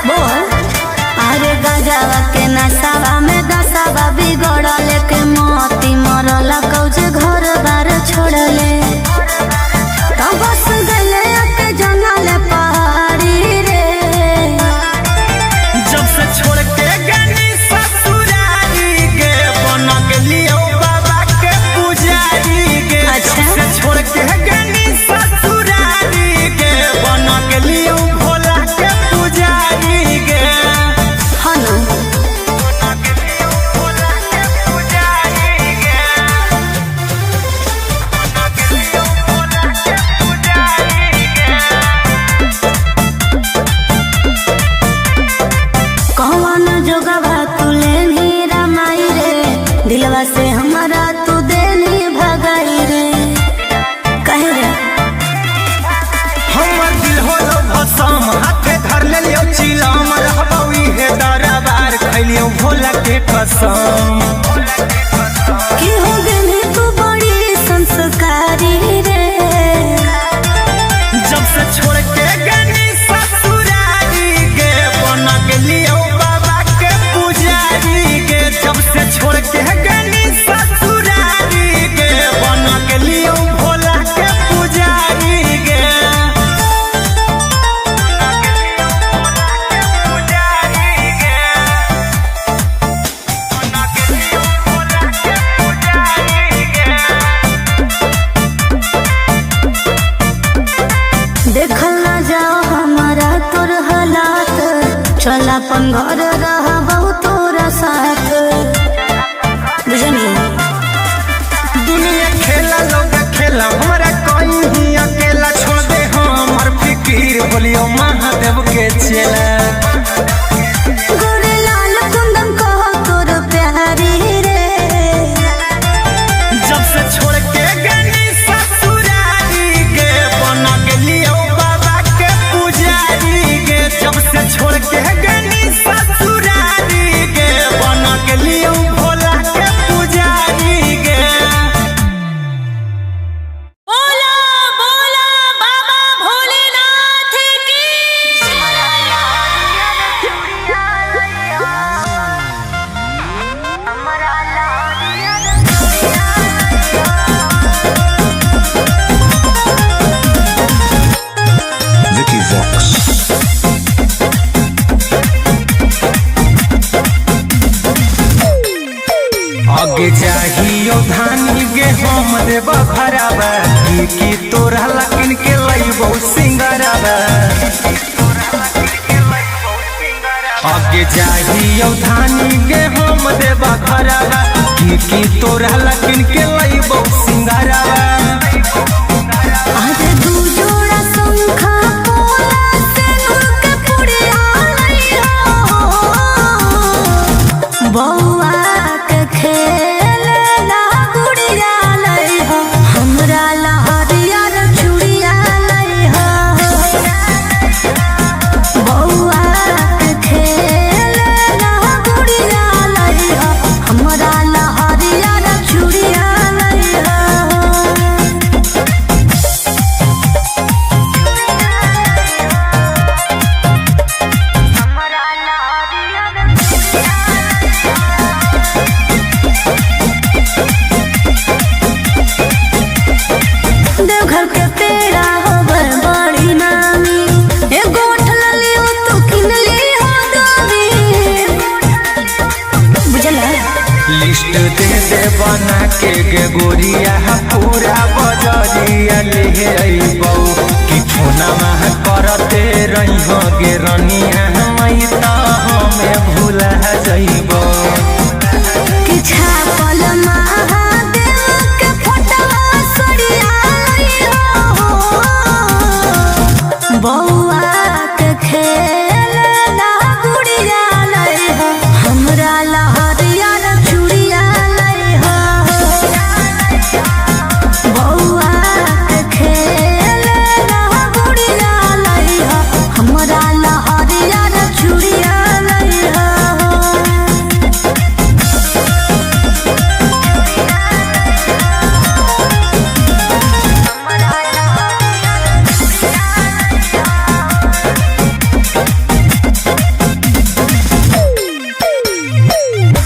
बोल अरे गजवा के नसावा में दसावा बिगड़ल के मोती मरल कौजे घर बार छोड़ले तो बस गले के जंगल पहाड़ी रे जब से छोड़ के गनी ससुरारी के बन गेलियो बाबा के पुजारी के अच्छा। जब से छोड़ के गनी ससुरारी के बन गेलियो भोला के पुजारी के हनु बन गेलियो भोला के पुजारी के बन गेलियो भोला के पुजारी के कौन जोगवा तुले नीरा माई रे दिलवा से हमारा तू देनी भगाई रे कहे रे हमर दिल होलो भसम हाथे धर लेलियो चिलम रहबौ इहे दरबार खैलियो भोला के कसम कि हो गेली तू बड़ी संस्कारी रे जब से छोड़ के गनी ससुरारी के बन गेलियो बाबा के पुजारी के जब से छोड़ के गनी ससुरारी के बन गेलियो भोला के पुजारी के पुजारी के बन गेलियो भोला के पुजारी के देखल ना जाओ हमारा तोर हालात चल अपन घर रह बहु तोरा साथ बुझनी दुनिया खेला लोग खेला हमारा कोई ही अकेला छोड़ दे हमर फिकीर बोलियो महादेव के चेला गोरे लाल कुंदन कह तोर प्यारी रे जब से छोड़ के गनी ससुरारी के बन गेलियो बाबा के पुजारी के जब से छोड़ के गनी ससुरारी के बन गेलियो भोला के पुजारी के बोला बोला बाबा भोलेनाथ की आगे चाहियो धानी गे हम देव भरावा की तोरा लकिन के लइबो सिंगरावा आगे चाहियो धानी गे हम देव भरावा की तोरा लकिन के लइबो सिंगरावा आज दू जोड़ा शंखा पोला सेनुर के पुड़िया लइहो बौआ के खेलना गुड़िया लइहो हमरा लहरिया रे चूड़िया लइहो बौआ के खेलना गुड़िया लइहो हमरा लहरिया रे चूड़िया लइहो देवघर के पेड़ा होवे बड़ी नामी ए गोठ ललियो तू किन ली हो दोरी बुझला लिस्ट दे बना के गे गोरिया पूरा बजरिया ले अइबौ कि फोनमा करते रहिहो गे रनिया मई त हमें भूला जइबौ कि छापल महादेव के फोटवा सड़िया लइहो बौआ के खेलना गुड़िया लइहो हमरा लहरिया रे चूड़िया लइहो बौआ के खेलना गुड़िया लइहो हमरा लहरिया रे चूड़िया लइहो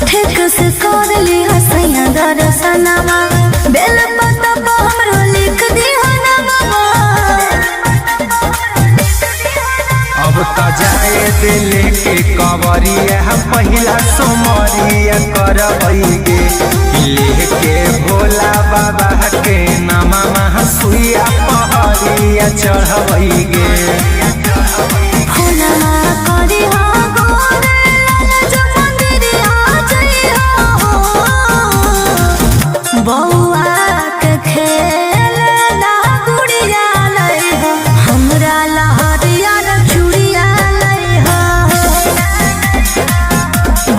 ठीक से कर ली हसैया दर्शनमा बेल पत्ता पर हमरो लिख दी हनवा अब त जाए दिल के कवरिया पहिला सोमरिया करबै गे लेके भोला बाबा के नामा सुइया पहरिया चढ़बै गे फोनमा करी हो गोरे लाल जो मंदिरिया जइहो बौआ के खेलना गुड़िया लइहो हमरा लहरिया रे चूड़िया लइहो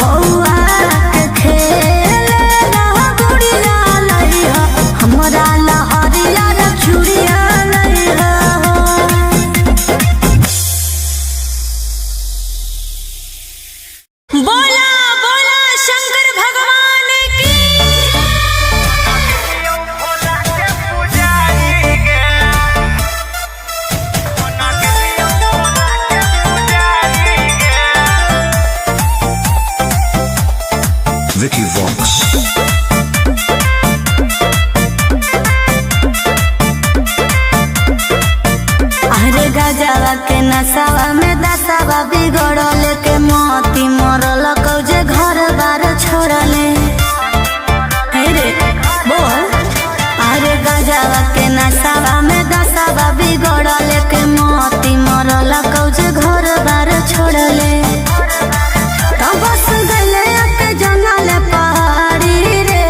बौआ के खेलना गुड़िया लइहो हमरा लहरिया रे चूड़िया लइहो बोला बोला शंकर भगवान की Vicky Vox. अरे गजवा के नसावा में दसावा बिगड़ल के मोती मरल कौजे घर बार छोड़ले हे रे बोल अरे गजवा के नसावा में दसावा बिगड़ल के मोती मरल कौजे घर बार छोड़ले तो बस गले के जंगल पहाड़ी रे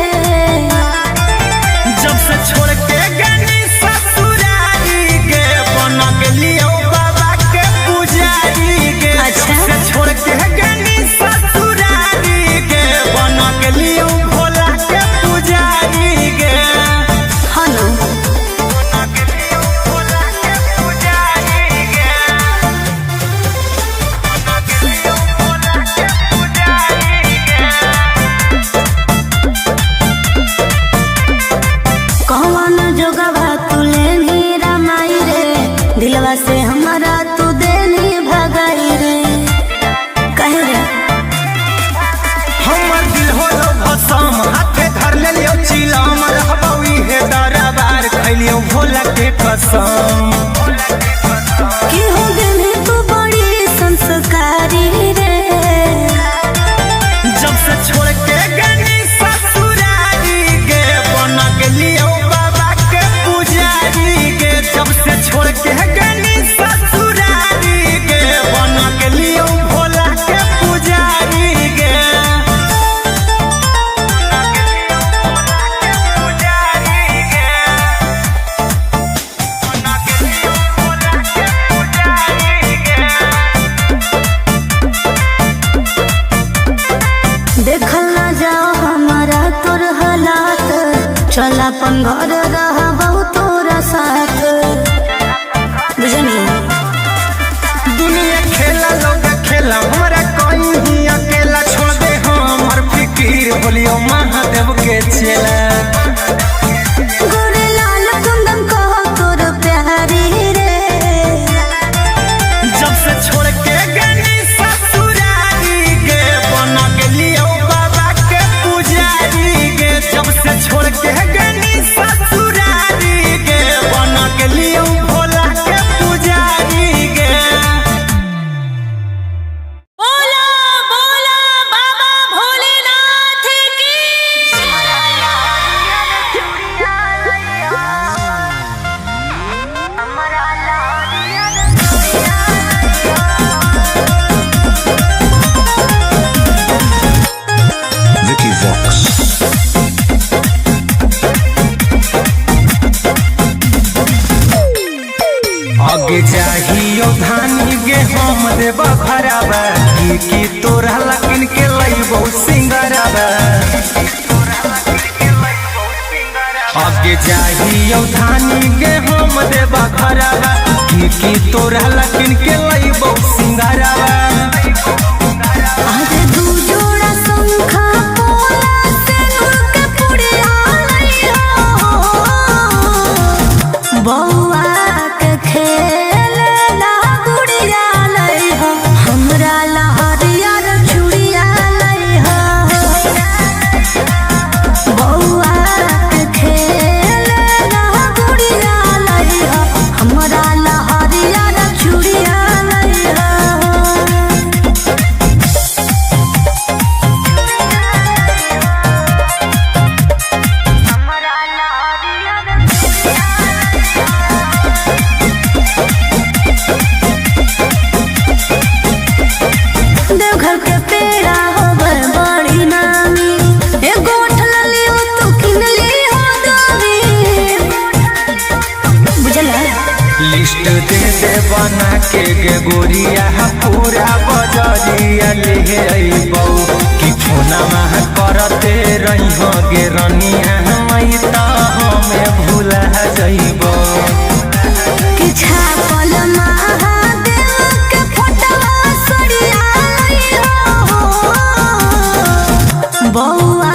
जब से छोड़ के गनी ससुरारी गे बन गेलियो बाबा के पुजारी गे अच्छा। जब से छोड़ के गनी ससुरारी गे बन गेलियो भोला के पुजारी गे हनु बन गेलियो भोला के पुजारी गे बन गेलियो भोला के पुजारी गे कौन जोगवा तू लेनी रमाई रे दिलवा से हमारा तू देनी भगाई रे कहे रे हमर दिल होलो भसम हाथे धर लेलियो चिलम रहबौ इहे दरबार खैलियो भोला के कसम कि हो गनी तू बड़ी संस्कारी रे जब से छोड़ के गनी ससुरा चल अपन घर रहबौ तोरा साथ बुझनी। दुनिया खेला लोग खेला हमरा कहीं अकेला छोड़ दे हमर फिकीर बोलियो महादेव के चेला। गोरे लाल कुंदन कहो तोर प्यारी रे जब से छोड़ के गनी ससुरारी गे बन गेलियो बाबा के पुजारी गे। जब से छोड़ के गनी ससुरारी गे बन गेलियो भोला के पुजारी गे। बोला बोला बाबा भोलेनाथ की Vicky Vox. आगे चाहियो धानी गे हम देबा भराबा की तोरा लकिन के लइबो सिंगराबा। आगे चाहियो धानी गे हम देबा भराबा की तोरा लकिन के लइबो सिंगराबा। आज दू जोड़ा शंखा पोला से नूर के पुड़िया लइहो बौआ के खेलना गुड़िया लइहो हमरा लहरिया रे चूड़िया लइहो बौआ के खेलना गुड़िया लइहो हमरा लहरिया रे चूड़िया लइहो। देवघर के पेड़ा होबर बड़ी नामी एगो ठललियो तू किनली हो दावी बुझला। लिस्ट दे दे बना के गे गोरिया पूरा बजरिया ले अइबौ कि फोनमा करते रहिहो गे रनिया मई त हमें भूला जइबौ। कि छापल महादेव के फोटवा सड़िया लइहो बौआ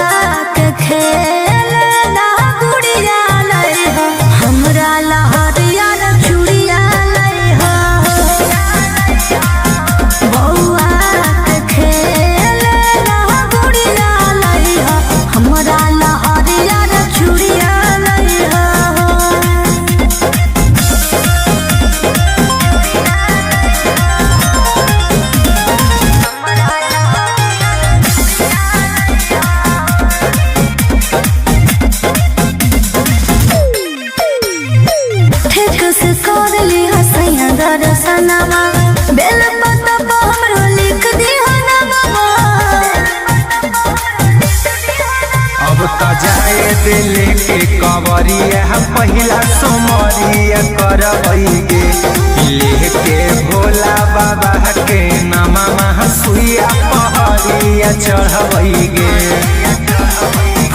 के खेलना गुड़िया लइहो हमरा लहरिया रे चूड़िया लइहो बौआ के खेलना गुड़िया लइहो हमरा लहरिया रे चूड़िया लइहो। ठीक से कर ली हसैया दर्शनमा बेल पत्ता पर हमरो लिख दी हनवा अब त जाए दिल के कवरिया पहिला सोमरिया करबै गे लेके भोला बाबा के नामा सुइया पहरिया चढ़बै गे।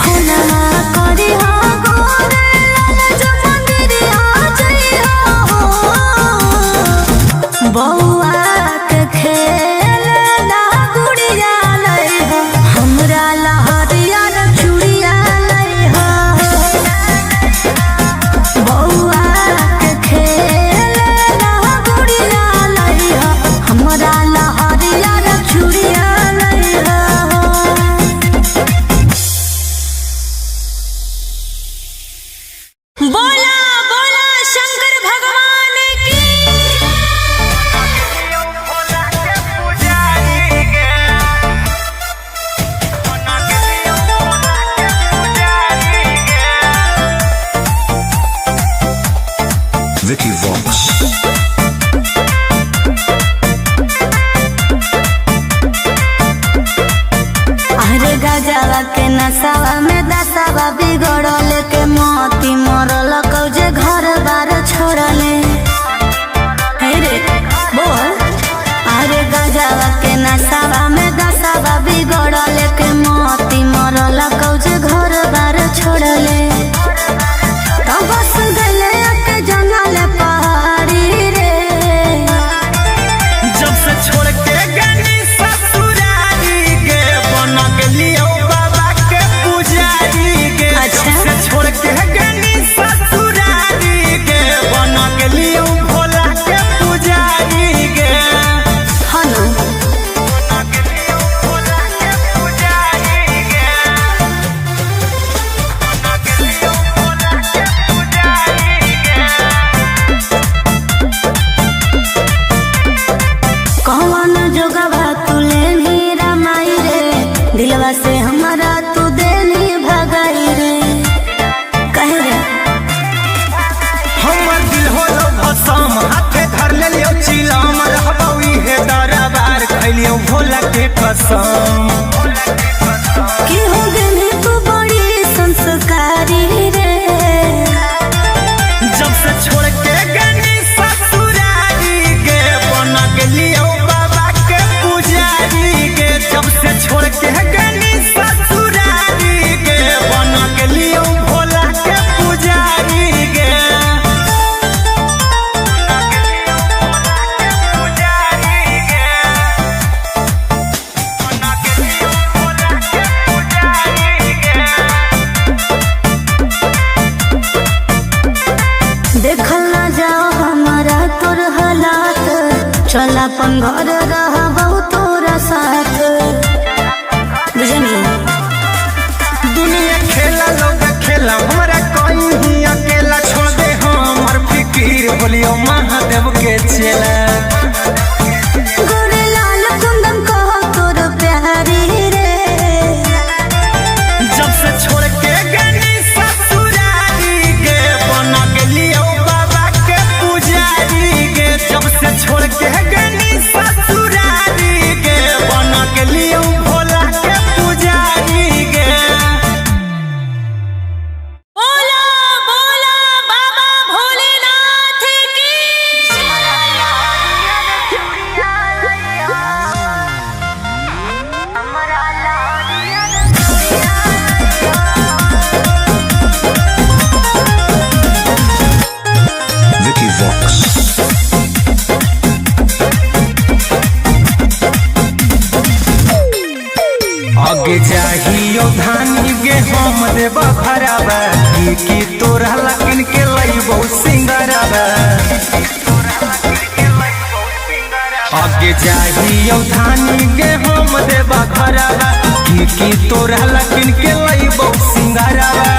फुलवा करी हो गोरे लाल जो मंदिरिया जइहो बौआ के खेलना गुड़िया लइहो हमरा लहरिया रे चूड़िया लइहो बौआ के खेलना गुड़िया लइहो हमरा लहरिया रे चूड़िया लइहो। कसम कि हो गई तू बड़ी संस्कारी रे। जब से छोड़ के गनी ससुरारी गे बन गेलियो बाबा के पुजारी गे। जब से छोड़ के गनी ससुरारी गे बन गेलियो भोला के पुजारी गे। देखल ना जाओ हमारा तोर हालात, चल अपन घर रहबो तोरा साथ। बुझनी दुनिया खेला लोग खेला हमरा कोई ही अकेला छोड़ दे हमर फिकीर बोलियो महादेव के चेला। गोरे लाल कुंदन कहो तोर प्यारी रे। जब से छोड़ के गनी ससुरारी गे बन गेलियो बाबा के पुजारी गे। जब से छोड़ के गनी ससुरारी गे बन गेलियो भोला के पुजारी गे। बोला बोला बाबा भोलेनाथ की। Vicky Vox. आगे जाहियो धानी गे हम देव खराबा की तोरा लकिन के लईबो सिंगराबा। आगे जाहियो धानी गे हम देव खराबा की तोरा लकिन के लईबो सिंगराबा।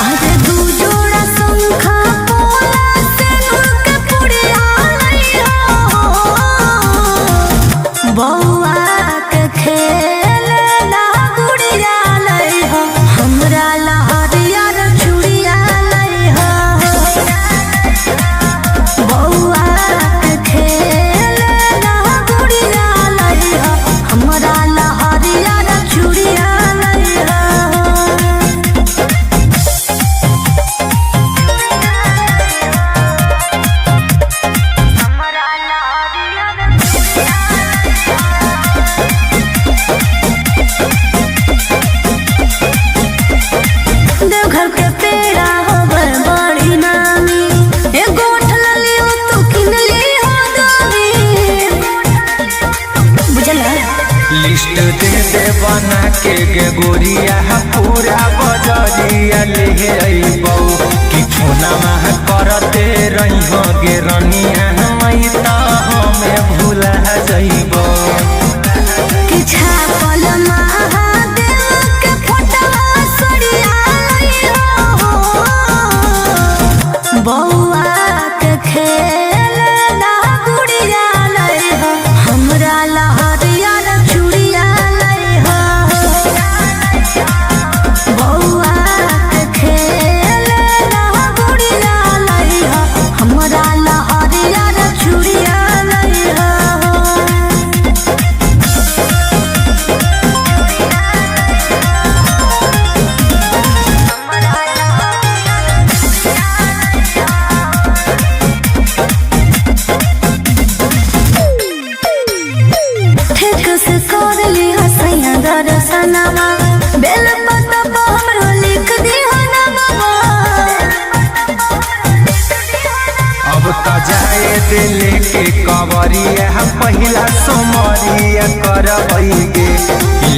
आज दू जोड़ा शंखा पोला सिंदूर के पुड़िया लइहा हो। बौआ के खेलना गुड़िया लइहा, हमरा लहरिया रे चूड़िया लइहा हो। बौआ के खेलना गुड़िया लइहा, हमरा लहरिया रे चूड़िया लइहा हो। देवघर के पेड़ा होवे बड़ी नामी, एगो उठला लियो तू किन ली हो दामी। बुझला लिस्ट दे दे बना के गे गोरिया पूरा बजरिया ले अइबौ कि फोना मह करते रही हो गे रनिया मई त हमें भूला जइबौ। कि छापल महादेव के फोटवा सड़िया लइहा हो। बौआ के खेलना गुड़िया लइहा, हमरा लहरिया रे चूड़िया लइहा हो। बौआ के खेलना गुड़िया लइहा, हमरा लहरिया रे चूड़िया लइहा हो। ठीक से कर ली हसैया दर्शनमा, बेल पत्ता पर हमरो लिख दिहा नामवा। अब त जाए दिल के कवरिया पहिला सोमरिया करबै गे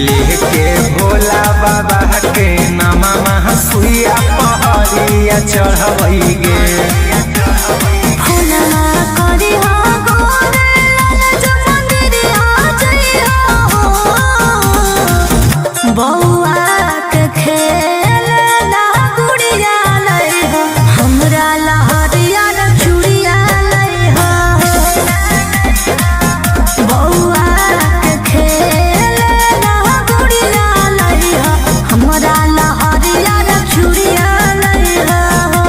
लेके भोला बाबा के नामा महा सुइया पहरिया चढ़बै गे। फुलना करिहा गोरे लाल जो मंदिरिया जइहा हो। बौआ के खेलना गुड़िया लइहा, हमरा लहरिया रे चूड़िया लइहा हो। बौआ के खेलना गुड़िया लइहा, हमरा लहरिया रे चूड़िया लइहा हो।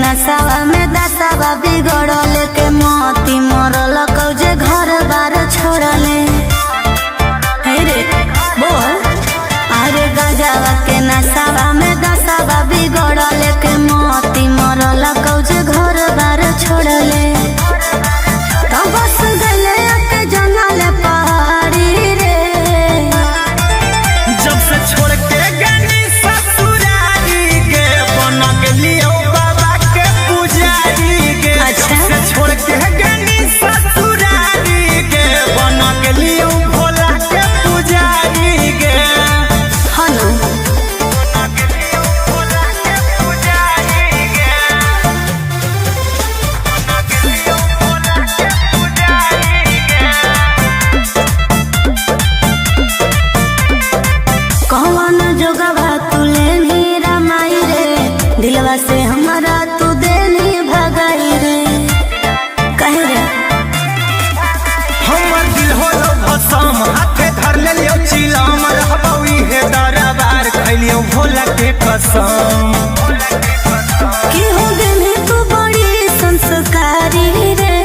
नसावा में दसावा बिगड़ल के मोती मरल कौजे घर बार छोड़ले। हे रे बोल अरे गजावा के नसावा में दसावा बिगड़ल के मोती मरल कौजे घर बार छोड़ले। तो बस गले के जंगल पहाड़ी रे जब से छोड़ के गनी ससुरारी के बन गेलियो बाबा के पुजारी के। अच्छा। जब से छोड़ के गनी ससुरारी के बन गेलियो भोला के पुजारी के। हनु बन गेलियो भोला के पुजारी के। बन गेलियो भोला के पुजारी के। कौन जोगवा तुले नीरा माई रे दिलवा से हमारा तू देनी भगाई रे कहे रे हमर दिल होलो भसम हाथे धर लेलियो चिलम रहबौ इहे दरबार खैलियो भोला के कसम। कि हो गेली तू बड़ी संस्कारी रे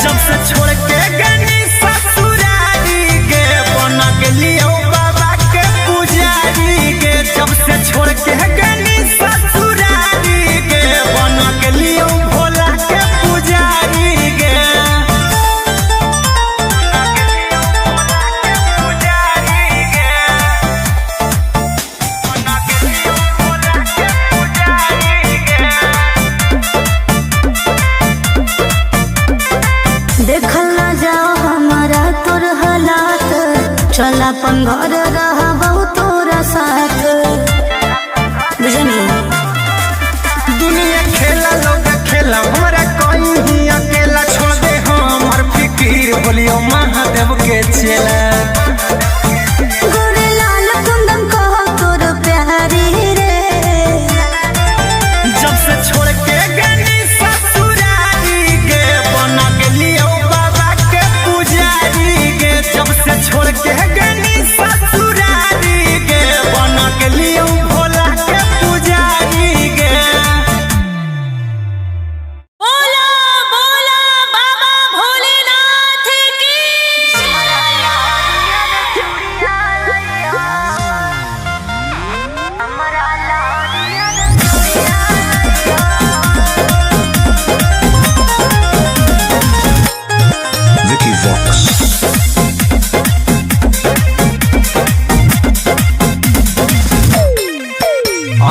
जब से छोड़ के गनी ससुरारी के बन गेलियो बाबा के पुजारी के। जब से छोड़ के गनी ससुरारी के बन गेलियो भोला के पुजारी के। देखल ना जाओ हमारा तोर हालात चल अपन घर रहबौ तोरा साथ बुझनी। दुनिया खेला लोग खेला हमरा कहीं अकेला छोड़ दे हमर फिकीर बोलियो महादेव के चेला। गोरे लाल कुंदन कहो तोर प्यारी रे जब से छोड़ के गनी ससुरारी के बन गेलियो बाबा के पुजारी के। जब से छोड़ के गनी ससुरारी के बन गेलियो भोला के पुजारी के। बोला बोला बाबा भोलेनाथ की Vicky Vox.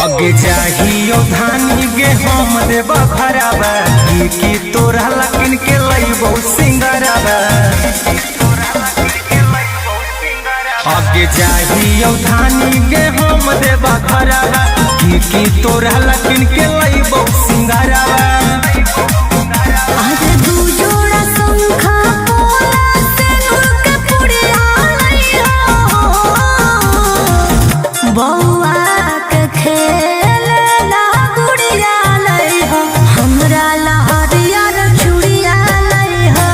आगे चाहियो धानी गे हम देबा भराबा की तोरा लकिन के लइबो सिंगराबा। आगे चाहियो धानी गे हम देबा भराबा की तोरा लकिन के लइबो सिंगराबा। आज दू जोड़ा शंखा पोला सिंदूर के पुड़िया लइहो बौआ के खेलना गुड़िया लइहो हमरा लहरिया रे चूड़िया लइहो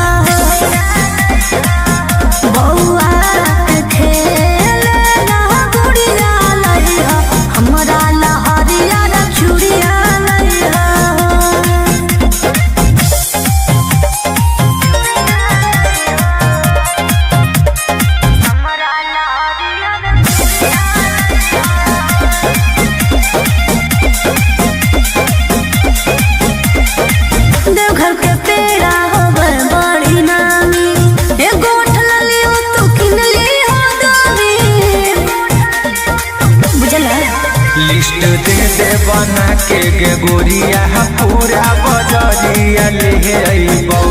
बौआ के खेलना गुड़िया लइहो हमरा लहरिया रे चूड़िया लइहो। देवघर के पेड़ा होवे बड़ी नामी एगो उठलली हो तू किनली हो दामी बुझला। लिस्ट दे दे बना के गे गोरिया पूरा बजरिया ले अइबौ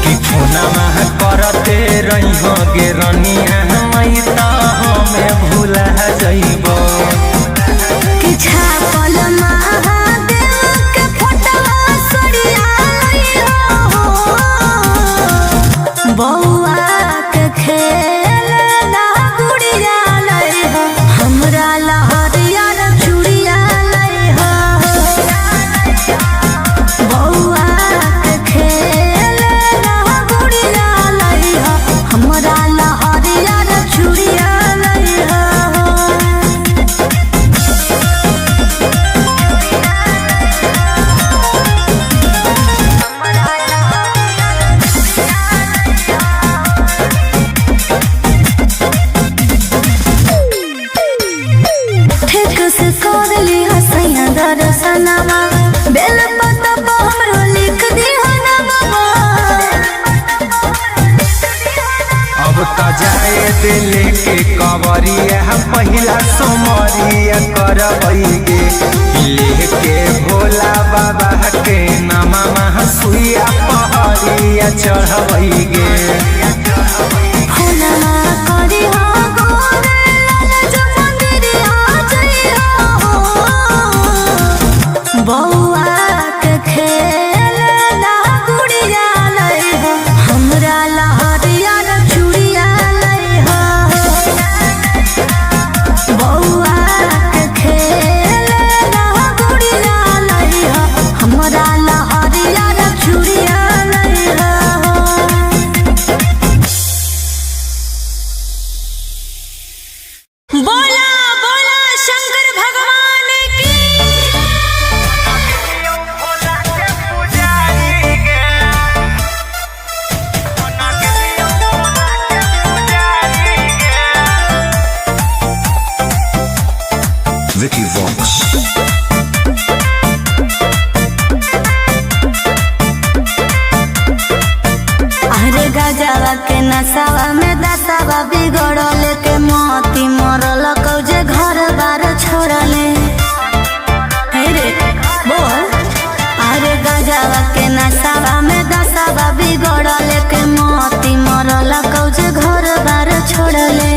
कि फोनमा करते रहिहो गे रनिया हमै त हमें भुला जइबौ। कि छापल महादेव के फोटोवा सड़िया लइहो बौआ के खेलना गुड़िया लइहो हमरा लहरिया रे चूड़िया लइहो बौआ के खेलना गुड़िया लइहो हमरा लहरिया रे चूड़िया लइहो। दिले के कवरिया पहिला सोमरिया करबैगे लेके भोला बाबा के नामा सुइया पहरिया चढ़बैगे Vicky Vox. अरे गजवा के नसावा में दसावा बिगड़ल के मोती मरल कौजे घर बार छोड़ले रे बोल। अरे गजवा के नसावा में दसावा बिगड़ल के मोती मरल कौजे घर बार छोड़ले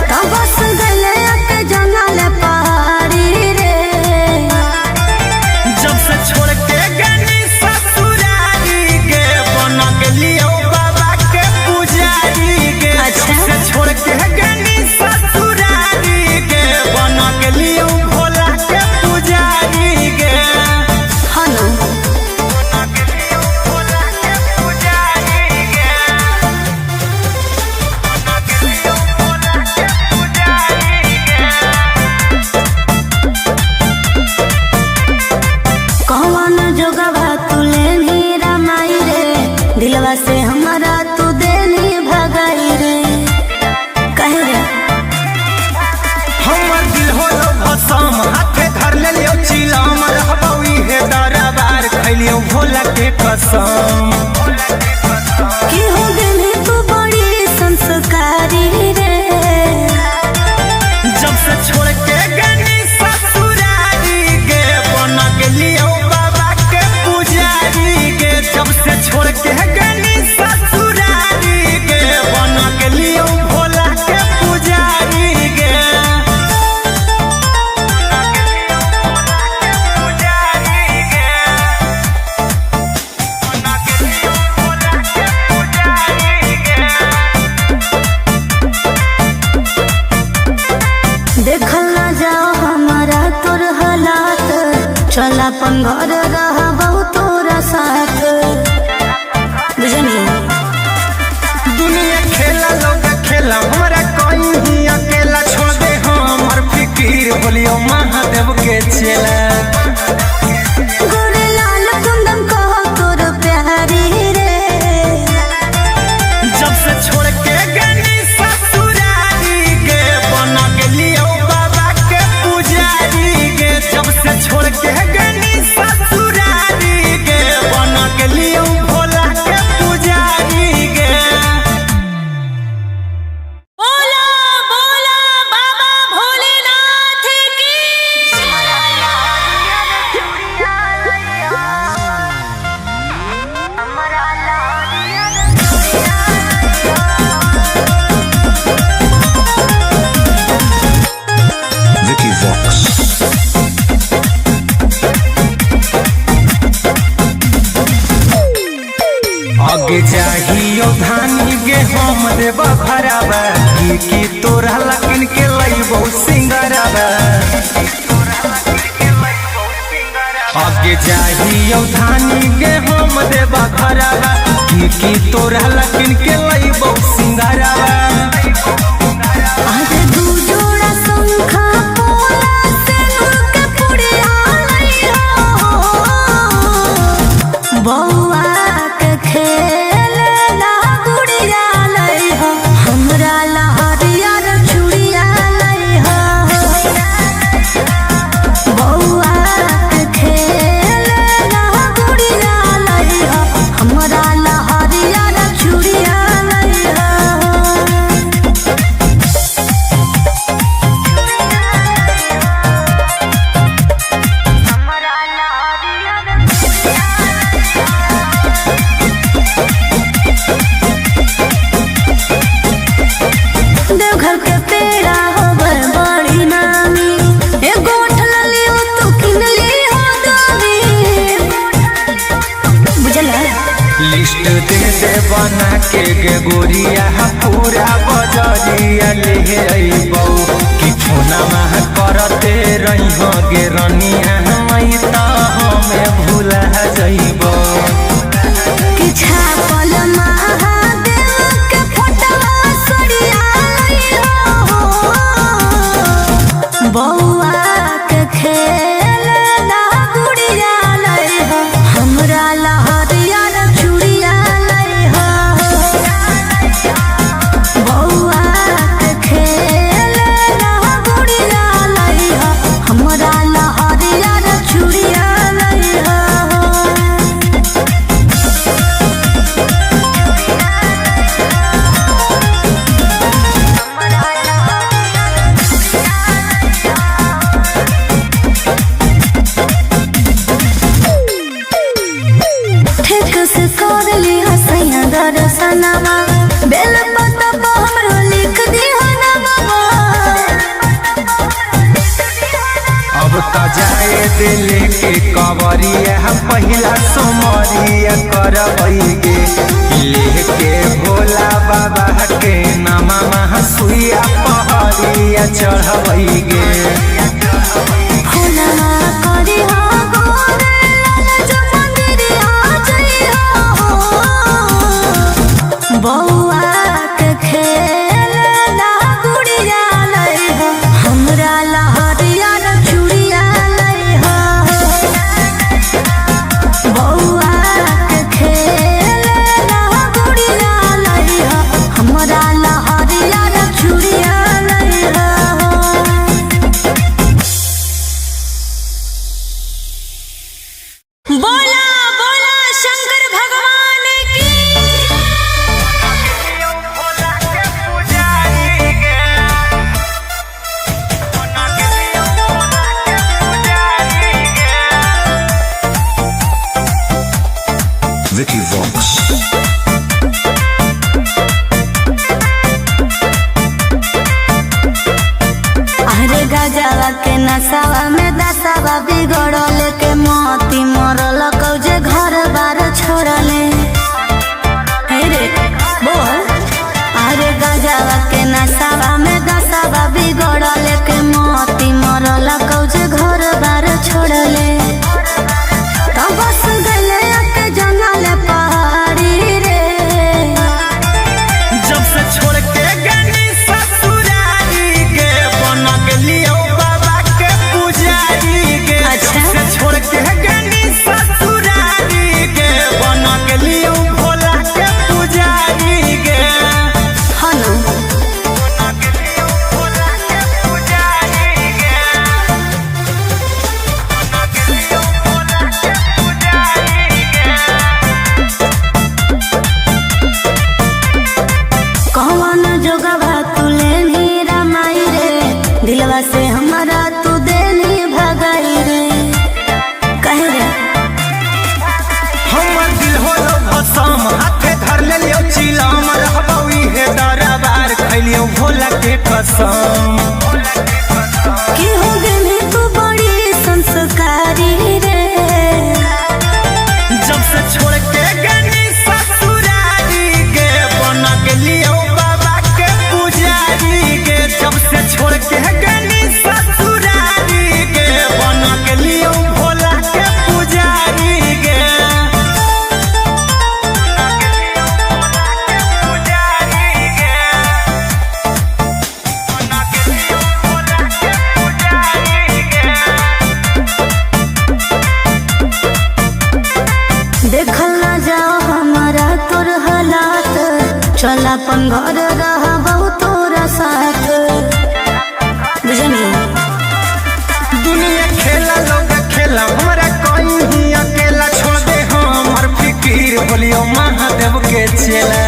तो बस गले के जंगल पहाड़ी रे जब से छोड़ के गनी ससुरारी के बन गेलियो बाबा के पुजारी के अच्छा। जब से छोड़ के गनी ससुरारी के बन गेलियो भोला के पुजारी के हनु बन गेलियो भोला के पुजारी के बन गेलियो भोला के पुजारी के कौन जोगवा तू लेनी रमाई रे दिलवा से हमारा तू देनी भगाई रे कहे रे हमर दिल होलो भसम हाथे धर लेलियो चिलम रहबौ इहे दरबार खैलियो भोला के कसम कि हो गई तू बड़ी संस्कारी रे जब से छोड़ के गनी ससुरारी के बन गेलियो बाबा के पुजारी के जब से छोड़ के गनी ससुरारी के बन गेलियो भोला के पुजारी के देखल ना जाओ हमारा तोर हालात चल अपन घर रहबौ तोरा साथ बुझनी दुनिया खेला लोग खेला हमरा कहीं अकेला छोड़ दे हमर फिकीर बोलियो महादेव के चेला गोरे लाल कुंदन कहो तोर प्यारी रे जब से छोड़ के गनी ससुरारी के बन गेलियो बाबा के पुजारी के जब से छोड़ के गनी ससुरारी के बन गेलियो भोला के पुजारी के बोला बोला बाबा भोलेनाथ की Vicky Vox. आगे जाहियो धानी गे हम देव भरावा की तोरा लकिन के लइबो सिंगरावा आगे जाहियो धानी गे हम देव भरावा की तोरा लकिन के लइबो सिंगरावा आज दू जोड़ा शंखा पोला से के पुड़िया लइहो बौआ के खेल ना गुड़िया लइहो हमरा लहरिया रे चूड़िया लइहो बौआ के खेल ना गुड़िया लइहो हमरा लहरिया रे चूड़िया लइहो गे गोरिया पूरा बजरिया ले अइबौ कि फोनमा करते रही गे रनिया मई त हमें भूला जइबौ कि छापल महादेव के फोटवा सड़िया लइहो बौआ के खेल ना गुड़िया लइहो हमरा लहरिया चूड़िया लइहो बौआ के खेल ना गुड़िया लइहो हमरा लहरिया चूड़िया लइहो ठीक से कर ली हसैया दर्शनमा बेल पतबा हमरो लिख दिहा नमवा अब त जाए दिल के कवरिया पहिला सोमरिया करबैगे लेके भोला बाबा के नामा सुइया पहरिया चढ़बैगे फुलवा करी हो गोरे लाल जो मंदिरिया जइहो बौआ के खेल ना गुड़िया लइहो हमरा लहरिया चूड़िया लइहो बौआ के खेल ना गुड़िया लइहो हमरा लहरिया चूड़िया लइहो बोला बोला शंकर भगवान की Vicky Vox. अरे गजवा के नसावा में दसावा बिगड़ल के मोती मरल कौजे घर बार छोड़ले हे रे बोल अरे गजवा के नसावा में दसावा बिगड़ल के मोती मरल कौजे घर बार छोड़ले तो बस गले के जंगल पहाड़ी रे जब से छोड़ के गनी ससुरारी गे बन गेलियो बाबा के पुजारी गे अच्छा। जब से छोड़ के गनी ससुरारी गे बन गेलियो भोला के पुजारी गे हनु बन गेलियो भोला के पुजारी गे बन गेलियो भोला के पुजारी गे कौन जोगवा तुले नीरा माई रे दिलवा से हमारा तू देनी भगाई रे कहे रे हमर दिल होलो भसम हाथे धर लेलियो चिलम रहबौ इहे दरबार खैलियो भोला के कसम कि हो गेली तू बड़ी संस्कारी रे जब से छोड़ के गनी ससुरारी गे बन गेलियो बाबा के पुजारी गे जब से छोड़ के गनी ससुरारी गे बन गेलियो भोला के पुजारी गे पुजारी गे बन गेलियो भोला के पुजारी गे देखल ना जाओ हमारा तोर हालात चल अपन घर रहबौ तोरा साथ बुझनी दुनिया खेला लोग खेला हमरा कोई ही अकेला छोड़ दे हमर फिकीर बोलियो महादेव के चेला